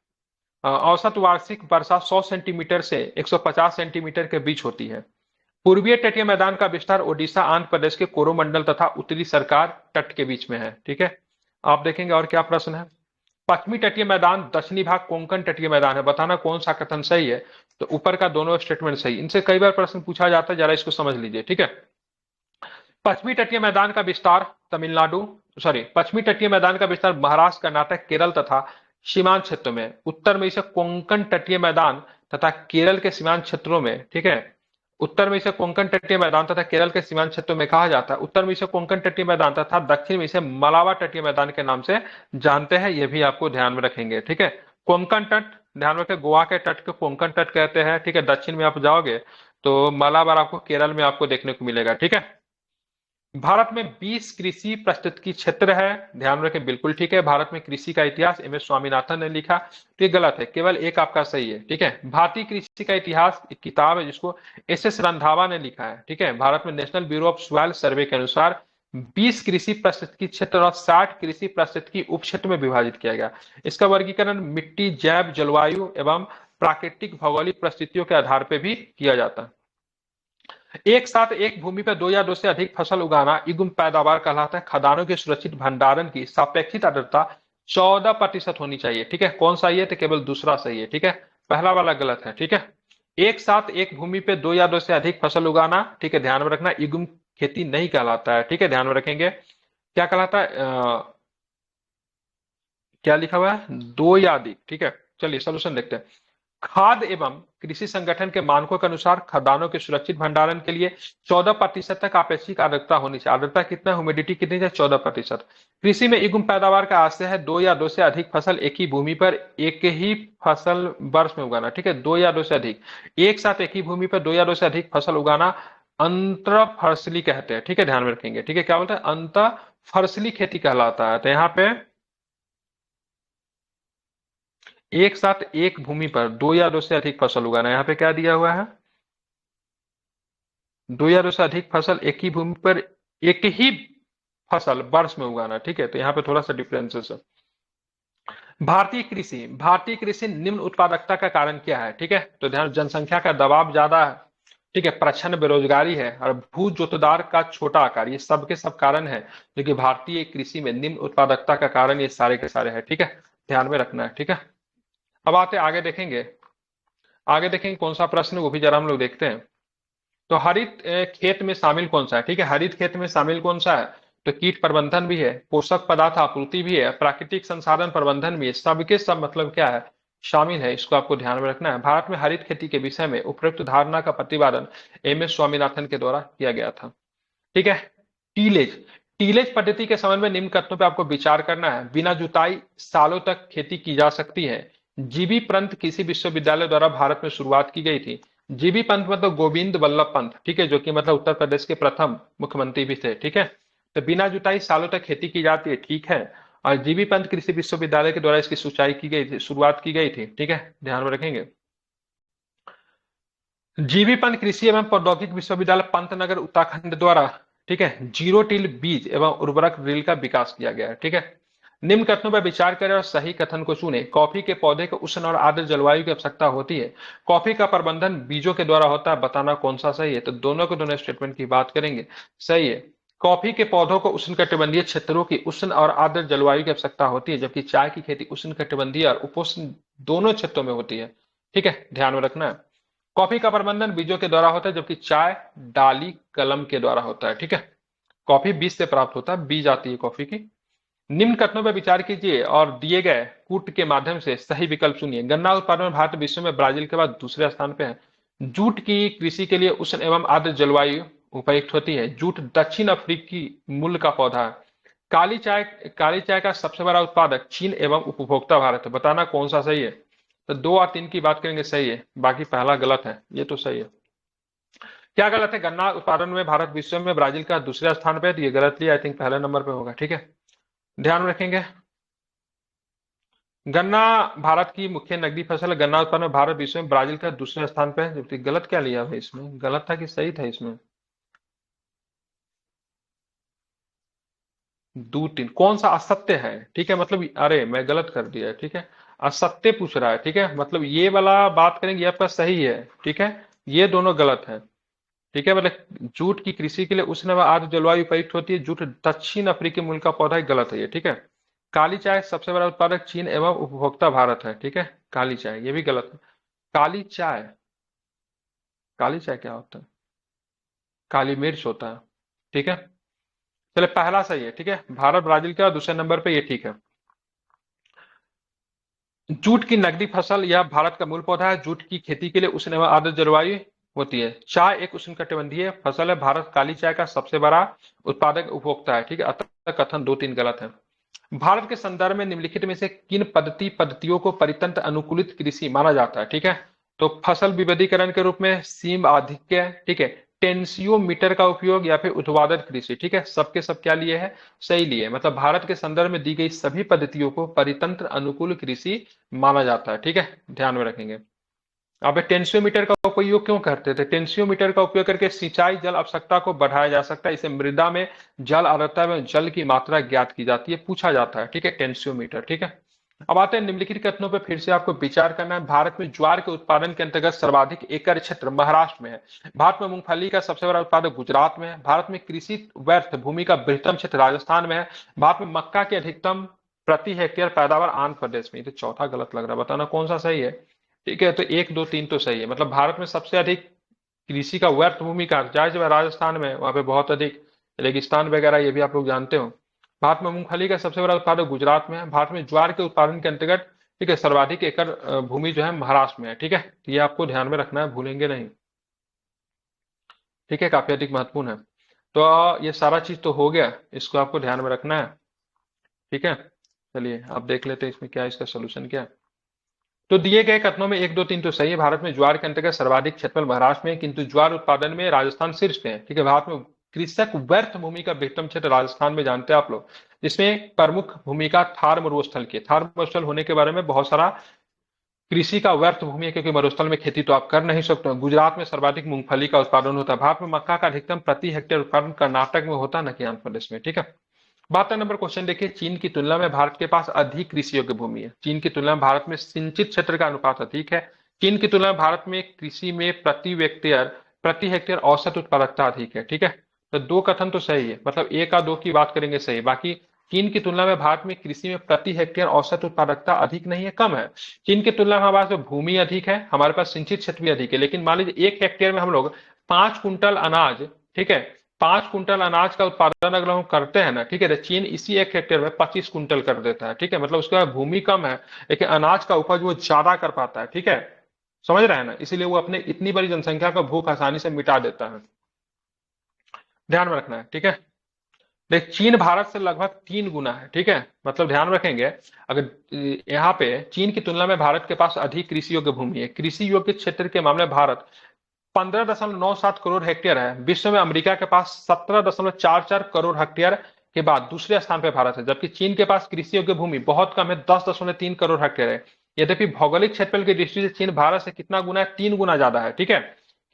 औसत वार्षिक वर्षा 100 सेंटीमीटर से 150 सेंटीमीटर के बीच होती है। पूर्वीय तटीय मैदान का विस्तार ओडिशा, आंध्र प्रदेश के कोरोमंडल तथा उत्तरी सरकार तट के बीच में है। ठीक है, आप देखेंगे और क्या प्रश्न है। पश्चिमी तटीय मैदान, दक्षिणी भाग कोंकण तटीय मैदान है, बताना कौन सा कथन सही है। तो ऊपर का दोनों स्टेटमेंट सही। इनसे कई बार प्रश्न पूछा जाता है, जरा इसको समझ लीजिए। ठीक है, पश्चिमी तटीय मैदान का विस्तार पश्चिमी तटीय मैदान का विस्तार महाराष्ट्र, कर्नाटक, केरल तथा सीमांत क्षेत्रों में। उत्तर में इसे कोंकण तटीय मैदान तथा केरल के सीमांत क्षेत्रों में, ठीक है, उत्तर में इसे कोंकण तटीय मैदान तथा केरल के सीमांत क्षेत्रों में कहा जाता है। उत्तर में इसे कोंकण तटीय मैदान तथा दक्षिण में इसे मलावा तटीय मैदान के नाम से जानते हैं। यह भी आपको ध्यान में रखेंगे। ठीक है, कोंकण तट, ध्यान रखें, गोवा के तट को कोंकण तट कहते हैं। ठीक है, दक्षिण में आप जाओगे तो मलाबार आपको केरल में आपको देखने को मिलेगा। ठीक है, भारत में 20 कृषि पारिस्थितिकी क्षेत्र है, ध्यान रखें, बिल्कुल ठीक है। भारत में कृषि का इतिहास एम.एस. स्वामीनाथन ने लिखा, तो ये गलत है, केवल एक आपका सही है। ठीक है, भारतीय कृषि का इतिहास एक किताब है जिसको एस.एस. रंधावा ने लिखा है। ठीक है, भारत में नेशनल ब्यूरो ऑफ सॉइल सर्वे के अनुसार 20 कृषि पारिस्थितिकी क्षेत्र और 60 कृषि पारिस्थितिकी उप क्षेत्र में विभाजित किया गया। इसका वर्गीकरण मिट्टी, जैव, जलवायु एवं प्राकृतिक भौगोलिक परिस्थितियों के आधार पर भी किया जाता है। एक साथ एक भूमि पर 2 या 2 से अधिक फसल उगाना इगुम पैदावार कहलाता है। खदानों के सुरक्षित भंडारण की सापेक्षिक आर्द्रता 14% होनी चाहिए। ठीक है, कौन सा ये, तो केवल दूसरा सही है। ठीक है, पहला वाला गलत है। ठीक है, एक साथ एक भूमि पे 2 या 2 से अधिक फसल उगाना, ठीक है, ध्यान में रखना, इगुम खेती नहीं कहलाता है। ठीक है, ध्यान में रखेंगे, क्या कहलाता है, क्या लिखा हुआ है, 2 या अधिक। ठीक है, चलिए सोल्यूशन देखते हैं। खाद्य एवं कृषि संगठन के मानकों के अनुसार खदानों के सुरक्षित भंडारण के लिए 14% तक आपेक्षिक आर्द्रता होनी चाहिए। आर्द्रता कितना, ह्यूमिडिटी कितनी है, 14%। कृषि में इगुम पैदावार का आशय है 2 या 2 से अधिक फसल एक ही भूमि पर एक ही फसल वर्ष में उगाना। ठीक है, 2 या 2 से अधिक, एक साथ एक ही भूमि पर 2 या 2 से अधिक फसल उगाना अंतर फसली कहते हैं। ठीक है, ध्यान में रखेंगे। ठीक है, क्या बोलते हैं, अंतर फसली खेती कहलाता है। तो यहाँ पे एक साथ एक भूमि पर 2 या 2 से अधिक फसल उगाना, यहाँ पे क्या दिया हुआ है, 2 या 2 से अधिक फसल एक ही भूमि पर एक ही फसल वर्ष में उगाना। ठीक है, तो यहाँ पे थोड़ा सा डिफरेंसेस है। भारतीय कृषि निम्न उत्पादकता का कारण क्या है। ठीक है, तो ध्यान, जनसंख्या का दबाव ज्यादा है। ठीक है, प्रच्छन्न बेरोजगारी है और भू जोतदार का छोटा आकार, ये सब के सब कारण है जो कि भारतीय कृषि में निम्न उत्पादकता का कारण ये सारे के सारे हैं। ठीक है, ध्यान में रखना है। ठीक है, अब आते आगे देखेंगे कौन सा प्रश्न, वो भी जरा हम लोग देखते हैं। तो हरित खेत में शामिल कौन सा है। ठीक है, हरित खेत में शामिल कौन सा है, तो कीट प्रबंधन भी है, पोषक पदार्थ आपूर्ति भी है, प्राकृतिक संसाधन प्रबंधन भी है, सबके सब मतलब क्या है, शामिल है। इसको आपको ध्यान में रखना है। भारत में हरित खेती के विषय में उपरोक्त धारणा का प्रतिपादन एम.एस. स्वामीनाथन के द्वारा किया गया था। ठीक है, टीलेज पद्धति के संबंध में निम्न कथनों पर आपको विचार करना है। बिना जुताई सालों तक खेती की जा सकती है। जीबी पंत कृषि विश्वविद्यालय द्वारा भारत में शुरुआत की गई थी। जीबी पंत मतलब गोविंद वल्लभ पंत, ठीक है, जो कि मतलब उत्तर प्रदेश के प्रथम मुख्यमंत्री भी थे। ठीक है, तो बिना जुताई सालों तक खेती की जाती है, ठीक है, और जीबी पंत कृषि विश्वविद्यालय के द्वारा इसकी शुरुआत की गई थी। ठीक है, ध्यान में रखेंगे। जीबी पंत कृषि एवं प्रौद्योगिकी विश्वविद्यालय पंतनगर उत्तराखंड द्वारा, ठीक है, जीरो टिल बीज एवं उर्वरक ड्रिल का विकास किया गया है। ठीक है, निम्न कथनों पर विचार करें और सही कथन को चुनें। कॉफी के पौधे को उष्ण और आर्द्र जलवायु की आवश्यकता होती है। कॉफी का प्रबंधन बीजों के द्वारा होता है, बताना कौन सा सही है। तो दोनों के दोनों स्टेटमेंट की बात करेंगे, सही है। कॉफी के पौधों को उष्णकटिबंधीय क्षेत्रों की उष्ण और आर्द्र जलवायु की आवश्यकता होती है, जबकि चाय की खेती उष्णकटिबंधीय और उपोष्ण दोनों क्षेत्रों में होती है। ठीक है, ध्यान में रखना है। कॉफी का प्रबंधन बीजों के द्वारा होता है, जबकि चाय डाली कलम के द्वारा होता है। ठीक है, कॉफी बीज से प्राप्त होता है, बीज आती है कॉफी की। निम्न कथनों पर विचार कीजिए और दिए गए कूट के माध्यम से सही विकल्प चुनिए। गन्ना उत्पादन में भारत विश्व में ब्राजील के बाद दूसरे स्थान पे है। जूट की कृषि के लिए उष्ण एवं आर्द्र जलवायु उपयुक्त होती है। जूट दक्षिण अफ्रीकी मूल का पौधा है। काली चाय का सबसे बड़ा उत्पादक चीन एवं उपभोक्ता भारत है, बताना कौन सा सही है। तो 2 और 3 की बात करेंगे, सही है, बाकी पहला गलत है, ये तो सही है। क्या गलत है, गन्ना उत्पादन में भारत विश्व में ब्राजील का दूसरे स्थान पे है, तो ये गलत लिया, आई थिंक पहले नंबर पे होगा। ठीक है, ध्यान रखेंगे। गन्ना भारत की मुख्य नकदी फसल है। गन्ना उत्पादन में भारत विश्व में ब्राजील का दूसरे स्थान पे है, जबकि गलत क्या लिया भाई, इसमें गलत था कि सही था, इसमें 2 3 कौन सा असत्य है। ठीक है, मतलब अरे मैं गलत कर दिया। ठीक है, असत्य पूछ रहा है, ठीक है। मतलब ये वाला बात करेंगे ये आपका सही है, ठीक है। ये दोनों गलत है, ठीक है। मतलब जूट की कृषि के लिए उष्ण व आर्द्र जलवायु उपयुक्त होती है। जूट दक्षिण अफ्रीकी मूल का पौधा है, गलत है ये, ठीक है। काली चाय सबसे बड़ा उत्पादक चीन एवं उपभोक्ता भारत है, ठीक है। काली चाय ये भी गलत है। काली चाय, काली चाय क्या होता है? काली मिर्च होता है, ठीक है। चले पहला सही है, ठीक है। भारत ब्राजील का दूसरे नंबर पे, ये ठीक है। जूट की नकदी फसल यह भारत का मूल पौधा है। जूट की खेती के लिए उष्ण एवं आर्द्र जलवायु होती है। चाय एक उष्णकटिबंधीय फसल है। भारत काली चाय का सबसे बड़ा उत्पादक उपभोक्ता है, ठीक है। अतः कथन 2-3 गलत है। भारत के संदर्भ में निम्नलिखित में से किन पद्धतियों को परितंत्र अनुकूलित कृषि माना जाता है, ठीक है। तो फसल विविधीकरण के रूप में सीम आधिक्य, ठीक है, टेंसियोमीटर का उपयोग या फिर ऊर्ध्वाधर कृषि, ठीक है। सबके सब क्या लिए है? सही लिए। मतलब भारत के संदर्भ में दी गई सभी पद्धतियों को परितंत्र अनुकूल कृषि माना जाता है, ठीक है। ध्यान में रखेंगे। अब टेंसियोमीटर का उपयोग क्यों करते थे? टेंसियोमीटर का उपयोग करके सिंचाई जल आवश्यकता को बढ़ाया जा सकता है। इसे मृदा में जल आर्द्रता में जल की मात्रा ज्ञात की जाती है, पूछा जाता है, ठीक है। टेंसियोमीटर, ठीक है। अब आते हैं निम्नलिखित कथनों पर फिर से आपको विचार करना है। भारत में ज्वार के उत्पादन के अंतर्गत सर्वाधिक एकड़ क्षेत्र महाराष्ट्र में है। भारत में मूंगफली का सबसे बड़ा उत्पादक गुजरात में है। भारत में कृषि व्यर्थ भूमि का बृहत्तम क्षेत्र राजस्थान में है। भारत में मक्का की अधिकतम प्रति हेक्टेयर पैदावार आंध्र प्रदेश में। ये तो चौथा गलत लग रहा है, बताना कौन सा सही है, ठीक है। तो 1, 2, 3 तो सही है। मतलब भारत में सबसे अधिक कृषि का व्यर्थ भूमि का जायज राजस्थान में, वहां पे बहुत अधिक रेगिस्तान वगैरह, ये भी आप लोग जानते हो। भारत में मूंगफली का सबसे बड़ा उत्पादक गुजरात में है। भारत में ज्वार के उत्पादन के अंतर्गत, ठीक है, सर्वाधिक एकड़ भूमि जो है महाराष्ट्र में है, ठीक है। तो ये आपको ध्यान में रखना है, भूलेंगे नहीं, ठीक है। काफी अधिक महत्वपूर्ण है। तो ये सारा चीज तो हो गया, इसको आपको ध्यान में रखना है, ठीक है। चलिए आप देख लेते हैं इसमें क्या, इसका सोल्यूशन क्या है। तो दिए गए कथनों में 1, 2, 3 तो सही है। भारत में ज्वार के अंतर्गत सर्वाधिक क्षेत्रफल महाराष्ट्र में, किंतु ज्वार उत्पादन में राजस्थान शीर्ष पे है, ठीक है। भारत में कृषक व्यर्थ भूमि का बृहत्तम क्षेत्र राजस्थान में, जानते हैं आप लोग। इसमें प्रमुख भूमिका थार मरुस्थल की। थार मरुस्थल होने के बारे में बहुत सारा कृषि का व्यर्थ भूमि है, क्योंकि मरुस्थल में खेती तो आप कर नहीं सकते। गुजरात में सर्वाधिक मूंगफली का उत्पादन होता है। भारत में मक्का का अधिकतम प्रति हेक्टेयर उत्पादन कर्नाटक में होता है, न कि आंध्र प्रदेश में, ठीक है। 72 नंबर क्वेश्चन देखिए। चीन की तुलना में भारत के पास अधिक कृषि योग्य भूमि है। चीन की तुलना में भारत में सिंचित क्षेत्र का अनुपात अधिक है। चीन की तुलना में भारत में कृषि में प्रति हेक्टेयर औसत उत्पादकता अधिक है, ठीक है। तो 2 कथन तो सही है। मतलब 1 का 2 की बात करेंगे सही। बाकी चीन की तुलना में भारत में कृषि में प्रति हेक्टेयर औसत उत्पादकता अधिक नहीं है, कम है। चीन की तुलना में हमारे पास भूमि अधिक है, हमारे पास सिंचित क्षेत्र भी अधिक है। लेकिन मान लीजिए 1 हेक्टेयर में हम लोग 5 कुंटल अनाज, ठीक है, 5 कुंटल अनाज का उत्पादन अगर हम करते हैं ना, ठीक है, तो चीन इसी 1 हेक्टेयर में 25 कुंटल कर देता है, ठीक है। मतलब उसके पास भूमि कम है, लेकिन अनाज का उपज वो ज्यादा कर पाता है, ठीक है। समझ रहे हैं ना? इसीलिए वो अपने इतनी बड़ी जनसंख्या का भूख आसानी से मिटा देता है। ध्यान में रखना है, ठीक है। देख, चीन भारत से लगभग 3 गुना है, ठीक है। मतलब ध्यान रखेंगे, अगर यहाँ पे चीन की तुलना में भारत के पास अधिक कृषि योग्य भूमि है। कृषि योग्य क्षेत्र के मामले में भारत 15.97 करोड़ हेक्टेयर है। विश्व में अमेरिका के पास 17.44 करोड़ हेक्टेयर के बाद दूसरे स्थान पर भारत है। जबकि चीन के पास कृषि योग्य भूमि बहुत कम है, 10.3 करोड़ हेक्टेयर है। यद्यपि भौगोलिक क्षेत्रफल की दृष्टि से चीन भारत से कितना गुना है? 3 गुना ज्यादा है, ठीक है।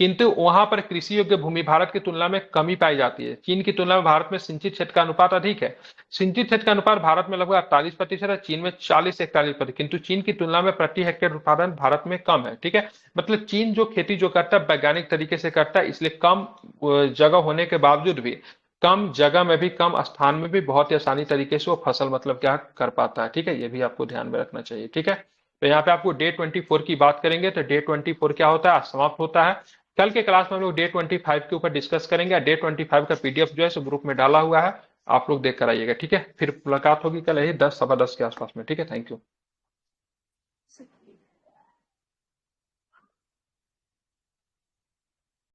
किंतु वहां पर कृषि योग्य भूमि भारत की तुलना में कमी पाई जाती है। चीन की तुलना में भारत में सिंचित क्षेत्र का अनुपात अधिक है। सिंचित क्षेत्र का अनुपात भारत में लगभग 48% है, चीन में 40-41%। किंतु चीन की तुलना में प्रति हेक्टेयर उत्पादन भारत में कम है, ठीक है। मतलब चीन जो खेती जो करता है वैज्ञानिक तरीके से करता है, इसलिए कम जगह होने के बावजूद भी, कम जगह में भी, कम स्थान में भी बहुत ही आसानी तरीके से वो फसल मतलब क्या कर पाता है, ठीक है। ये भी आपको ध्यान में रखना चाहिए, ठीक है। तो यहाँ पे आपको डे 24 की बात करेंगे। तो डे 24 क्या होता है? समाप्त होता है। कल के क्लास में हम लोग डे 25 के ऊपर डिस्कस करेंगे। डे 25 का पीडीएफ जो है सो ग्रुप में डाला हुआ है, आप लोग देख कर आइएगा, ठीक है। फिर मुलाकात होगी कल यही 10, 10:15 के आसपास में, ठीक है। Thank you.